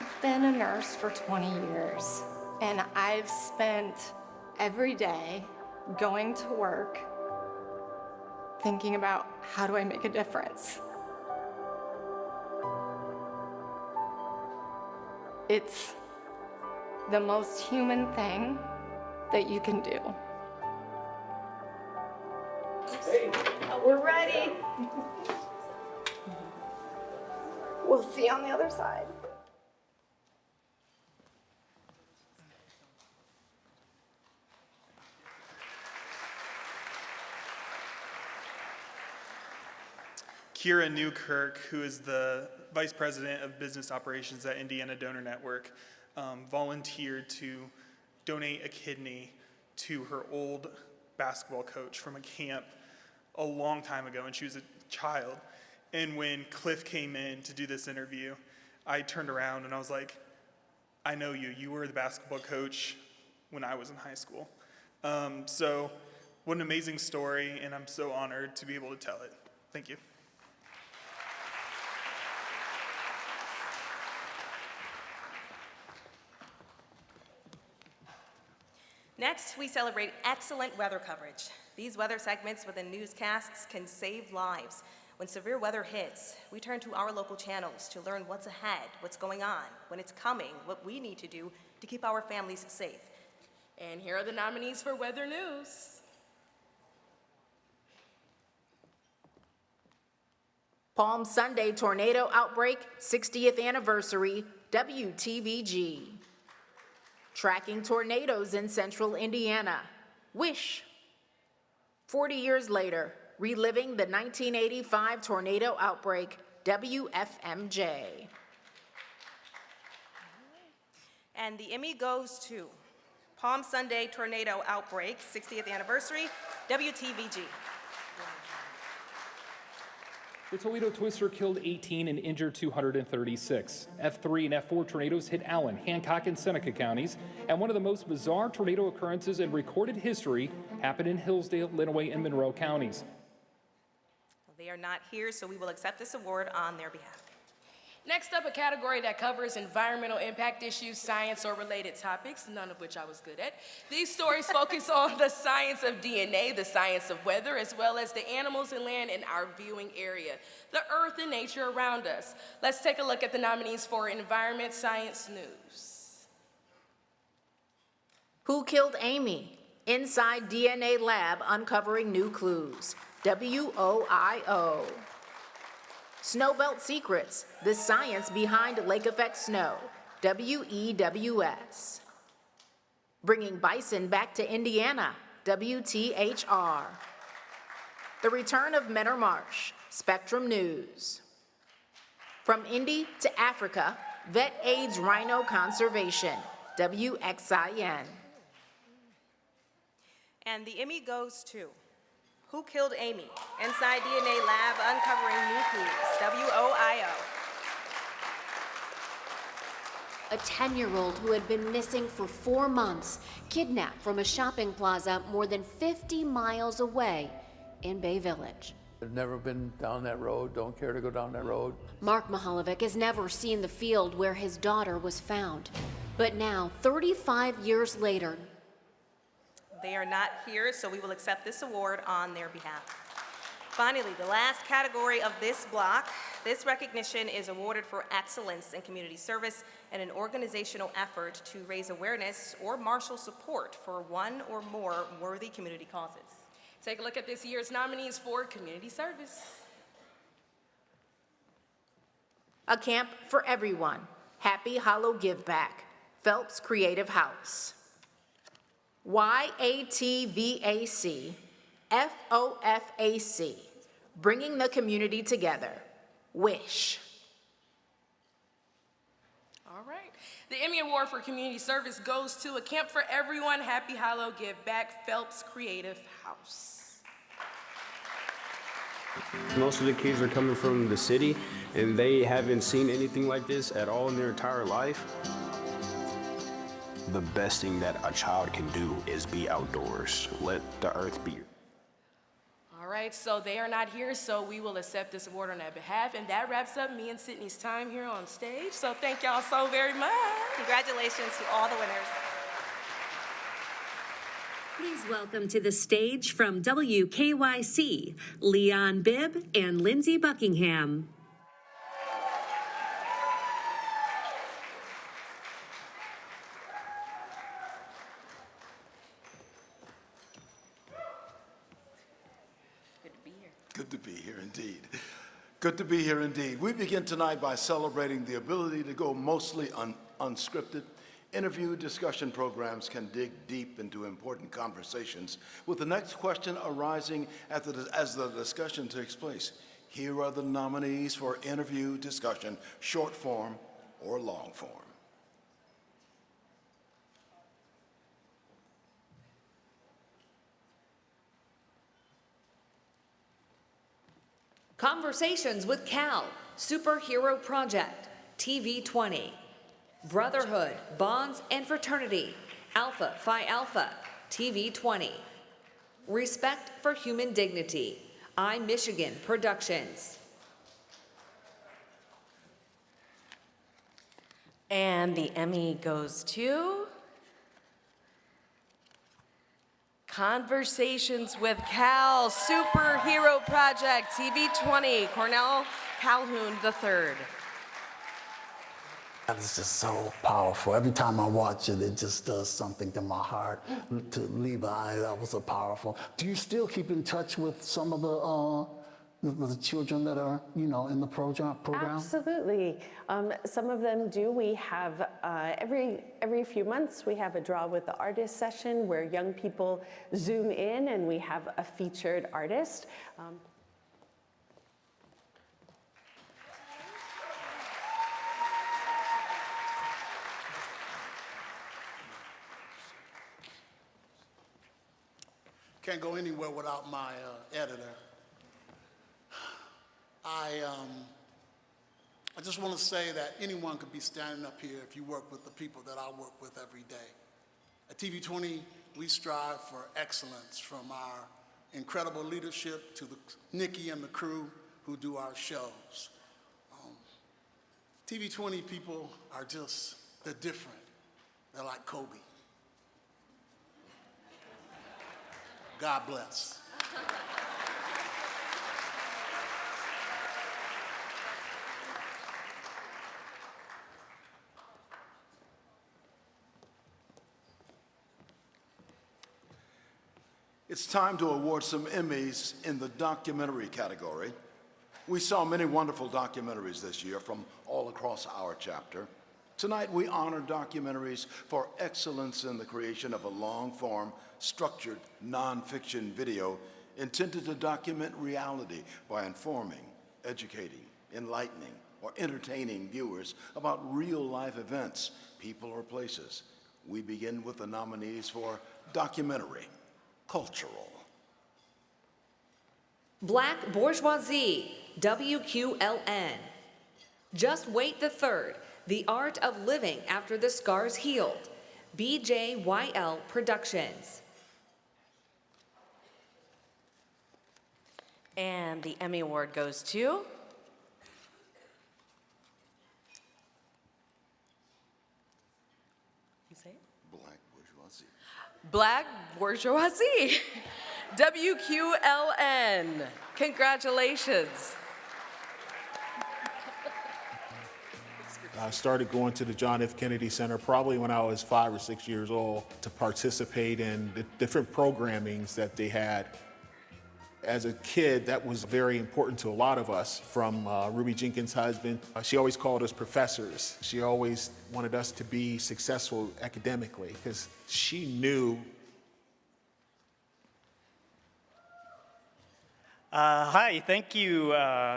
I've been a nurse for 20 years, and I've spent every day going to work thinking about how do I make a difference. It's the most human thing that you can do. We're ready. We'll see you on the other side. Kira Newkirk, who is the Vice President of Business Operations at Indiana Donor Network, volunteered to donate a kidney to her old basketball coach from a camp a long time ago, and she was a child. And when Cliff came in to do this interview, I turned around and I was like, I know you. You were the basketball coach when I was in high school. So what an amazing story, and I'm so honored to be able to tell it. Thank you. Next, we celebrate excellent weather coverage. These weather segments within newscasts can save lives. When severe weather hits, we turn to our local channels to learn what's ahead, what's going on, when it's coming, what we need to do to keep our families safe. And here are the nominees for Weather News. Palm Sunday Tornado Outbreak 60th Anniversary, WTVG. Tracking tornadoes in central Indiana. Wish. 40 years later, reliving the 1985 tornado outbreak. WFMJ. And the Emmy goes to Palm Sunday Tornado Outbreak, 60th Anniversary, WTVG. The Toledo Twister killed 18 and injured 236. F3 and F4 tornadoes hit Allen, Hancock, and Seneca counties, and one of the most bizarre tornado occurrences in recorded history happened in Hillsdale, Lenawee, and Monroe counties. They are not here, so we will accept this award on their behalf. Next up, a category that covers environmental impact issues, science, or related topics, none of which I was good at. These stories focus on the science of DNA, the science of weather, as well as the animals and land in our viewing area, the earth and nature around us. Let's take a look at the nominees for Environment Science News. Who Killed Amy? Inside DNA Lab Uncovering New Clues. WOIO. Snowbelt Secrets, the science behind lake effect snow, WEWS. Bringing bison back to Indiana, WTHR. The return of Menor Marsh, Spectrum News. From Indy to Africa, Vet AIDS Rhino Conservation, WXIN. And the Emmy goes to Who Killed Amy? Inside DNA Lab Uncovering New Clues, WOIO. A 10-year-old who had been missing for 4 months, kidnapped from a shopping plaza more than 50 miles away in Bay Village. I've never been down that road, don't care to go down that road. Mark Mihalovic has never seen the field where his daughter was found. But now, 35 years later, they are not here, so we will accept this award on their behalf. Finally, the last category of this block, this recognition is awarded for excellence in community service and an organizational effort to raise awareness or marshal support for one or more worthy community causes. Take a look at this year's nominees for community service. A Camp for Everyone, Happy Hollow Give Back, Phelps Creative House. YATVAC, FOFAC, Bringing the Community Together, Wish. All right. The Emmy Award for Community Service goes to A Camp for Everyone, Happy Hollow Give Back, Phelps Creative House. Most of the kids are coming from the city, and they haven't seen anything like this at all in their entire life. The best thing that a child can do is be outdoors. Let the earth be. All right, so they are not here, so we will accept this award on their behalf, and that wraps up me and Sydney's time here on stage, so thank y'all so very much. Congratulations to all the winners. Please welcome to the stage from WKYC, Leon Bibb and Lindsay Buckingham. Good to be here indeed. Good to be here indeed. We begin tonight by celebrating the ability to go mostly unscripted. Interview discussion programs can dig deep into important conversations, with the next question arising as the discussion takes place. Here are the nominees for interview discussion, short form or long form. Conversations with Cal, Superhero Project, TV 20. Brotherhood, Bonds and Fraternity, Alpha Phi Alpha, TV 20. Respect for Human Dignity, iMichigan Productions. And the Emmy goes to Conversations with Cal, Superhero Project, TV 20, Cornell Calhoun III. It's just so powerful. Every time I watch it, it just does something to my heart. To Levi, that was so powerful. Do you still keep in touch with some of the children that are, in the program? Absolutely. Some of them do. We have every few months we have a Draw with the Artist session where young people zoom in and we have a featured artist. Can't go anywhere without my editor. I just want to say that anyone could be standing up here if you work with the people that I work with every day. At TV20, we strive for excellence, from our incredible leadership to Nikki and the crew who do our shows. TV20 people are they're different. They're like Kobe. God bless. It's time to award some Emmys in the documentary category. We saw many wonderful documentaries this year from all across our chapter. Tonight, we honor documentaries for excellence in the creation of a long-form, structured, nonfiction video intended to document reality by informing, educating, enlightening, or entertaining viewers about real-life events, people, or places. We begin with the nominees for documentary, cultural. Black Bourgeoisie, WQLN. Just Wait the Third, The Art of Living After the Scars Healed, BJYL Productions. And the Emmy Award goes to... You say it? Black Bourgeoisie. Black Bourgeoisie, WQLN. Congratulations. I started going to the John F. Kennedy Center probably when I was 5 or 6 years old to participate in the different programmings that they had. As a kid, that was very important to a lot of us, from Ruby Jenkins' husband. She always called us professors. She always wanted us to be successful academically because she knew. Hi, thank you.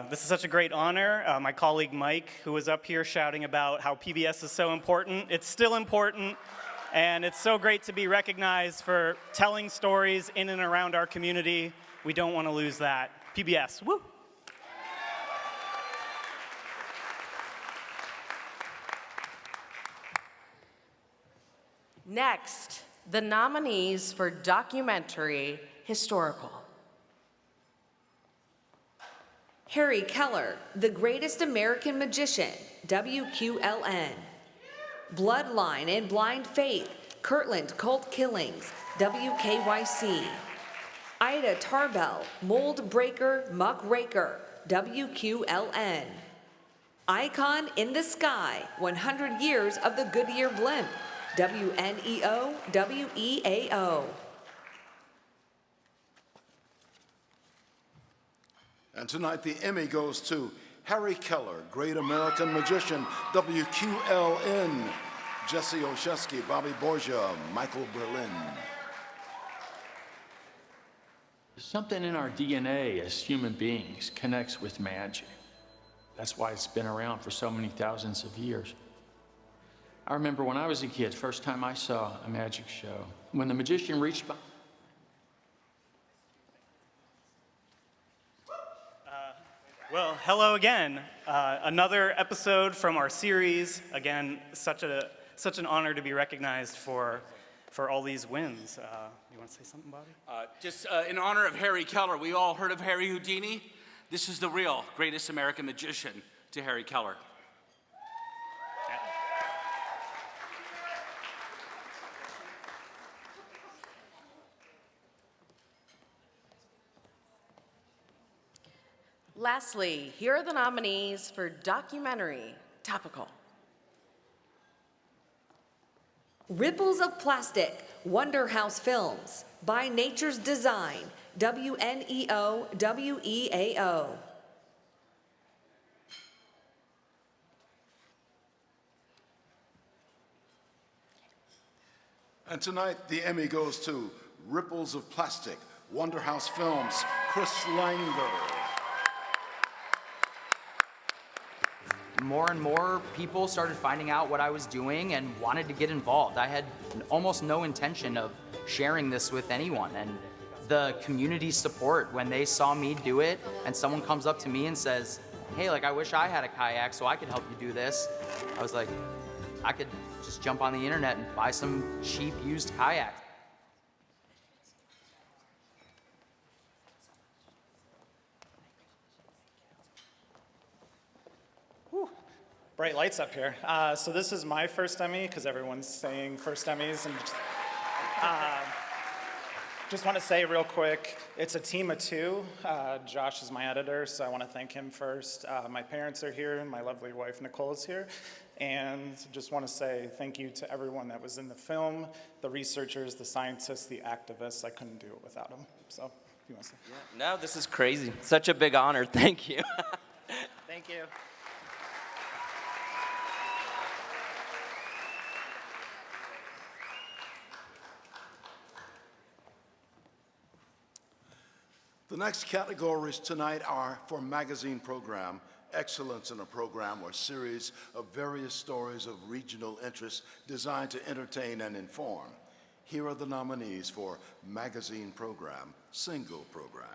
This is such a great honor. My colleague Mike, who was up here shouting about how PBS is so important, it's still important, and it's so great to be recognized for telling stories in and around our community. We don't want to lose that. PBS, woo! Next, the nominees for documentary, historical. Harry Keller, The Greatest American Magician, WQLN. Bloodline and Blind Faith, Kirtland Cult Killings, WKYC. Ida Tarbell, Mold Breaker, Muck Raker, WQLN. Icon in the Sky, 100 Years of the Goodyear Blimp, WNEO, WEAO. And tonight, the Emmy goes to Harry Keller, Great American Magician, WQLN. Jesse Olszewski, Bobby Borgia, Michael Berlin. Something in our DNA as human beings connects with magic. That's why it's been around for so many thousands of years. I remember when I was a kid, first time I saw a magic show. When the magician reached by... Well, hello again. Another episode from our series. Again, such an honor to be recognized for all these wins. You want to say something, Bobby? Just in honor of Harry Keller, we all heard of Harry Houdini. This is the real greatest American magician, to Harry Keller. Lastly, here are the nominees for documentary, topical. Ripples of Plastic, Wonder House Films, By Nature's Design, WNEO WEAO. And tonight, the Emmy goes to Ripples of Plastic, Wonder House Films, Chris Langer. More and more people started finding out what I was doing and wanted to get involved. I had almost no intention of sharing this with anyone, and the community support when they saw me do it and someone comes up to me and says, hey, like, I wish I had a kayak so I could help you do this. I was like, I could just jump on the internet and buy some cheap used kayaks. Bright lights up here. So this is my first Emmy, because everyone's saying first Emmys. And just want to say real quick, it's a team of two. Josh is my editor, so I want to thank him first. My parents are here, and my lovely wife Nicole is here. And just want to say thank you to everyone that was in the film, the researchers, the scientists, the activists. I couldn't do it without them. So, you want to say? Yeah, no, this is crazy. Such a big honor. Thank you. Thank you. The next categories tonight are for magazine program, excellence in a program or series of various stories of regional interest designed to entertain and inform. Here are the nominees for magazine program, single program.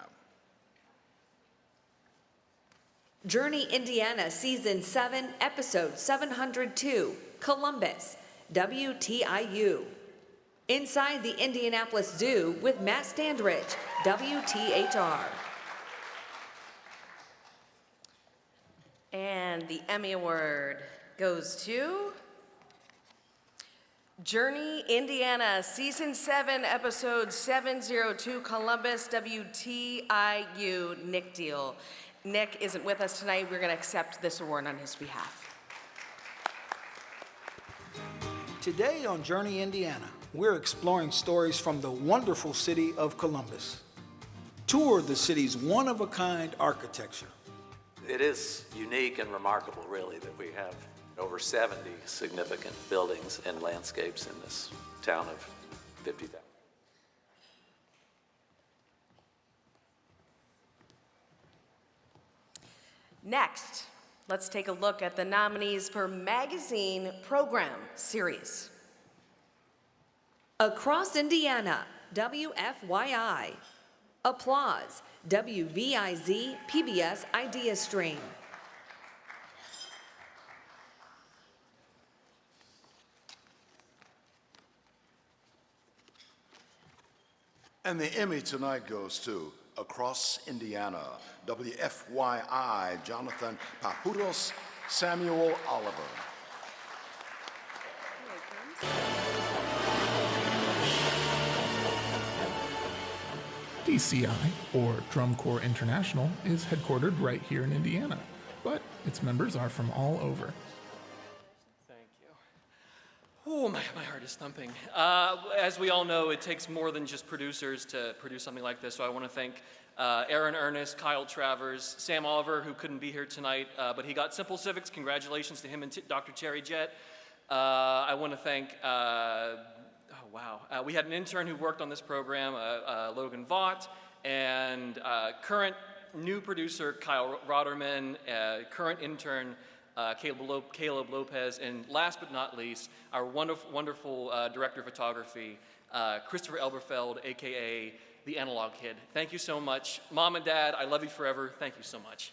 Journey, Indiana, Season 7, Episode 702, Columbus, WTIU. Inside the Indianapolis Zoo with Matt Standridge, WTHR. And the Emmy Award goes to Journey, Indiana, Season 7, Episode 702, Columbus, WTIU, Nick Deal. Nick isn't with us tonight. We're going to accept this award on his behalf. Today on Journey, Indiana, we're exploring stories from the wonderful city of Columbus. Tour the city's one-of-a-kind architecture. It is unique and remarkable, really, that we have over 70 significant buildings and landscapes in this town of 50,000. Next, let's take a look at the nominees for Magazine Program Series. Across Indiana, WFYI. Applause, WVIZ PBS Idea Stream. And the Emmy tonight goes to Across Indiana, WFYI, Jonathan Papuros, Samuel Oliver. DCI, or Drum Corps International, is headquartered right here in Indiana, but its members are from all over. Oh, my heart is thumping. As we all know, it takes more than just producers to produce something like this, so I want to thank Aaron Ernest, Kyle Travers, Sam Oliver, who couldn't be here tonight, but he got Simple Civics. Congratulations to him and Dr. Cherry Jett. I want to thank, we had an intern who worked on this program, Logan Vaught, and current new producer, Kyle Roderman, current intern, Caleb Lopez, and last but not least, our wonderful director of photography, Christopher Elberfeld, AKA the Analog Kid. Thank you so much. Mom and Dad, I love you forever. Thank you so much.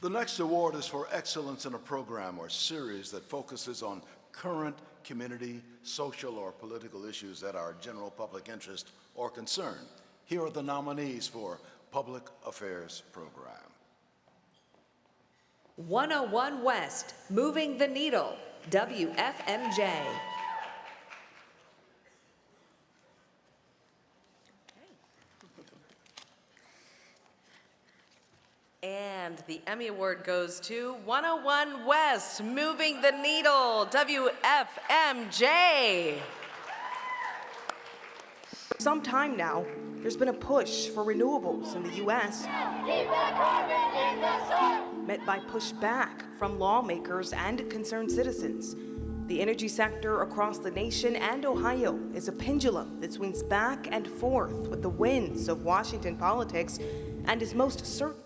The next award is for excellence in a program or series that focuses on current community, social, or political issues that are general public interest or concern. Here are the nominees for Public Affairs Program. 101 West, Moving the Needle, WFMJ. And And the Emmy Award goes to 101 West, moving the needle, WFMJ. For some time now, there's been a push for renewables in the U.S. met by pushback from lawmakers and concerned citizens. The energy sector across the nation and Ohio is a pendulum that swings back and forth with the winds of Washington politics and is most certain.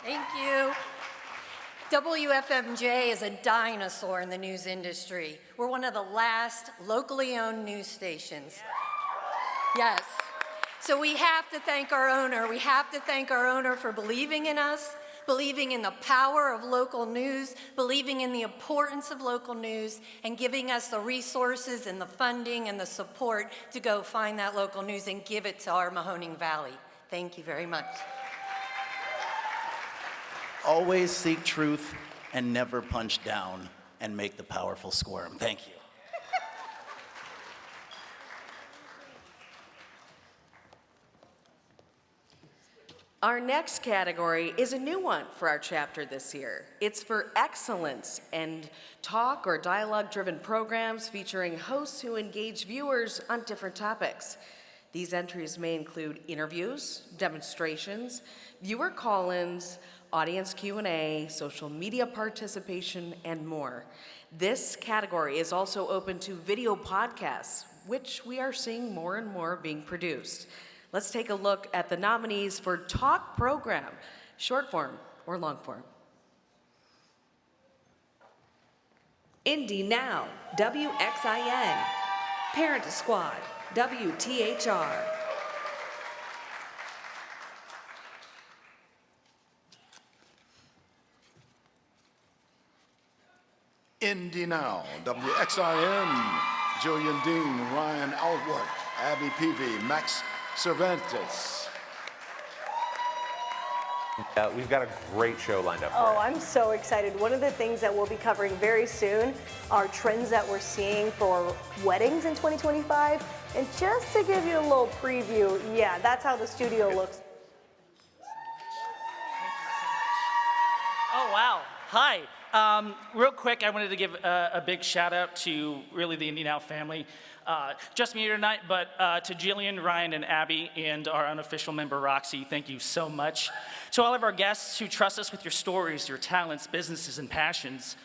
Thank you. WFMJ is a dinosaur in the news industry. We're one of the last locally owned news stations. Yes. So we have to thank our owner. We have to thank our owner for believing in us, believing in the power of local news, believing in the importance of local news, and giving us the resources and the funding and the support to go find that local news and give it to our Mahoning Valley. Thank you very much. Always seek truth and never punch down and make the powerful squirm. Thank you. Our next category is a new one for our chapter this year. It's for excellence and talk or dialogue-driven programs featuring hosts who engage viewers on different topics. These entries may include interviews, demonstrations, viewer call-ins, audience Q&A, social media participation, and more. This category is also open to video podcasts, which we are seeing more and more being produced. Let's take a look at the nominees for Talk Program, short form or long form. Indy Now, WXIN. Parent Squad, WTHR. Indy Now, WXIN, Jillian Dean, Ryan Alward, Abby Peavy, Max Cervantes. We've got a great show lined up for Oh, you. I'm so excited. One of the things that we'll be covering very soon are trends that we're seeing for weddings in 2025. And just to give you a little preview, yeah, that's how the studio looks. Oh, wow. Hi. Real quick, I wanted to give a big shout out to really the Indy Now family. Just me here tonight, but to Jillian, Ryan, and Abby, and our unofficial member, Roxy, thank you so much. To all of our guests who trust us with your stories, your talents, businesses, and passions,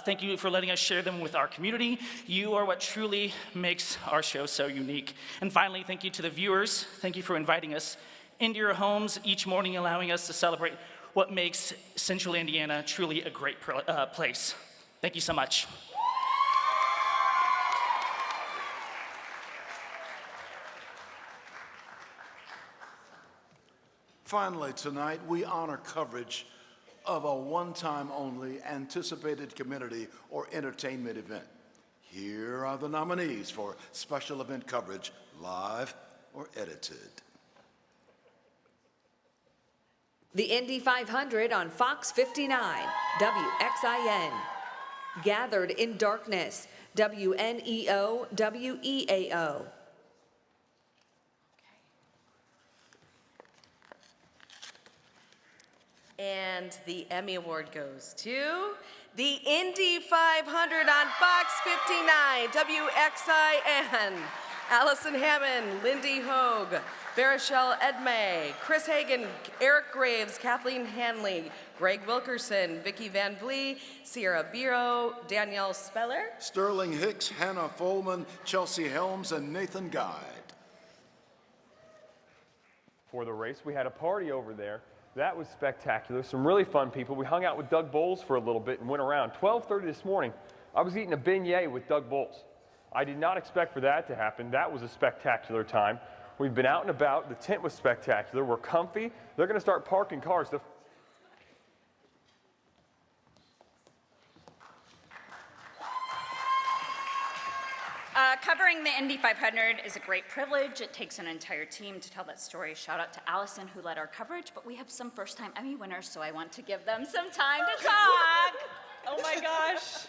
thank you for letting us share them with our community. You are what truly makes our show so unique. And finally, thank you to the viewers. Thank you for inviting us into your homes each morning, allowing us to celebrate what makes Central Indiana truly a great place. Thank you so much. Finally, tonight, we honor coverage of a one-time only anticipated community or entertainment event. Here are the nominees for special event coverage, live or edited. The Indy 500 on Fox 59, WXIN. Gathered in Darkness, WNEO, WEAO. And the Emmy Award goes to the Indy 500 on Fox 59, WXIN. Allison Hammond, Lindy Hogue, Barachelle Edmay, Chris Hagan, Eric Graves, Kathleen Hanley, Greg Wilkerson, Vicki Van Vlie, Sierra Biro, Danielle Speller, Sterling Hicks, Hannah Folman, Chelsea Helms, and Nathan Guide. For the race, we had a party over there. That was spectacular. Some really fun people. We hung out with Doug Bowles for a little bit and went around. 12:30 this morning, I was eating a beignet with Doug Bowles. I did not expect for that to happen. That was a spectacular time. We've been out and about. The tent was spectacular. We're comfy. They're going to start parking cars. Covering the Indy 500 is a great privilege. It takes an entire team to tell that story. Shout out to Allison, who led our coverage, but we have some first-time Emmy winners, so I want to give them some time to talk. Oh my gosh.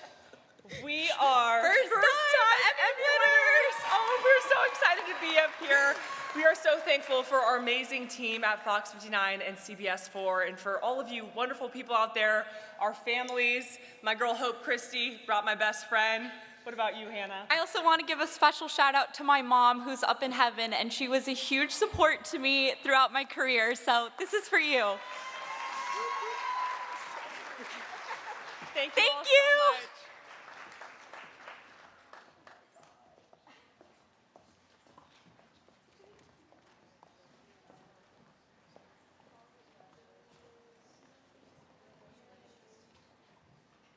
We are First time Emmy winners. Oh, we're so excited to be be up here. We are so thankful for our amazing team at Fox 59 and CBS 4, and for all of you wonderful people out there, our families. My girl Hope Christie brought my best friend. What about you, Hannah? I also want to give a special shout out to my mom who's up in heaven, and she was a huge support to me throughout my career, so this is for you. Thank you. all so much.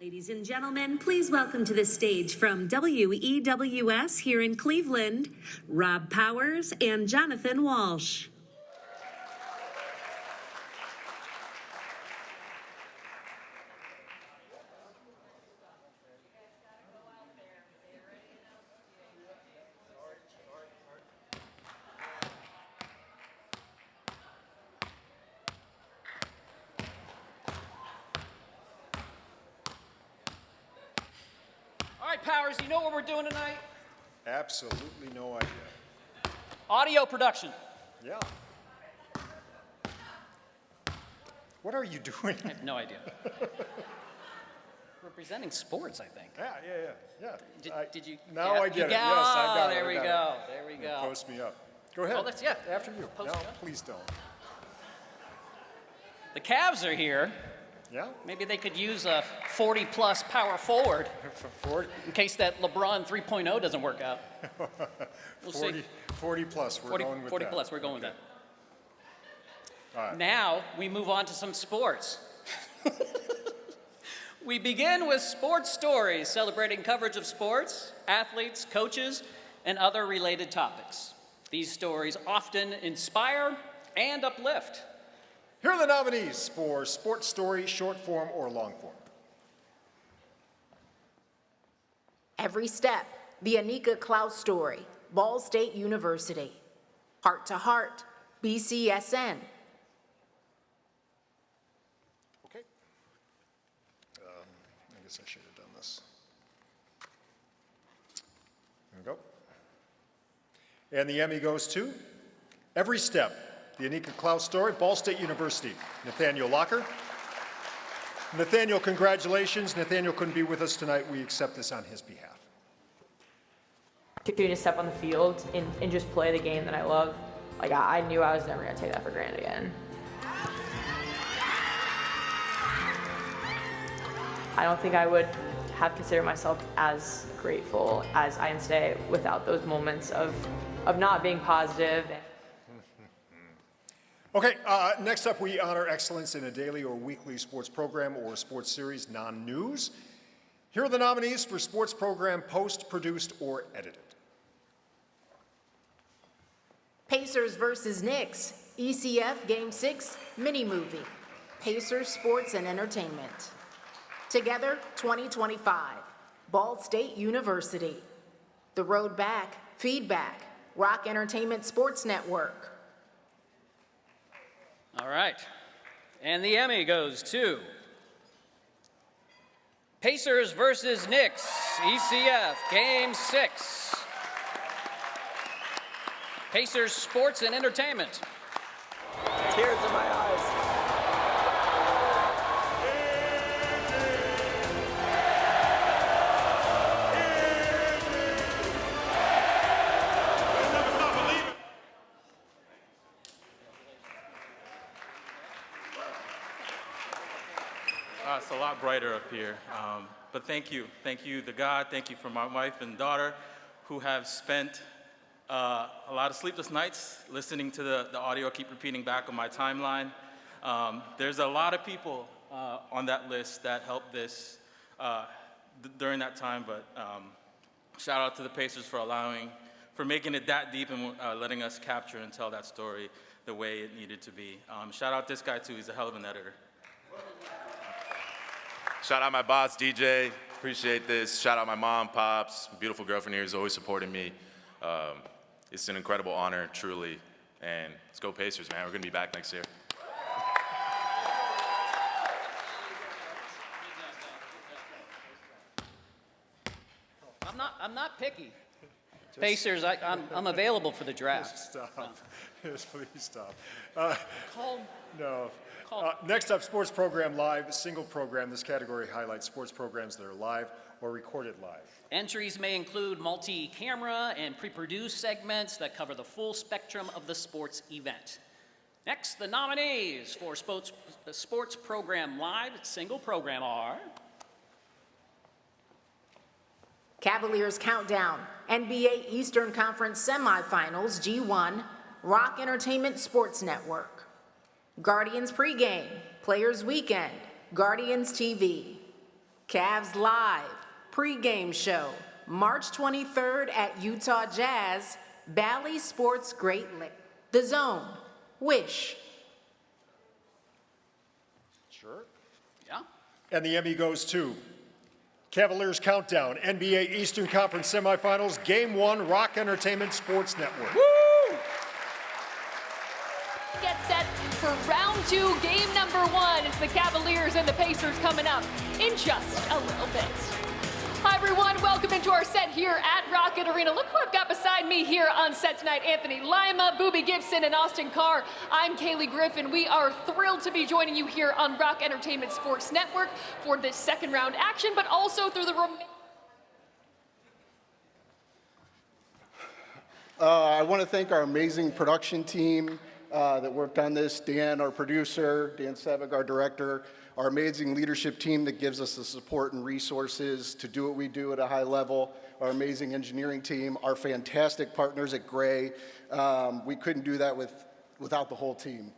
Ladies and gentlemen, please welcome to the stage from WEWS here in Cleveland, Rob Powers and Jonathan Walsh. All right, Powers, you know what we're doing tonight? Absolutely no idea. Audio production. Yeah. What are you doing? I have no idea. Representing sports, I think. Yeah. Did you? Now I get it. Yes, I got it. There we I got go. it. There we Yeah, go. Post me up. Go ahead. Oh, that's, yeah. After you. Post No, me up. please don't. The Cavs are here. Yeah? Maybe they could use a 40-plus power forward in case that LeBron 3.0 doesn't work out. We'll 40 plus. We're 40, going with 40 that. plus. We're going with that. All right. Now we move on to some sports. We begin with sports stories, celebrating coverage of sports, athletes, coaches, and other related topics. These stories often inspire and uplift. Here are the nominees for Sports Story, short form or long form. Every Step, the Anika Klaus Story, Ball State University. Heart to Heart, BCSN. Okay. I guess I should have done this. There we go. And the Emmy goes to Every Step, the Anika Klaus Story, Ball State University. Nathaniel Locker. Nathaniel, congratulations. Nathaniel couldn't be with us tonight. We accept this on his behalf. To step on the field and just play the game that I love. Like, I knew I was never going to take that for granted again. I don't think I would have considered myself as grateful as I am today without those moments of not being positive. Okay, next up we honor excellence in a daily or weekly sports program or sports series, non-news. Here are the nominees for sports program post-produced or edited. Pacers versus Knicks, ECF Game 6 mini-movie. Pacers Sports and Entertainment. Together 2025, Ball State University. The Road Back, Feedback, Rock Entertainment Sports Network. All right. And the Emmy goes to Pacers versus Knicks, ECF, Game 6. Pacers Sports and Entertainment. Tears in my eyes. It's a lot brighter up here. But thank you to God. Thank you for my wife and daughter who have spent a lot of sleepless nights listening to the audio keep repeating back on my timeline. There's a lot of people on that list that helped this during that time, but shout out to the Pacers for making it that deep and letting us capture and tell that story the way it needed to be. Shout out this guy too, he's a hell of an editor. Shout out my boss, DJ. Appreciate this. Shout out my mom, pops, beautiful girlfriend here who's always supporting me. It's an incredible honor, truly. And let's go Pacers, man. We're going to be back next year. I'm not picky. Pacers, I'm available for the draft. Stop. Yes, please stop. Call. No. Next up, Sports Program Live, single program. This category highlights sports programs that are live or recorded live. Entries may include multi-camera and pre-produced segments that cover the full spectrum of the sports event. Next, the nominees for Sports Program Live single program are Cavaliers Countdown, NBA Eastern Conference Semifinals, G1, Rock Entertainment Sports Network. Guardians Pregame, Players Weekend, Guardians TV. Cavs Live, Pregame Show, March 23rd at Utah Jazz, Bally Sports Great Lakes. The Zone, Wish. Sure. Yeah. And the Emmy goes to Cavaliers Countdown, NBA Eastern Conference Semifinals, Game 1, Rock Entertainment Sports Network. Woo! Get set for round 2, game number 1. It's the Cavaliers and the Pacers coming up in just a little bit. Hi everyone, welcome into our set here at Rocket Arena. Look who I've got beside me here on set tonight. Anthony Lima, Boobie Gibson, and Austin Carr. I'm Kaylee Griffin. We are thrilled to be joining you here on Rock Entertainment Sports Network for this second round action, but also through the I want to thank our amazing production team that worked on this. Dan, our producer, Dan Sevig, our director, our amazing leadership team that gives us the support and resources to do what we do at a high level, our amazing engineering team, our fantastic partners at Gray. We couldn't do that without the whole team.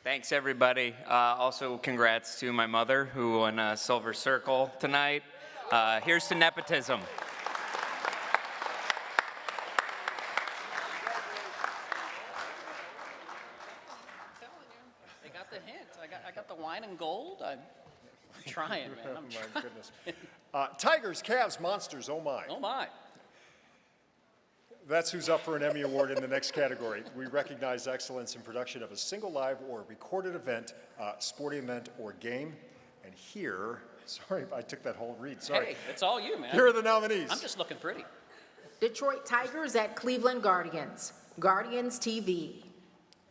Thanks, everybody. Also, congrats to my mother, who won a Silver Circle tonight. Here's to nepotism. I got the wine and gold. I'm trying, man. I'm trying. My goodness. Tigers, Cavs, Monsters, oh my. Oh my. That's who's up for an Emmy Award in the next category. We recognize excellence in production of a single live or recorded event, sporting event, or game. And here, sorry, I took that whole read, sorry. Hey, it's all you, man. Here are the nominees. I'm just looking pretty. Detroit Tigers at Cleveland Guardians, Guardians TV.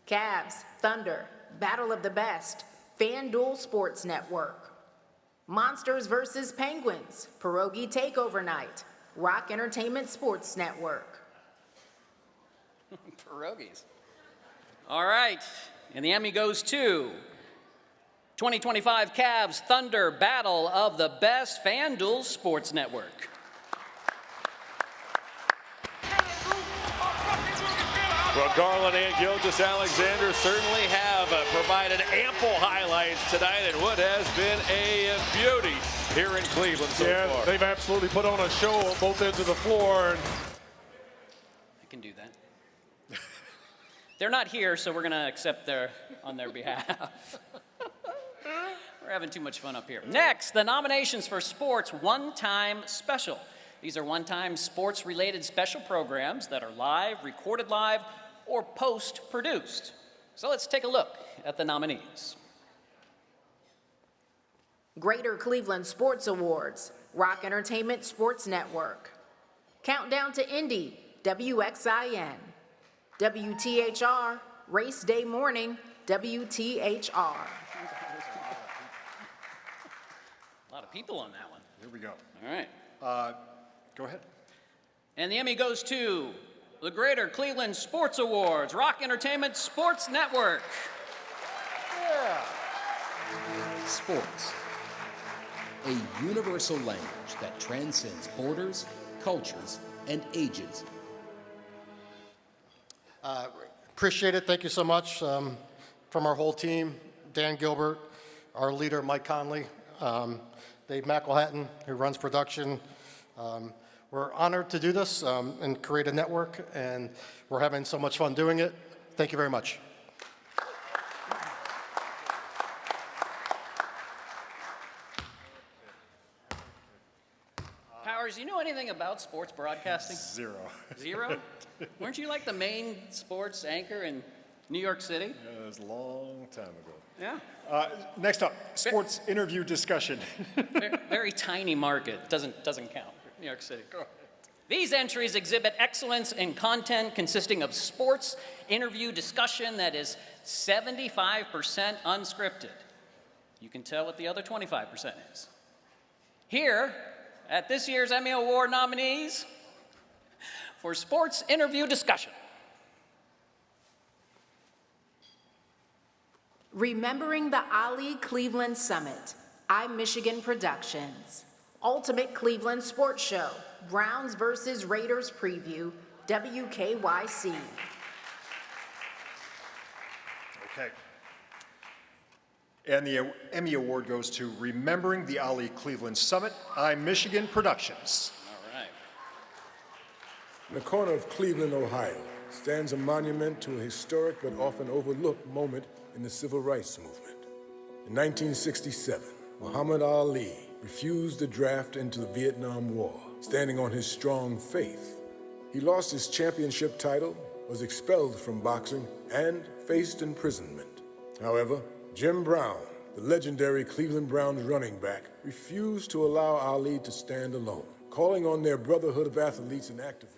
Cavs, Thunder, Battle of the Best, FanDuel Sports Network. Monsters versus Penguins, Pierogi Takeover Night, Rock Entertainment Sports Network. Pierogies. All right, and the Emmy goes to 2025 Cavs Thunder Battle of the Best, FanDuel Sports Network. Well, Garland and Gilgeous-Alexander certainly have provided ample highlights tonight in what has been a beauty here in Cleveland so far. They've absolutely put on a show on both ends of the floor. I can do that. They're not here, so we're going to accept on their behalf. We're having too much fun up here. Next, the nominations for Sports One-Time Special. These are one-time sports-related special programs that are live, recorded live, or post-produced. So let's take a look at the nominees. Greater Cleveland Sports Awards, Rock Entertainment Sports Network. Countdown to Indy, WXIN. WTHR, Race Day Morning, WTHR. A lot of people on that one. Here we go. All right. Go ahead. And the Emmy goes to the Greater Cleveland Sports Awards, Rock Entertainment Sports Network. Yeah. Sports. A universal language that transcends borders, cultures, and ages. Appreciate it. Thank you so much. From our whole team, Dan Gilbert, our leader, Mike Conley, Dave McElhatton, who runs production. We're honored to do this and create a network, and we're having so much fun doing it. Thank you very much. Powers, you know anything about sports broadcasting? Zero. Zero? Weren't you like the main sports anchor in New York City? Yeah, it was a long time ago. Yeah. Next up, sports interview discussion. Very tiny market. Doesn't count. New York City. Go ahead. These entries exhibit excellence in content consisting of sports interview discussion that is 75% unscripted. You can tell what the other 25% is. Here, at this year's Emmy Award nominees for sports interview discussion. Remembering the Ali Cleveland Summit, iMichigan Productions. Ultimate Cleveland Sports Show, Browns versus Raiders Preview, WKYC. Okay. And the Emmy Award goes to Remembering the Ali Cleveland Summit, iMichigan Productions. All right. In the corner of Cleveland, Ohio, stands a monument to a historic but often overlooked moment in the civil rights movement. In 1967, Muhammad Ali refused the draft into the Vietnam War, standing on his strong faith. He lost his championship title, was expelled from boxing, and faced imprisonment. However, Jim Brown, the legendary Cleveland Browns running back, refused to allow Ali to stand alone, calling on their brotherhood of athletes and activists.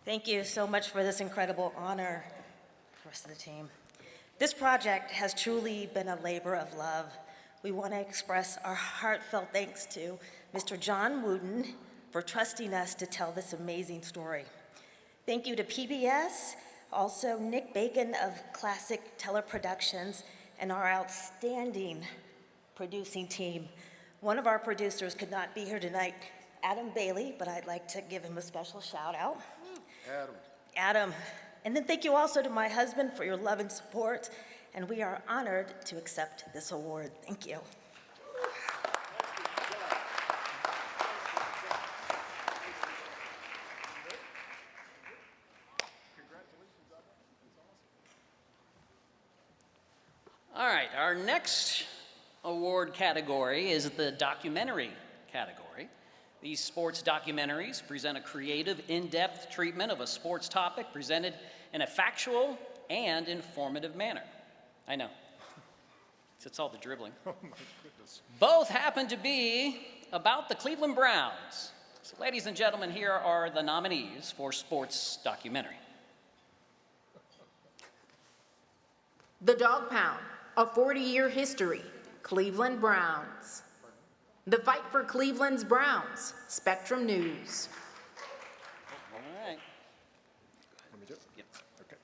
Thank you so much for this incredible honor, the rest of the team. This project has truly been a labor of love. We want to express our heartfelt thanks to Mr. John Wooden for trusting us to tell this amazing story. Thank you to PBS, also Nick Bacon of Classic Teleproductions, and our outstanding producing team. One of our producers could not be here tonight, Adam Bailey, but I'd like to give him a special shout out. Adam. And then thank you also to my husband for your love and support, and we are honored to accept this award. Thank you. All right, our next award category is the documentary category. These sports documentaries present a creative, in-depth treatment of a sports topic presented in a factual and informative manner. I know. It's all the dribbling. Oh my goodness. Both happen to be about the Cleveland Browns. So ladies and gentlemen, here are the nominees for sports documentary. The Dog Pound, a 40-year history, Cleveland Browns. The Fight for Cleveland's Browns, Spectrum News. All right. Let me do it? Yep. Okay.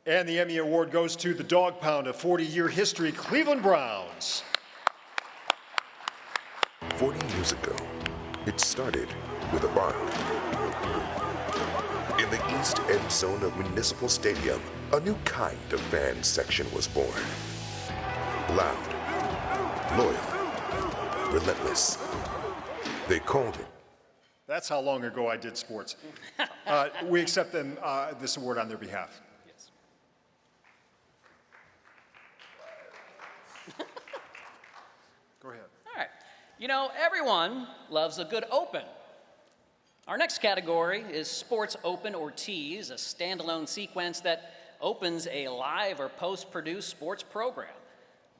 And the Emmy Award goes to The Dog Pound, a 40-year history, Cleveland Browns. 40 years ago, it started with a bark. In the east end zone of Municipal Stadium, a new kind of fan section was born. Loud, loyal, relentless. They called it. That's how long ago I did sports. We accept them, this award on their behalf. Yes. Go ahead. All right. You know, everyone loves a good open. Our next category is Sports Open or Tease, a standalone sequence that opens a live or post-produced sports program.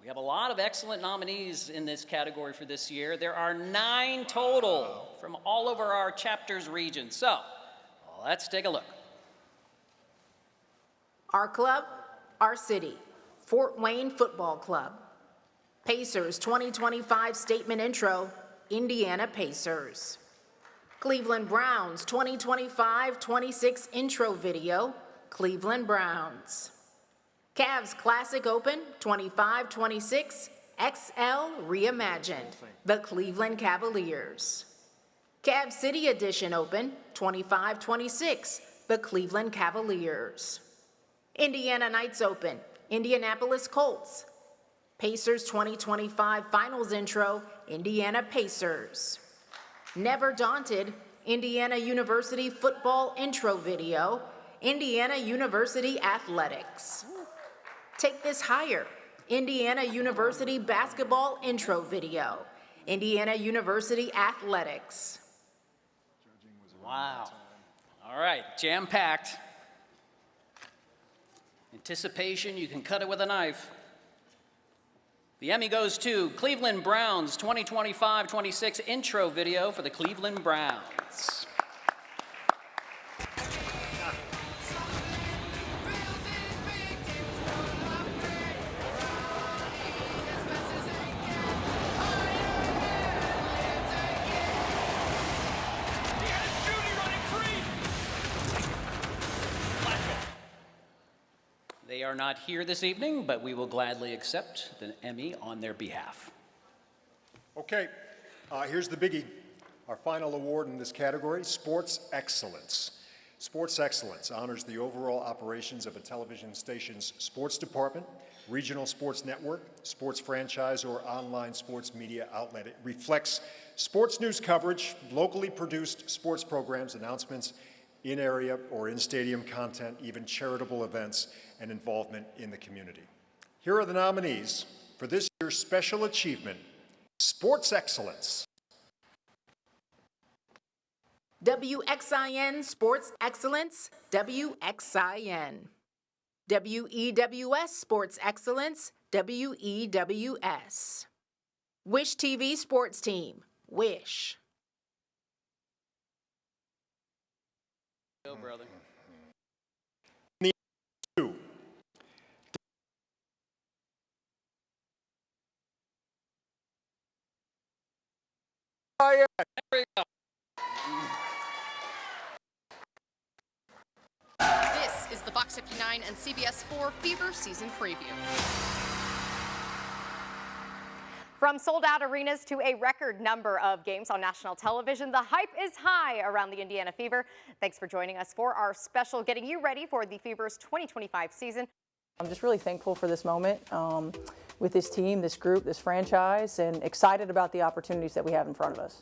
We have a lot of excellent nominees in this category for this year. There are 9 total from all over our chapter's region. So, let's take a look. Our club, our city, Fort Wayne Football Club. Pacers 2025 statement intro, Indiana Pacers. Cleveland Browns 2025-26 intro video, Cleveland Browns. Cavs Classic Open 25-26 XL Reimagined, the Cleveland Cavaliers. Cavs City Edition Open 25-26, the Cleveland Cavaliers. Indiana Nights Open, Indianapolis Colts. Pacers 2025 Finals Intro, Indiana Pacers. Never Daunted, Indiana University Football Intro Video, Indiana University Athletics. Take This Higher, Indiana University Basketball Intro Video, Indiana University Athletics. Wow. All right, jam-packed. Anticipation, you can cut it with a knife. The Emmy goes to Cleveland Browns 2025-26 intro video for the Cleveland Browns. They are not here this evening, but we will gladly accept the Emmy on their behalf. Okay, here's the biggie. Our final award in this category, Sports Excellence. Sports Excellence honors the overall operations of a television station's sports department, regional sports network, sports franchise, or online sports media outlet. It reflects sports news coverage, locally produced sports programs, announcements, in-area or in-stadium content, even charitable events, and involvement in the community. Here are the nominees for this year's Special Achievement, Sports Excellence. WXIN Sports Excellence, WXIN. WEWS Sports Excellence, WEWS. Wish TV Sports Team, Wish. Go, brother. There we go. This is the Fox 59 and CBS 4 Fever Season Preview. From sold-out arenas to a record number of games on national television, the hype is high around the Indiana Fever. Thanks for joining us for our special Getting You Ready for the Fever's 2025 season. I'm just really thankful for this moment with this team, this group, this franchise, and excited about the opportunities that we have in front of us.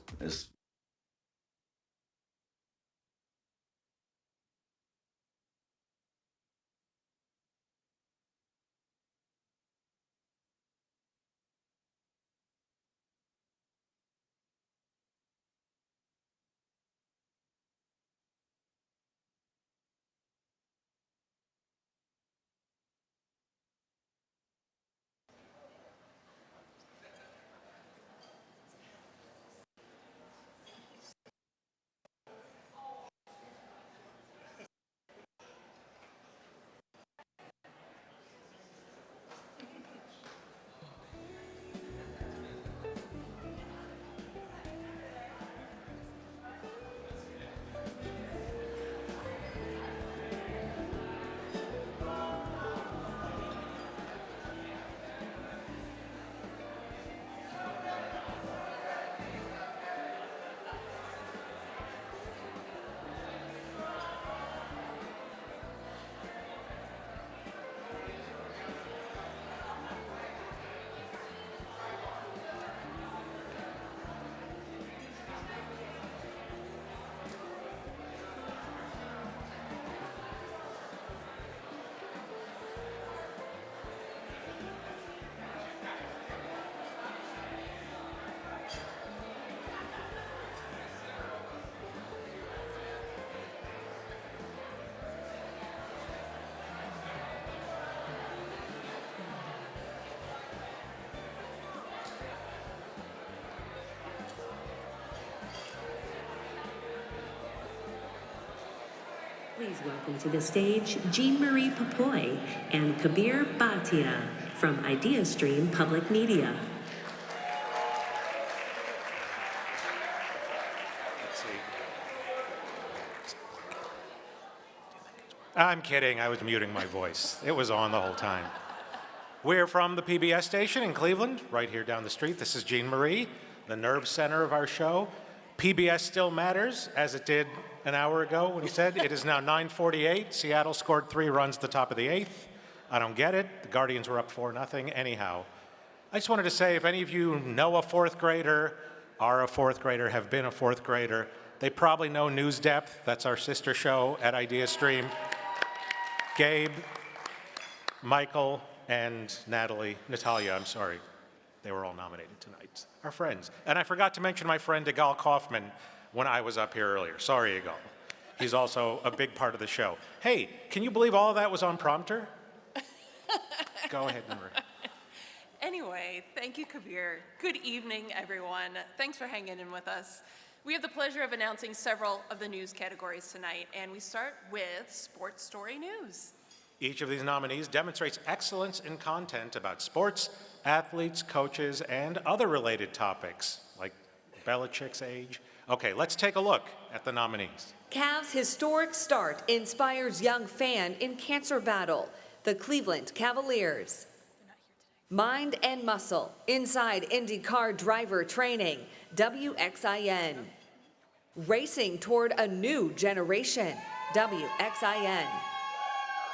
Please welcome to the stage Jean-Marie Papoy and Kabir Bhatia from IdeaStream Public Media. I'm kidding. I was muting my voice. It was on the whole time. We're from the PBS station in Cleveland, right here down the street. This is Jean Marie, the nerve center of our show. PBS still matters, as it did an hour ago when he said it is now 9:48. Seattle scored 3 runs at the top of the 8th. I don't get it. The Guardians were up 4-0. Anyhow, I just wanted to say, if any of you know a 4th grader, are a 4th grader, have been a 4th grader, they probably know News Depth. That's our sister show at IdeaStream. Gabe, Michael, and Natalia, I'm sorry. They were all nominated tonight. Our friends. And I forgot to mention my friend Igal Kaufman when I was up here earlier. Sorry, Igal. He's also a big part of the show. Hey, can you believe all of that was on prompter? Go ahead, Marie. Anyway, thank you, Kabir. Good evening, everyone. Thanks for hanging in with us. We have the pleasure of announcing several of the news categories tonight, and we start with Sports Story News. Each of these nominees demonstrates excellence in content about sports, athletes, coaches, and other related topics, like Belichick's age. Okay, let's take a look at the nominees. Cavs' historic start inspires young fan in cancer battle, the Cleveland Cavaliers. Mind and muscle, inside IndyCar driver training, WXIN. Racing toward a new generation, WXIN.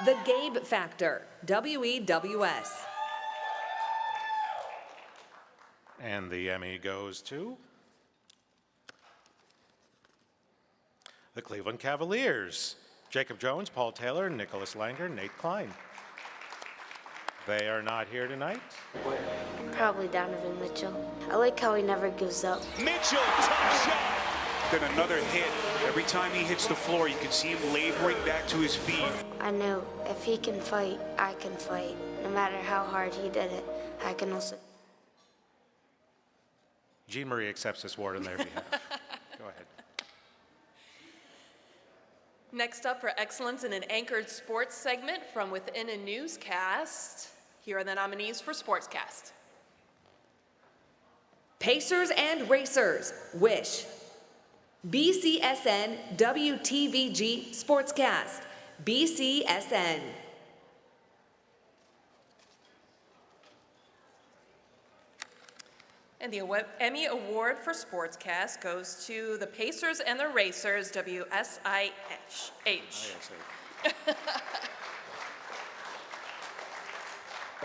The Gabe Factor, WEWS. And the Emmy goes to the Cleveland Cavaliers. Jacob Jones, Paul Taylor, Nicholas Langer, Nate Klein. They are not here tonight. Probably Donovan Mitchell. I like how he never gives up. Mitchell, tough shot. Then another hit. Every time he hits the floor, you can see him laboring back to his feet. I know if he can fight, I can fight. No matter how hard he did it, I can also. Jean Marie accepts this award on their behalf. Go ahead. Next up for excellence in an anchored sports segment from within a newscast, here are the nominees for Sportscast. Pacers and Racers, Wish. BCSN WTVG Sportscast, BCSN. And the Emmy Award for Sportscast goes to the Pacers and the Racers, WSIH.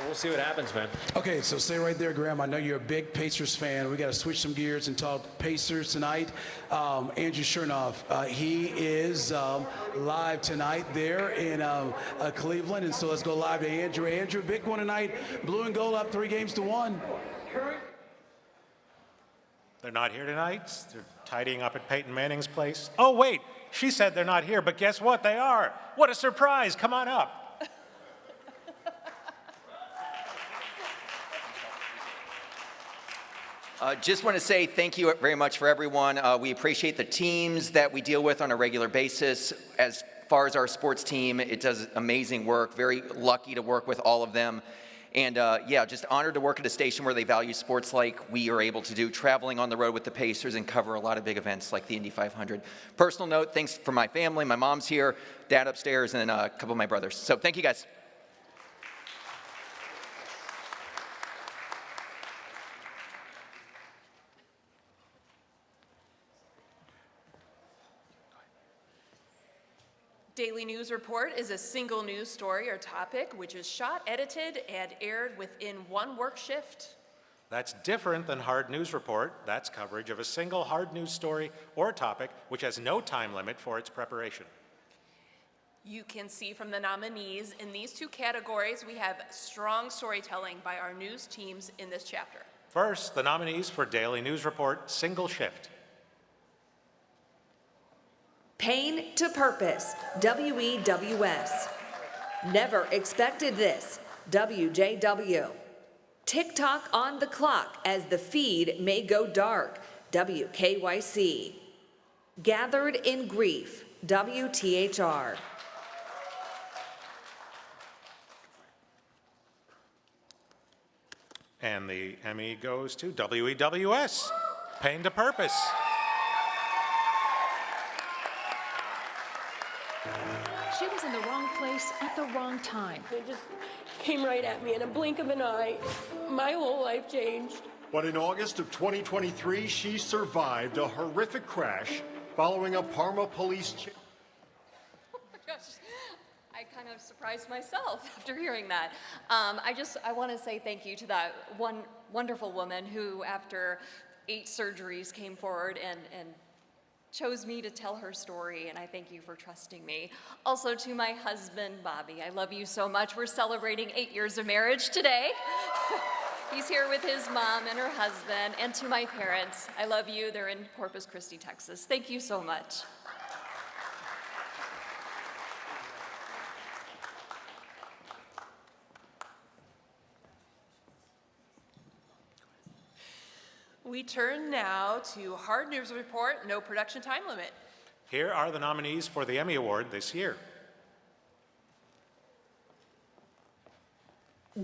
We'll see what happens, man. Okay, so stay right there, Graham. I know you're a big Pacers fan. We got to switch some gears and talk Pacers tonight. Andrew Chernoff, he is live tonight there in Cleveland, and so let's go live to Andrew. Andrew, big one tonight. Blue and gold up 3-1. They're not here tonight. They're tidying up at Peyton Manning's place. Oh, wait, she said they're not here, but guess what? They are. What a surprise. Come on up. Just want to say thank you very much for everyone. We appreciate the teams that we deal with on a regular basis. As far as our sports team, it does amazing work. Very lucky to work with all of them. And yeah, just honored to work at a station where they value sports like we are able to do, traveling on the road with the Pacers and cover a lot of big events like the Indy 500. Personal note, thanks for my family. My mom's here, dad upstairs, and a couple of my brothers. So thank you guys. Daily News Report is a single news story or topic which is shot, edited, and aired within one work shift. That's different than Hard News Report. That's coverage of a single hard news story or topic which has no time limit for its preparation. You can see from the nominees in these two categories, we have strong storytelling by our news teams in this chapter. First, the nominees for Daily News Report Single Shift. Pain to Purpose, WEWS. Never Expected This, WJW. TikTok on the Clock as the feed may go dark, WKYC. Gathered in Grief, WTHR. And the Emmy goes to WEWS, Pain to Purpose. She was in the wrong place at the wrong time. It just came right at me in a blink of an eye. My whole life changed. But in August of 2023, she survived a horrific crash following a Parma police check. Oh my gosh, I kind of surprised myself after hearing that. I want to say thank you to that one wonderful woman who, after 8 surgeries, came forward and chose me to tell her story, and I thank you for trusting me. Also to my husband, Bobby, I love you so much. We're celebrating 8 years of marriage today. He's here with his mom and her husband, and to my parents. I love you. They're in Corpus Christi, Texas. Thank you so much. We turn now to Hard News Report, no production time limit. Here are the nominees for the Emmy Award this year.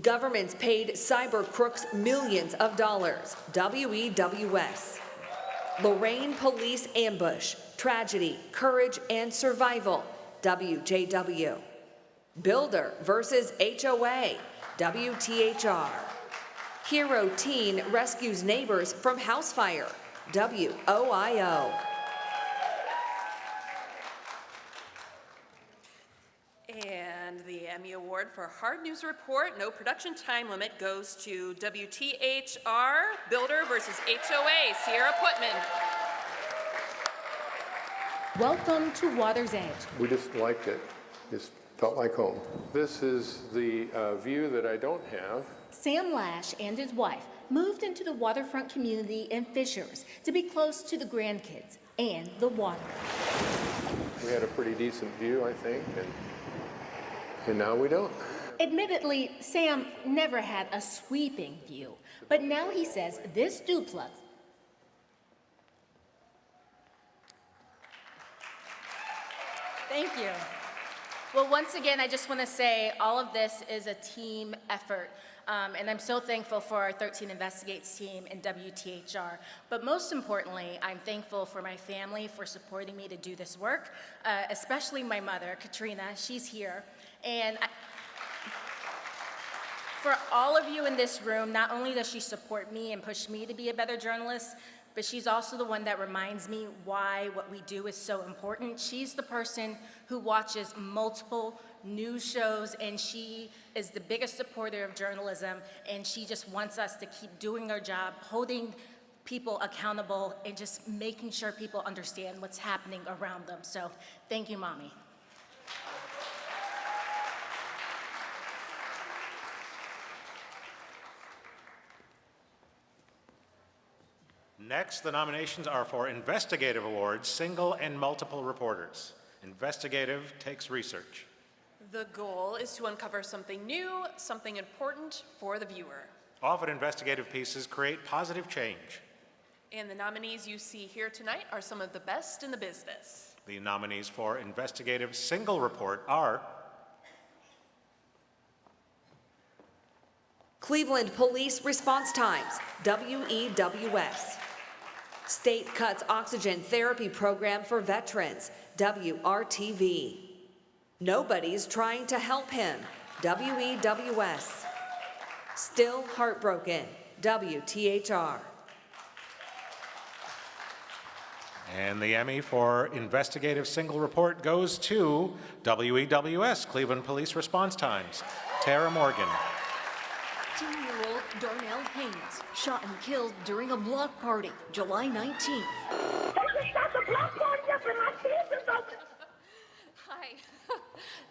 Governments paid cyber crooks millions of dollars. WEWS. Lorraine Police Ambush. Tragedy, Courage, and Survival. WJW. Builder versus HOA. WTHR. Hero Teen rescues neighbors from house fire. WOIO. And the Emmy Award for Hard News Report, no production time limit, goes to WTHR, Builder versus HOA, Sierra Putman. Welcome to Water's Edge. We just liked it. Just felt like home. This is the view that I don't have. Sam Lash and his wife moved into the waterfront community in Fishers to be close to the grandkids and the water. We had a pretty decent view, I think, and now we don't. Admittedly, Sam never had a sweeping view, but now he says this duplex. Thank you. Well, once again, I just want to say all of this is a team effort. And I'm so thankful for our 13 Investigates team and WTHR. But most importantly, I'm thankful for my family for supporting me to do this work, especially my mother, Katrina. She's here. And for all of you in this room, not only does she support me and push me to be a better journalist, but she's also the one that reminds me why what we do is so important. She's the person who watches multiple news shows, and she is the biggest supporter of journalism, and she just wants us to keep doing our job, holding people accountable, and just making sure people understand what's happening around them. So thank you, Mommy. Next, the nominations are for Investigative Awards, single and multiple reporters. Investigative takes research. The goal is to uncover something new, something important for the viewer. Often investigative pieces create positive change. And the nominees you see here tonight are some of the best in the business. The nominees for Investigative Single Report are Cleveland Police Response Times, WEWS. State cuts oxygen therapy program for veterans, WRTV. Nobody's trying to help him, WEWS. Still heartbroken, WTHR. And the Emmy for Investigative Single Report goes to WEWS, Cleveland Police Response Times, Tara Morgan. 18-year-old Darnell Haynes shot and killed during a block party, July 19th. Hi.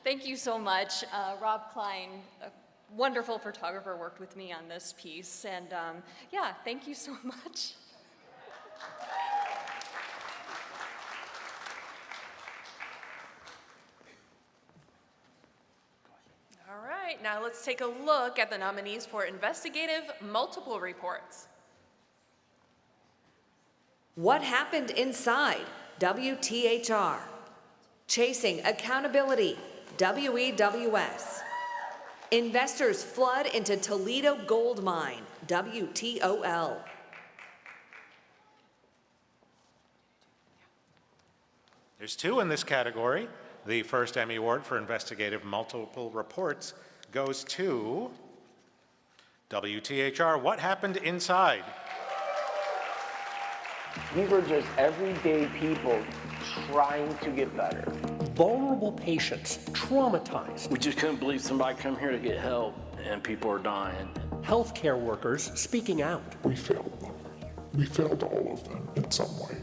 Thank you so much. Rob Klein, a wonderful photographer, worked with me on this piece. And yeah, thank you so much. All right, now let's take a look at the nominees for Investigative Multiple Reports. What happened inside? WTHR. Chasing accountability. WEWS. Investors flood into Toledo gold mine. WTOL. There's two in this category. The first Emmy Award for Investigative Multiple Reports goes to WTHR. What happened inside? These were just everyday people trying to get better. Vulnerable patients, traumatized. We just couldn't believe somebody come here to get help and people are dying. Healthcare workers speaking out. We failed them. We failed all of them in some way.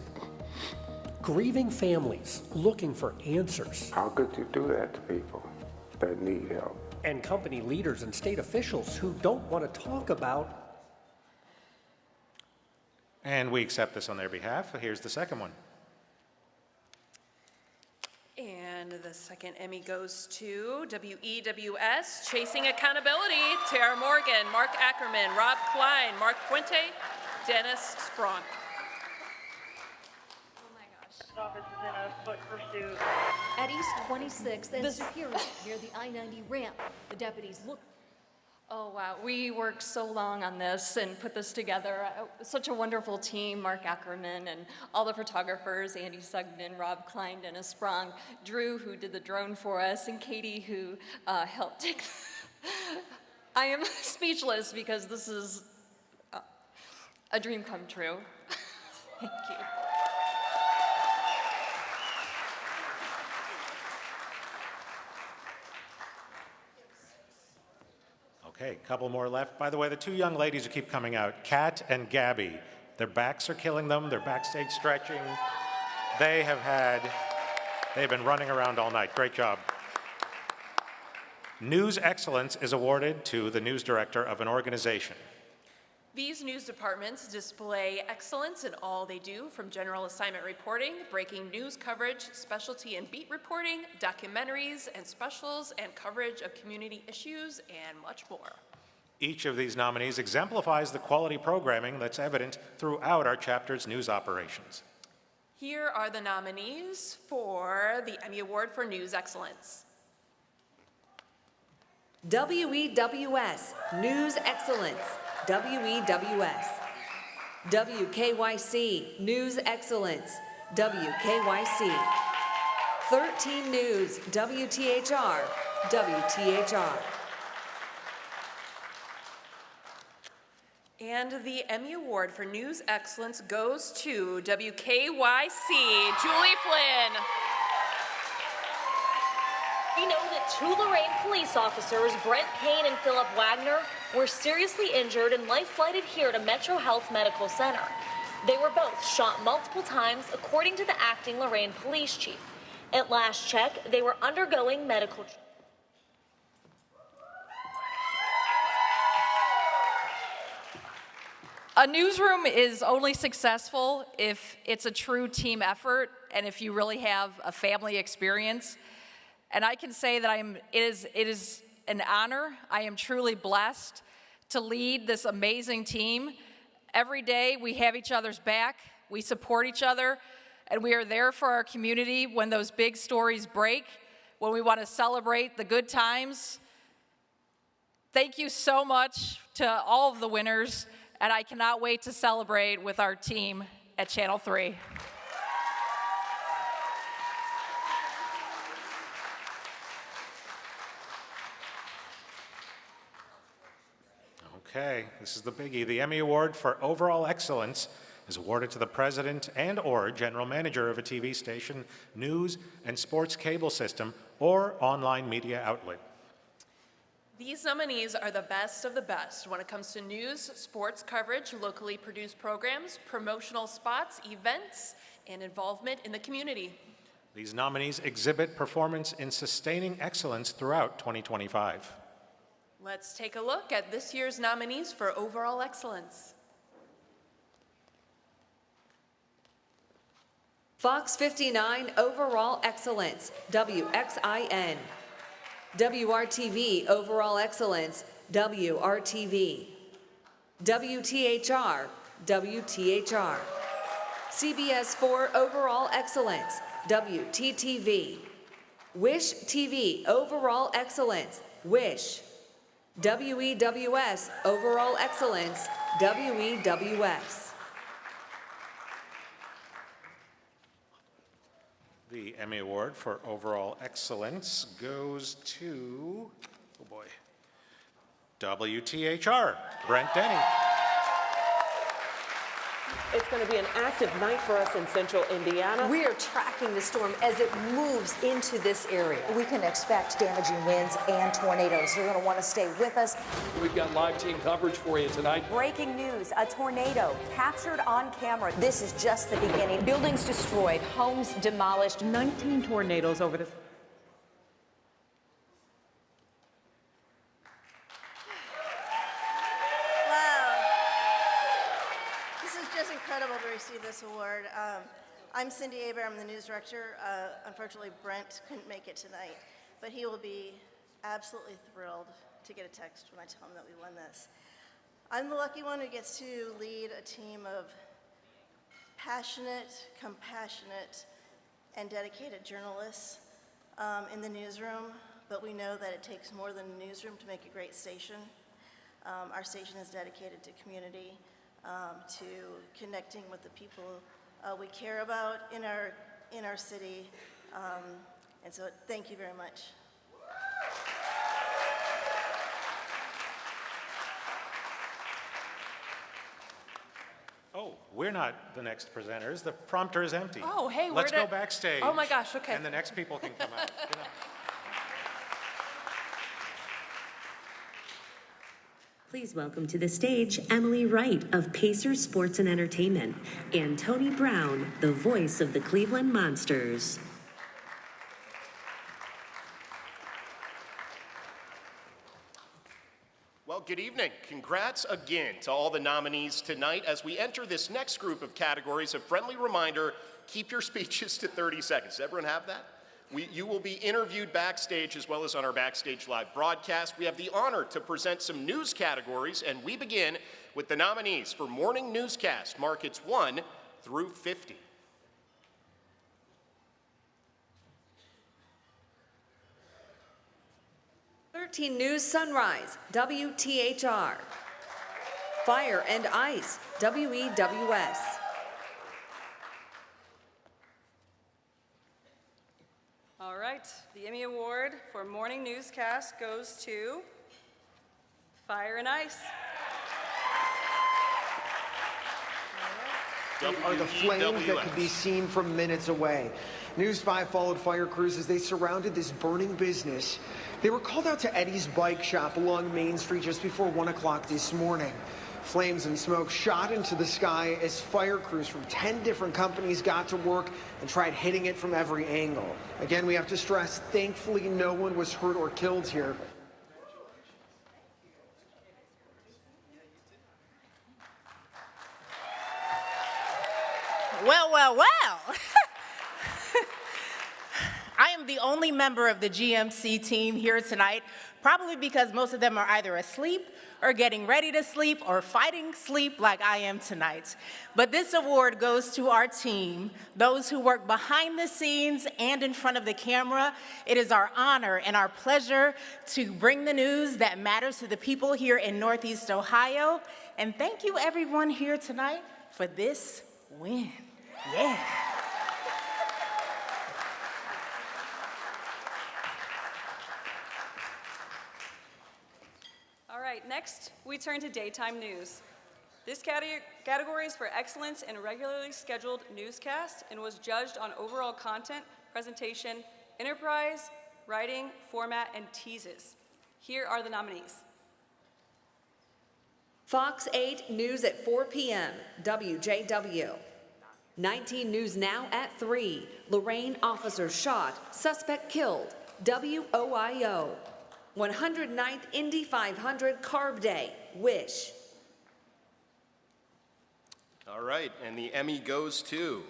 Grieving families looking for answers. How could you do that to people that need help? And company leaders and state officials who don't want to talk about And we accept this on their behalf. Here's the second one. And the second Emmy goes to WEWS, Chasing Accountability, Tara Morgan, Mark Ackerman, Rob Klein, Mark Puente, Dennis Spronk. Office is in a foot pursuit. At East 26th and Superior, near the I-90 ramp, the deputies look. Oh, wow. We worked so long on this and put this together. Such a wonderful team, Mark Ackerman and all the photographers, Andy Sugden, Rob Klein, Dennis Sprong, Drew, who did the drone for us, and Katie, who helped take. I am speechless because this is a dream come true. Thank you. Okay, a couple more left. By the way, the two young ladies who keep coming out, Kat and Gabby, their backs are killing them. They're backstage stretching. They've been running around all night. Great job. News excellence is awarded to the news director of an organization. These news departments display excellence in all they do, from general assignment reporting, breaking news coverage, specialty and beat reporting, documentaries and specials, and coverage of community issues, and much more. Each of these nominees exemplifies the quality programming that's evident throughout our chapter's news operations. Here are the nominees for the Emmy Award for News Excellence. WEWS, News Excellence, WEWS. WKYC, News Excellence, WKYC. 13 News, WTHR, WTHR. And the Emmy Award for News Excellence goes to WKYC, Julie Flynn. We know that two Lorraine police officers, Brent Payne and Philip Wagner, were seriously injured and life-flighted here to Metro Health Medical Center. They were both shot multiple times, according to the acting Lorraine police chief. At last check, they were undergoing medical treatment. A newsroom is only successful if it's a true team effort and if you really have a family experience. And I can say that it is an honor. I am truly blessed to lead this amazing team. Every day we have each other's back, we support each other, and we are there for our community when those big stories break, when we want to celebrate the good times. Thank you so much to all of the winners, and I cannot wait to celebrate with our team at Channel 3. Okay, this is the biggie. The Emmy Award for Overall Excellence is awarded to the president and/or general manager of a TV station, news and sports cable system, or online media outlet. These nominees are the best of the best when it comes to news, sports coverage, locally produced programs, promotional spots, events, and involvement in the community. These nominees exhibit performance in sustaining excellence throughout 2025. Let's take a look at this year's nominees for overall excellence. Fox 59 Overall Excellence, WXIN. WRTV Overall Excellence, WRTV. WTHR, WTHR. CBS 4 Overall Excellence, WTTV. Wish TV Overall Excellence, Wish. WEWS Overall Excellence, WEWS. The Emmy Award for Overall Excellence goes to, oh boy, WTHR, Brent Denny. It's going to be an active night for us in central Indiana. We are tracking the storm as it moves into this area. We can expect damaging winds and tornadoes. You're going to want to stay with us. We've got live team coverage for you tonight. Breaking news, a tornado captured on camera. This is just the beginning. Buildings destroyed, homes demolished. 19 tornadoes over the... incredible to receive this award. I'm Cindy Aber, I'm the news director. Unfortunately, Brent couldn't make it tonight, but he will be absolutely thrilled to get a text when I tell him that we won this. I'm the lucky one who gets to lead a team of passionate, compassionate, and dedicated journalists in the newsroom, but we know that it takes more than a newsroom to make a great station. Our station is dedicated to community, to connecting with the people we care about in our city, and so thank you very much. Oh, we're not the next presenters. The prompter is empty. Oh, hey, let's go backstage. Oh my gosh, okay. And the next people can come out. Good night. Please welcome to the stage Emily Wright of Pacer Sports and Entertainment and Tony Brown, the voice of the Cleveland Monsters. Well, good evening. Congrats again to all the nominees tonight. As we enter this next group of categories, a friendly reminder, keep your speeches to 30 seconds. Does everyone have that? You will be interviewed backstage as well as on our Backstage Live broadcast. We have the honor to present some news categories, and we begin with the nominees for Morning Newscast, markets 1 through 50. #13 News Sunrise, WTHR. Fire and Ice, WEWS. All right, the Emmy Award for Morning Newscast goes to Fire and Ice. Are the flames that could be seen from minutes away. News 5 followed fire crews as they surrounded this burning business. They were called out to Eddie's bike shop along Main Street just before 1 o'clock this morning. Flames and smoke shot into the sky as fire crews from 10 different companies got to work and tried hitting it from every angle. Again, we have to stress, thankfully no one was hurt or killed here. Well, well, well. I am the only member of the GMC team here tonight, probably because most of them are either asleep or getting ready to sleep or fighting sleep like I am tonight. But this award goes to our team, those who work behind the scenes and in front of the camera. It is our honor and our pleasure to bring the news that matters to the people here in Northeast Ohio. And thank you everyone here tonight for this win. Yeah. All right, next we turn to daytime news. This category is for excellence in regularly scheduled newscast and was judged on overall content, presentation, enterprise, writing, format, and teases. Here are the nominees. Fox 8 News at 4 p.m., WJW. 19 News Now at 3, Lorraine officer shot, suspect killed, WOIO. 109th Indy 500 Carb Day, Wish. All right, and the Emmy goes to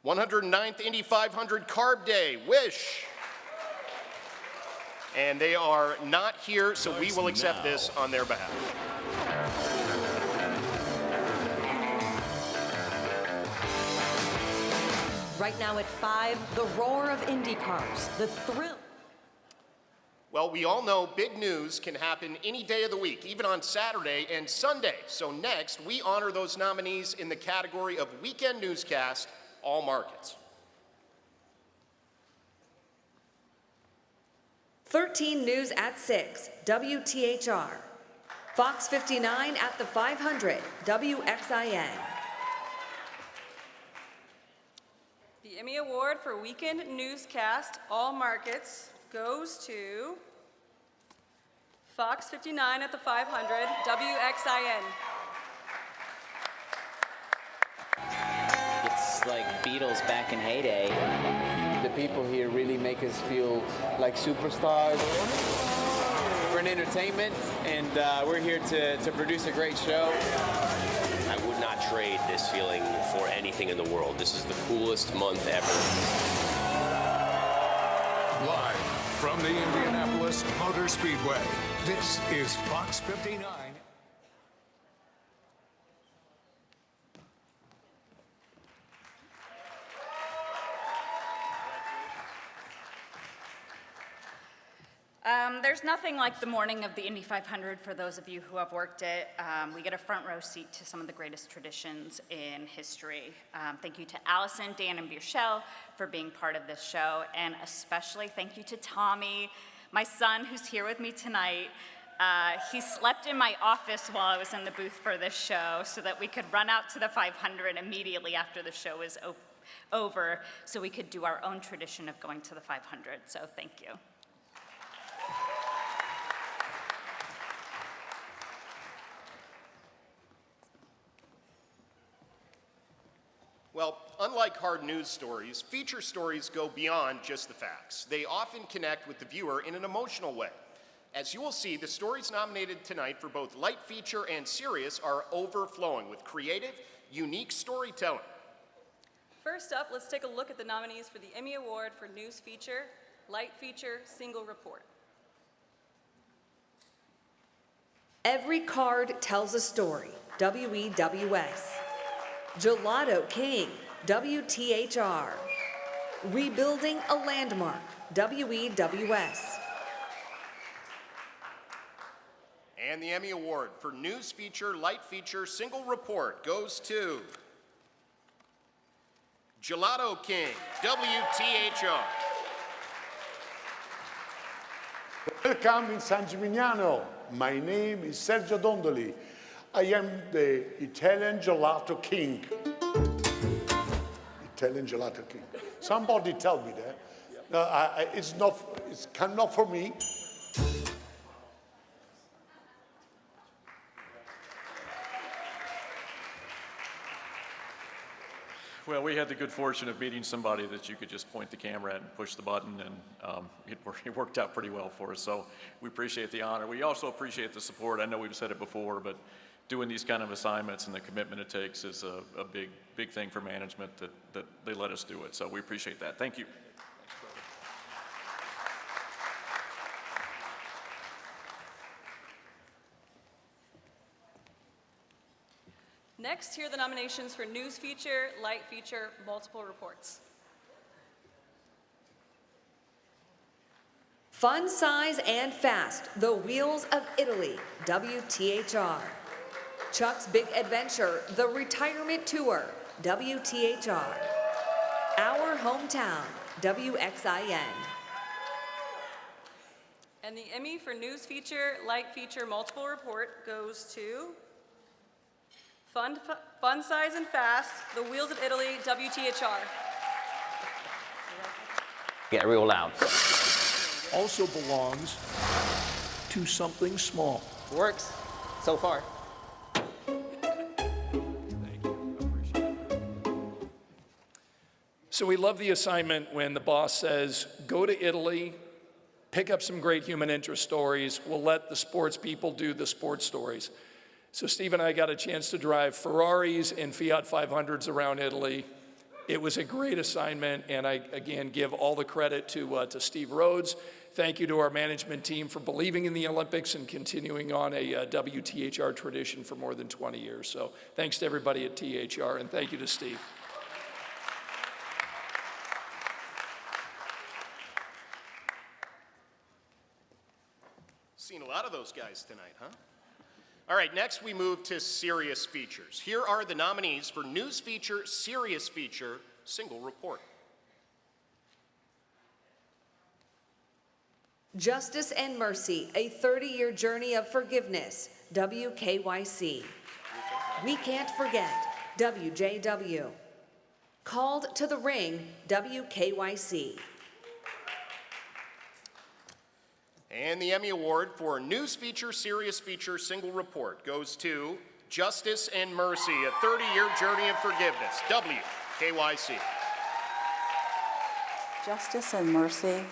109th Indy 500 Carb Day, Wish. And they are not here, so we will accept this on their behalf. Right now at 5, the roar of Indy cars, the thrill. Well, we all know big news can happen any day of the week, even on Saturday and Sunday. So next, we honor those nominees in the category of Weekend Newscast, all markets. 13 News at 6, WTHR. Fox 59 at the 500, WXIN. The Emmy Award for Weekend Newscast, all markets, goes to Fox 59 at the 500, WXIN. It's like Beatles back in heyday. The people here really make us feel like superstars. We're in entertainment, and we're here to produce a great show. I would not trade this feeling for anything in the world. This is the coolest month ever. Live from the Indianapolis Motor Speedway, this is Fox 59. There's nothing like the morning of the Indy 500 for those of you who have worked it. We get a front row seat to some of the greatest traditions in history. Thank you to Allison, Dan, and Bierschel for being part of this show, and especially thank you to Tommy, my son, who's here with me tonight. He slept in my office while I was in the booth for this show so that we could run out to the 500 immediately after the show was over so we could do our own tradition of going to the 500, so thank you. Well, unlike hard news stories, feature stories go beyond just the facts. They often connect with the viewer in an emotional way. As you will see, the stories nominated tonight for both light feature and serious are overflowing with creative, unique storytelling. First up, let's take a look at the nominees for the Emmy Award for News Feature, Light Feature, Single Report. Every card tells a story, WEWS. Gelato King, WTHR. Rebuilding a Landmark, WEWS. And the Emmy Award for News Feature, Light Feature, Single Report goes to Gelato King, WTHR. Welcome in San Gimignano. My name is Sergio Dondoli. I am the Italian Gelato King. Italian Gelato King. Somebody tell me that. No, it's not for me. Well, we had the good fortune of meeting somebody that you could just point the camera at and push the button, and it worked out pretty well for us. So we appreciate the honor. We also appreciate the support. I know we've said it before, but doing these kind of assignments and the commitment it takes is a big thing for management that they let us do it. So we appreciate that. Thank you. Next, here are the nominations for News Feature, Light Feature, Multiple Reports. Fun, Size, and Fast, The Wheels of Italy, WTHR. Chuck's Big Adventure, The Retirement Tour, WTHR. Our Hometown, WXIN. And the Emmy for News Feature, Light Feature, Multiple Report goes to Fun, Size, and Fast, The Wheels of Italy, WTHR. Get real loud. Also belongs to something small. Works so far. So we love the assignment when the boss says, go to Italy, pick up some great human interest stories. We'll let the sports people do the sports stories. So Steve and I got a chance to drive Ferraris and Fiat 500s around Italy. It was a great assignment, and I, again, give all the credit to Steve Rhodes. Thank you to our management team for believing in the Olympics and continuing on a WTHR tradition for more than 20 years. So thanks to everybody at THR, and thank you to Steve. Seen a lot of those guys tonight, huh? All right, next we move to serious features. Here are the nominees for News Feature, Serious Feature, Single Report. Justice and Mercy, A 30-Year Journey of Forgiveness, WKYC. We Can't Forget, WJW. Called to the Ring, WKYC. And the Emmy Award for News Feature, Serious Feature, Single Report goes to Justice and Mercy, A 30-Year Journey of Forgiveness, WKYC. Justice and mercy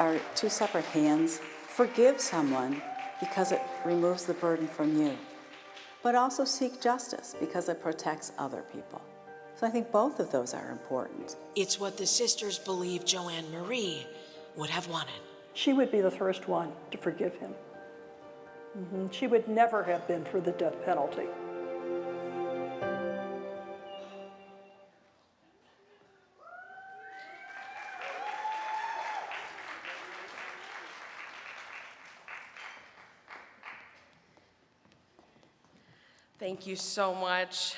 are two separate hands. Forgive someone because it removes the burden from you. but also seek justice because it protects other people. So I think both of those are important. It's what the sisters believe Joanne Marie would have wanted. She would be the first one to forgive him. She would never have been for the death penalty. Thank you so much.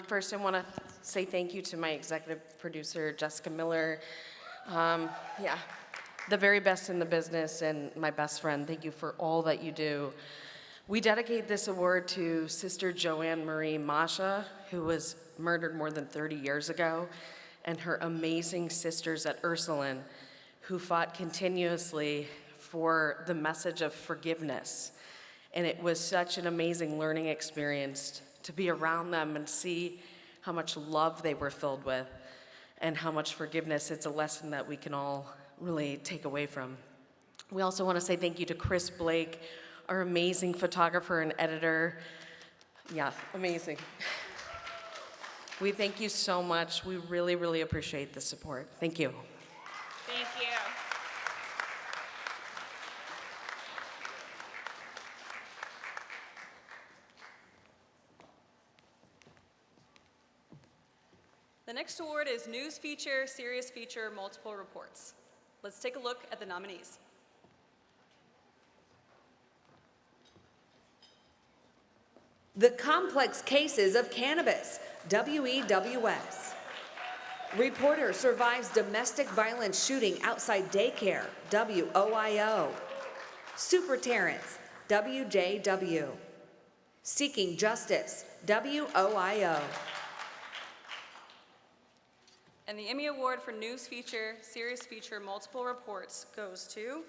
First, I want to say thank you to my executive producer, Jessica Miller. The very best in the business and my best friend. Thank you for all that you do. We dedicate this award to Sister Joanne Marie Masha, who was murdered more than 30 years ago, and her amazing sisters at Ursuline, who fought continuously for the message of forgiveness. And it was such an amazing learning experience to be around them and see how much love they were filled with and how much forgiveness. It's a lesson that we can all really take away from. We also want to say thank you to Chris Blake, our amazing photographer and editor. Yeah, amazing. We thank you so much. We really, really appreciate the support. Thank you. Thank you. The next award is News Feature, Serious Feature, Multiple Reports. Let's take a look at the nominees. The Complex Cases of Cannabis, WEWS. Reporter survives domestic violence shooting outside daycare, WOIO. Super Terrence, WJW. Seeking Justice, WOIO. And the Emmy Award for News Feature, Serious Feature, Multiple Reports goes to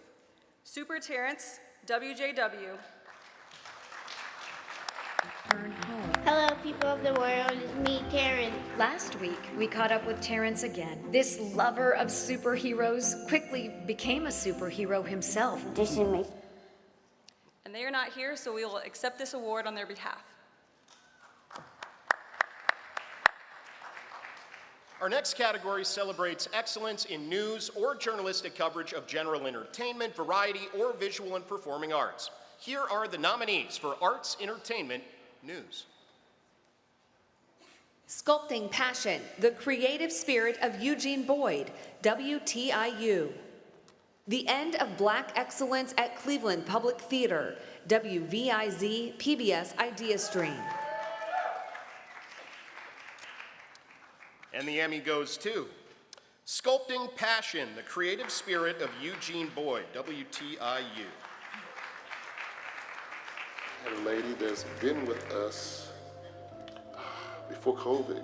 Super Terrence, WJW. Hello, people of the world. It's me, Terrence. Last week, we caught up with Terrence again. This lover of superheroes quickly became a superhero himself. And they are not here, so we will accept this award on their behalf. Our next category celebrates excellence in news or journalistic coverage of general entertainment, variety, or visual and performing arts. Here are the nominees for Arts, Entertainment, News. Sculpting Passion, the creative spirit of Eugene Boyd, WTIU. The End of Black Excellence at Cleveland Public Theater, WVIZ PBS Idea Stream. And the Emmy goes to Sculpting Passion, the creative spirit of Eugene Boyd, WTIU. I had a lady that's been with us before COVID,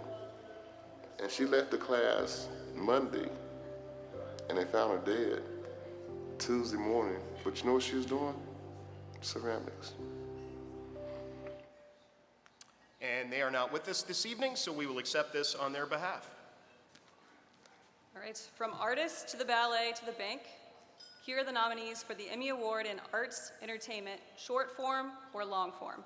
and she left the class Monday, and they found her dead Tuesday morning. But you know what she was doing? Ceramics. And they are not with us this evening, so we will accept this on their behalf. All right, from artist to the ballet to the bank, here are the nominees for the Emmy Award in Arts, Entertainment, Short Form or Long Form.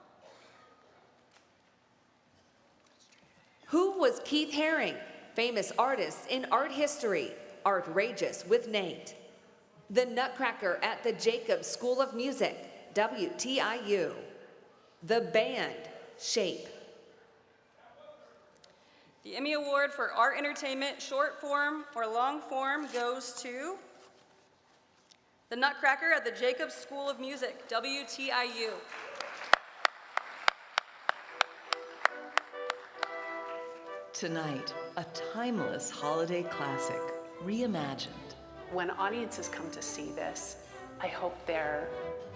Who was Keith Haring? Famous artists in art history, Artrageous with Nate. The Nutcracker at the Jacobs School of Music, WTIU. The Band, Shape. The Emmy Award for Art Entertainment, Short Form or Long Form goes to The Nutcracker at the Jacobs School of Music, WTIU. Tonight, a timeless holiday classic, reimagined. When audiences come to see this, I hope they're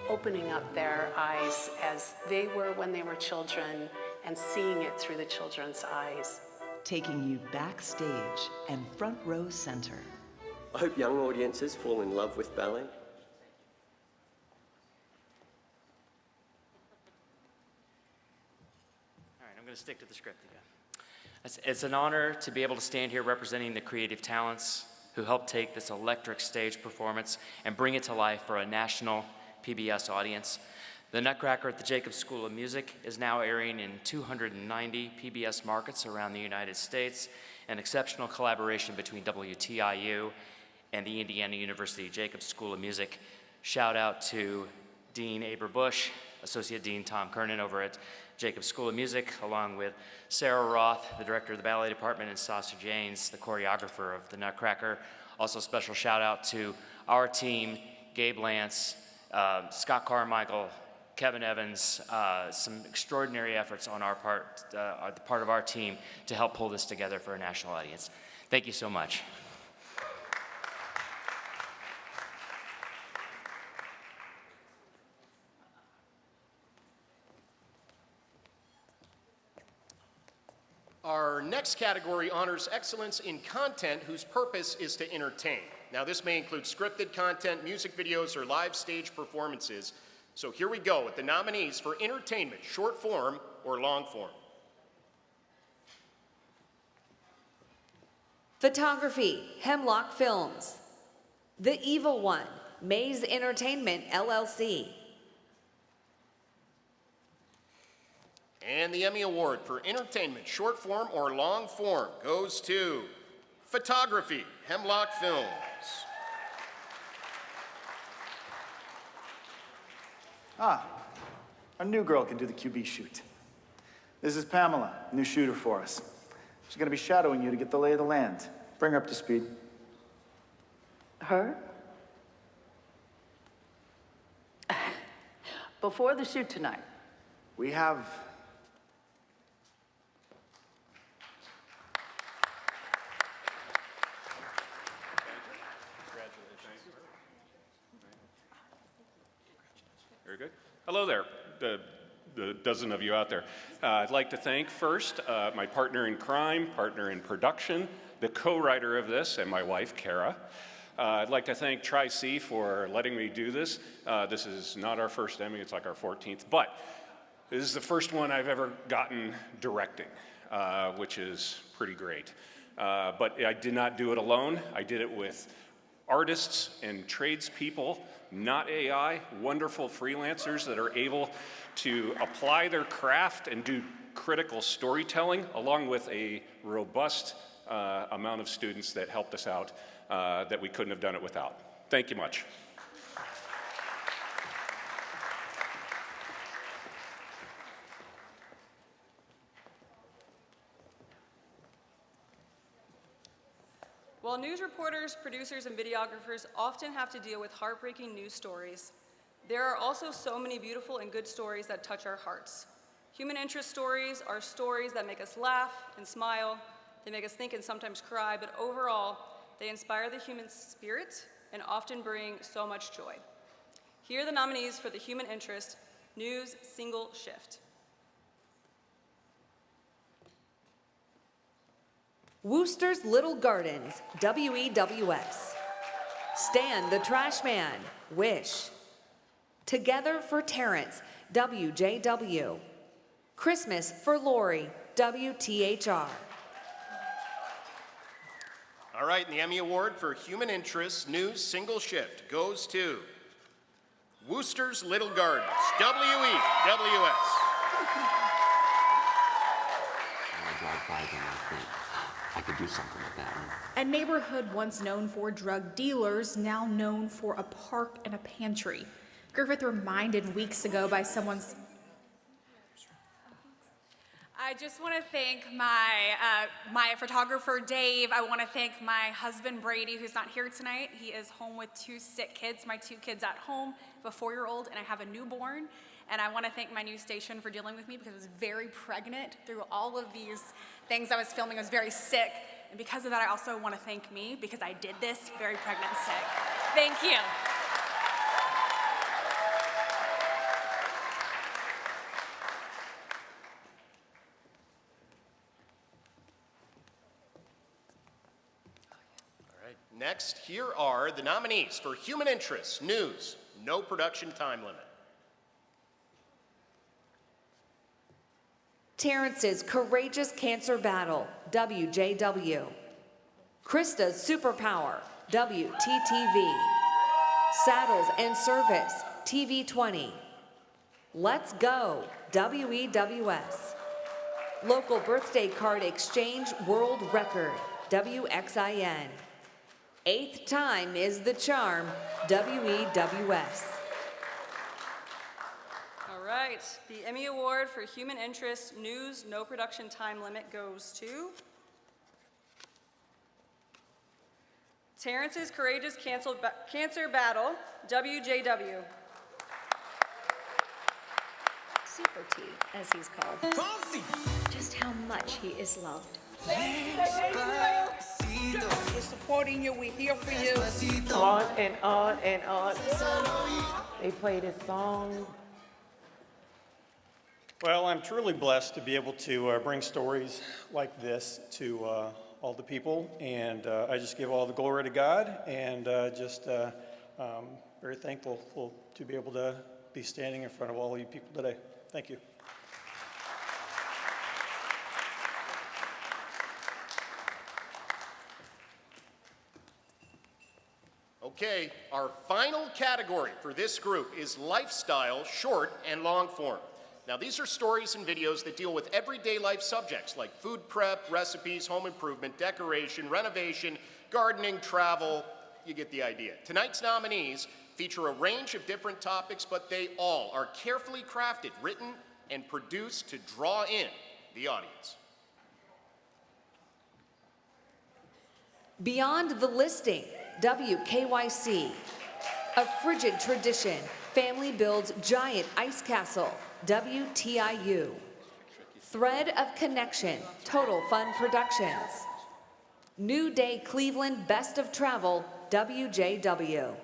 opening up their eyes as they were when they were children and seeing it through the children's eyes. Taking you backstage and front row center. I hope young audiences fall in love with ballet. All right, I'm going to stick to the script again. It's an honor to be able to stand here representing the creative talents who helped take this electric stage performance and bring it to life for a national PBS audience. The Nutcracker at the Jacobs School of Music is now airing in 290 PBS markets around the United States, an exceptional collaboration between WTIU and the Indiana University Jacobs School of Music. Shout out to Dean Aber Bush, Associate Dean Tom Kernan over at Jacobs School of Music, along with Sarah Roth, the director of the ballet department, and Sasha Janes, the choreographer of the Nutcracker. Also, special shout out to our team, Gabe Lance, Scott Carmichael, Kevin Evans, some extraordinary efforts on our part, the part of our team, to help pull this together for a national audience. Thank you so much. Our next category honors excellence in content whose purpose is to entertain. Now, this may include scripted content, music videos, or live stage performances. So here we go with the nominees for entertainment, short form or long form. Photography, Hemlock Films. The Evil One, Maze Entertainment, LLC. And the Emmy Award for entertainment, short form or long form, goes to Photography, Hemlock Films. Ah, our new girl can do the QB shoot. This is Pamela, new shooter for us. She's gonna be shadowing you to get the lay of the land. Bring her up to speed. Her? Before the shoot tonight. We have... Very good. Hello there, the dozen of you out there. I'd like to thank first my partner in crime, partner in production, the co-writer of this, and my wife, Kara. I'd like to thank Tri-C for letting me do this. This is not our first Emmy, it's like our 14th, but this is the first one I've ever gotten directing, which is pretty great. But I did not do it alone. I did it with artists and tradespeople, not AI, wonderful freelancers that are able to apply their craft and do critical storytelling, along with a robust amount of students that helped us out that we couldn't have done it without. Thank you much. While news reporters, producers, and videographers often have to deal with heartbreaking news stories, there are also so many beautiful and good stories that touch our hearts. Human interest stories are stories that make us laugh and smile, they make us think and sometimes cry, but overall, they inspire the human spirit and often bring so much joy. Here are the nominees for the Human Interest News Single Shift. Wooster's Little Gardens, WEWS. Stan the Trash Man, Wish. Together for Terrence, WJW. Christmas for Lori, WTHR. All right, and the Emmy Award for Human Interest News Single Shift goes to Wooster's Little Gardens, WEWS. I drive by them and think, I could do something with that one. A neighborhood once known for drug dealers, now known for a park and a pantry. Griffith reminded weeks ago by someone's... I just want to thank my photographer, Dave. I want to thank my husband, Brady, who's not here tonight. He is home with 2 sick kids, my 2 kids at home, a 4-year-old, and I have a newborn. And I want to thank my new station for dealing with me because I was very pregnant through all of these things I was filming. I was very sick. And because of that, I also want to thank me because I did this very pregnant and sick. Thank you. Next, here are the nominees for Human Interest News, no production time limit. Terrence's Courageous Cancer Battle, WJW. Krista's Superpower, WTTV. Saddles and Service, TV20. Let's Go, WEWS. Local Birthday Card Exchange World Record, WXIN. 8th time is the charm, WEWS. All right, the Emmy Award for Human Interest News No Production Time Limit goes to Terrence's Courageous Cancer Battle, WJW. Super T, as he's called. Just how much he is loved. We're supporting you. We're here for you. On and on and on. They play this song. Well, I'm truly blessed to be able to bring stories like this to all the people, and I just give all the glory to God, and very thankful to be able to be standing in front of all of you people today. Thank you. Okay, our final category for this group is lifestyle, short and long form. Now, these are stories and videos that deal with everyday life subjects like food prep, recipes, home improvement, decoration, renovation, gardening, travel. You get the idea. Tonight's nominees feature a range of different topics, but they all are carefully crafted, written, and produced to draw in the audience. Beyond the Listing, WKYC. A Frigid Tradition, family builds giant ice castle, WTIU. Thread of Connection, Total Fun Productions. New Day Cleveland Best of Travel, WJW.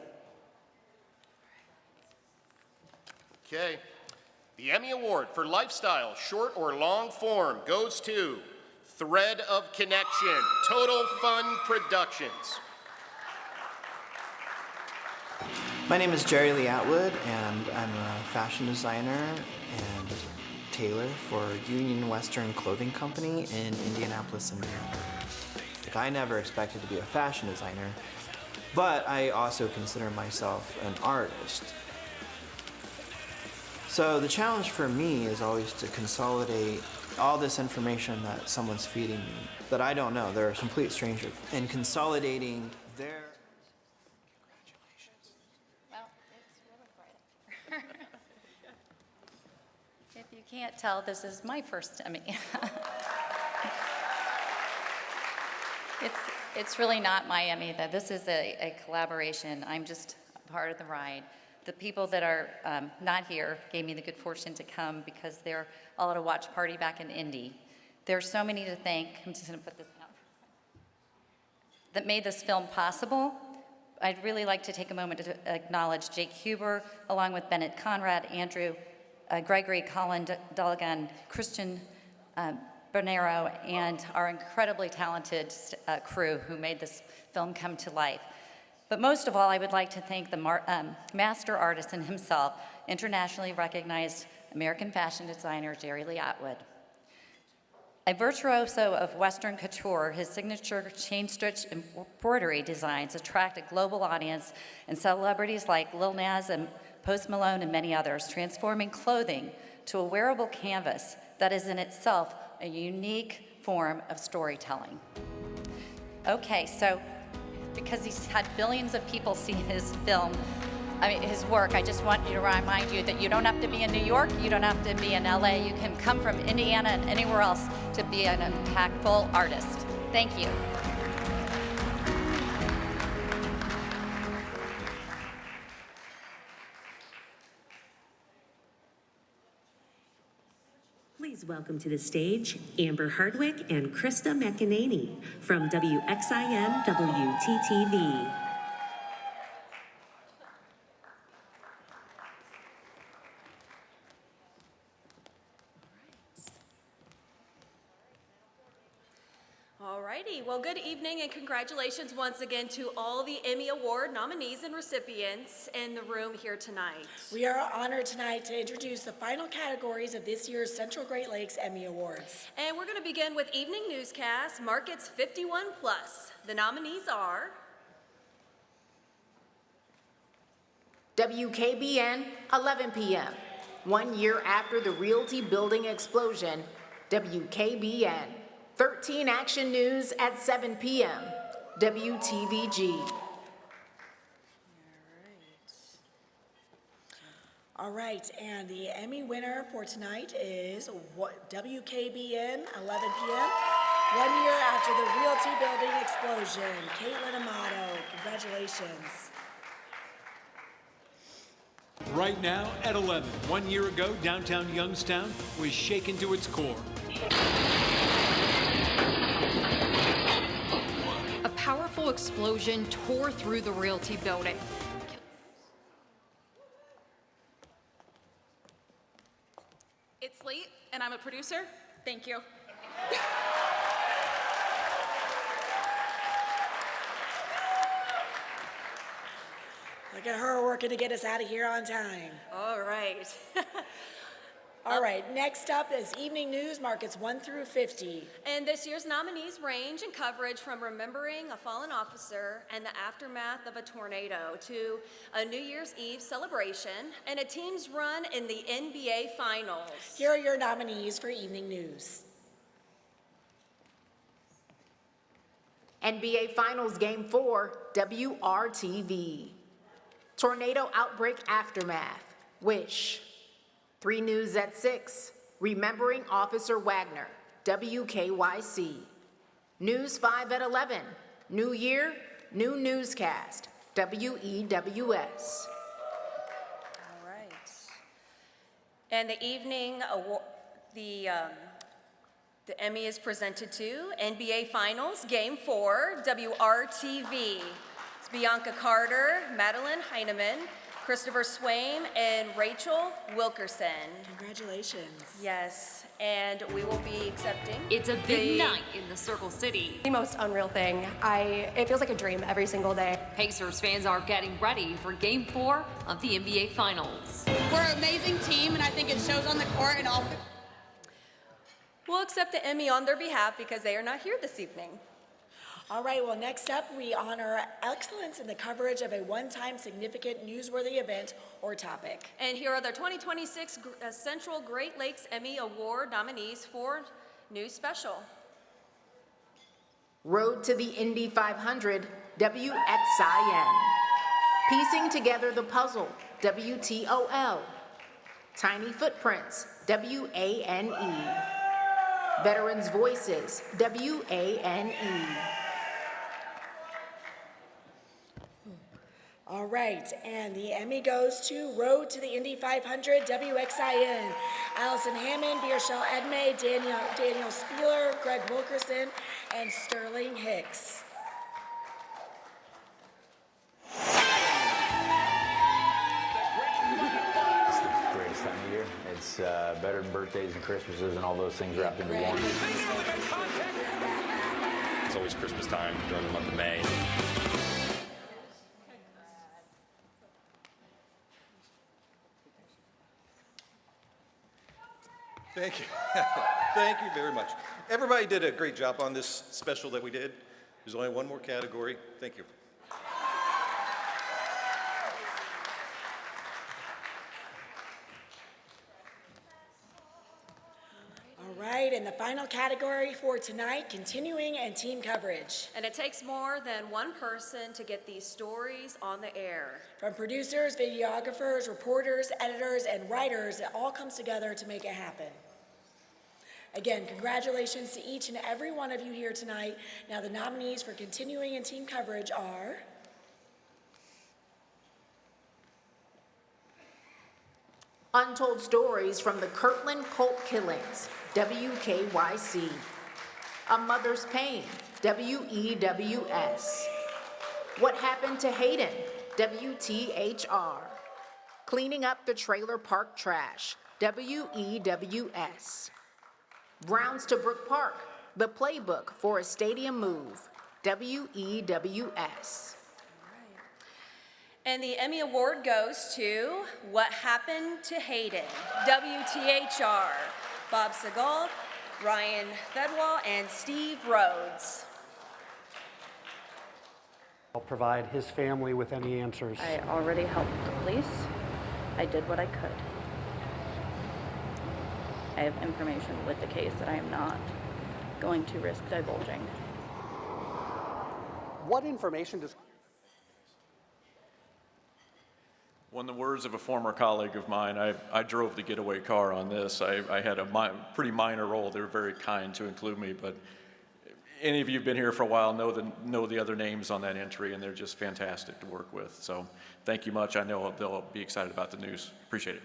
Okay, the Emmy Award for Lifestyle, Short or Long Form goes to Thread of Connection, Total Fun Productions. My name is Jerry Lee Atwood, and I'm a fashion designer and tailor for Union Western Clothing Company in Indianapolis, Indiana. I never expected to be a fashion designer, but I also consider myself an artist. So the challenge for me is always to consolidate all this information that someone's feeding me that I don't know, they're a complete stranger, and consolidating their... Well, it's really Friday. If you can't tell, this is my first Emmy. It's really not my Emmy, though. This is a collaboration. I'm just part of the ride. The people that are not here gave me the good fortune to come because they're all at a watch party back in Indy. There's so many to thank. I'm just going to put this down. That made this film possible. I'd really like to take a moment to acknowledge Jake Huber, along with Bennett Conrad, Andrew, Gregory, Colin Delegan, Christian Bonero, and our incredibly talented crew who made this film come to life. But most of all, I would like to thank the master artisan himself, internationally recognized American fashion designer Jerry Lee Atwood. A virtuoso of Western couture, his signature chain stitch embroidery designs attract a global audience, and celebrities like Lil Nas and Post Malone and many others, transforming clothing to a wearable canvas that is in itself a unique form of storytelling. Okay, so because he's had billions of people see his film, his work, I just want you to remind you that you don't have to be in New York, you don't have to be in LA, you can come from Indiana and anywhere else to be an impactful artist. Thank you. Please welcome to the stage Amber Hardwick and Krista McEnany from WXIN WTTV. Alrighty, well, good evening and congratulations once again to all the Emmy Award nominees and recipients in the room here tonight. We are honored tonight to introduce the final categories of this year's Central Great Lakes Emmy Awards. And we're going to begin with Evening Newscast, Markets 51+. The nominees are WKBN, 11 p.m. 1 year after the Realty Building explosion, WKBN. 13 Action News at 7 p.m. WTVG. All right, and the Emmy winner for tonight is WKBN, 11 p.m. 1 year after the Realty Building explosion. Caitlin Amato, congratulations. Right now at 11. 1 year ago, downtown Youngstown was shaken to its core. A powerful explosion tore through the Realty Building. It's late, and I'm a producer. Thank you. Look at her working to get us out of here on time. All right. All right, next up is Evening News, markets 1 through 50. And this year's nominees range in coverage from remembering a fallen officer and the aftermath of a tornado to a New Year's Eve celebration and a team's run in the NBA Finals. Here are your nominees for Evening News. NBA Finals Game 4, WRTV. Tornado outbreak aftermath, Wish. 3 News at 6, Remembering Officer Wagner, WKYC. News 5 at 11, New Year, New Newscast, WEWS. All right. And the evening award, the Emmy is presented to NBA Finals Game 4, WRTV. It's Bianca Carter, Madeline Heineman, Christopher Swaim, and Rachel Wilkerson. Congratulations. Yes, and we will be accepting. It's a big night in the Circle City. The most unreal thing. It feels like a dream every single day. Pacers fans are getting ready for Game 4 of the NBA Finals. We're an amazing team, and I think it shows on the court and off the. We'll accept the Emmy on their behalf because they are not here this evening. All right, well, next up, we honor excellence in the coverage of a one-time significant newsworthy event or topic. And here are the 2026 Central Great Lakes Emmy Award nominees for News Special. Road to the Indy 500, WXIN. Piecing Together the Puzzle, WTOL. Tiny Footprints, WANE. Veterans Voices, WANE. All right, and the Emmy goes to Road to the Indy 500, WXIN. Allison Hammond, Biershell Edmay, Daniel Spieler, Greg Wilkerson, and Sterling Hicks. It's the greatest time of year. It's better than birthdays and Christmases and all those things wrapped into one. It's always Christmas time during the month of May. Thank you. Thank you very much. Everybody did a great job on this special that we did. There's only one more category. Thank you. All right, and the final category for tonight, continuing and team coverage. And it takes more than one person to get these stories on the air. From producers, videographers, reporters, editors, and writers, it all comes together to make it happen. Again, congratulations to each and every one of you here tonight. Now the nominees for continuing and team coverage are Untold Stories from the Kirtland Cult Killings, WKYC. A Mother's Pain, WEWS. What Happened to Hayden, WTHR. Cleaning Up the Trailer Park Trash, WEWS. Rounds to Brook Park, The Playbook for a Stadium Move, WEWS. And the Emmy Award goes to What Happened to Hayden, WTHR, Bob Segal, Ryan Thedwall, and Steve Rhodes. I'll provide his family with any answers. I already helped the police. I did what I could. have information with the case that I am not going to risk divulging. What information does... Well, in the words of a former colleague of mine, I drove the getaway car on this. I had a pretty minor role. They were very kind to include me, but any of you who've been here for a while know the other names on that entry, and they're just fantastic to work with. So thank you much. I know they'll be excited about the news. Appreciate it.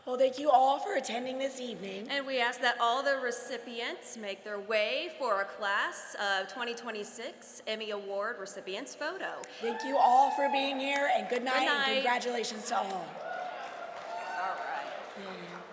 Well, thank you all for attending this evening. And we ask that all the recipients make their way for a class of 2026 Emmy Award recipients photo. Thank you all for being here, and good night, Good night. and congratulations to all. All right. Yeah.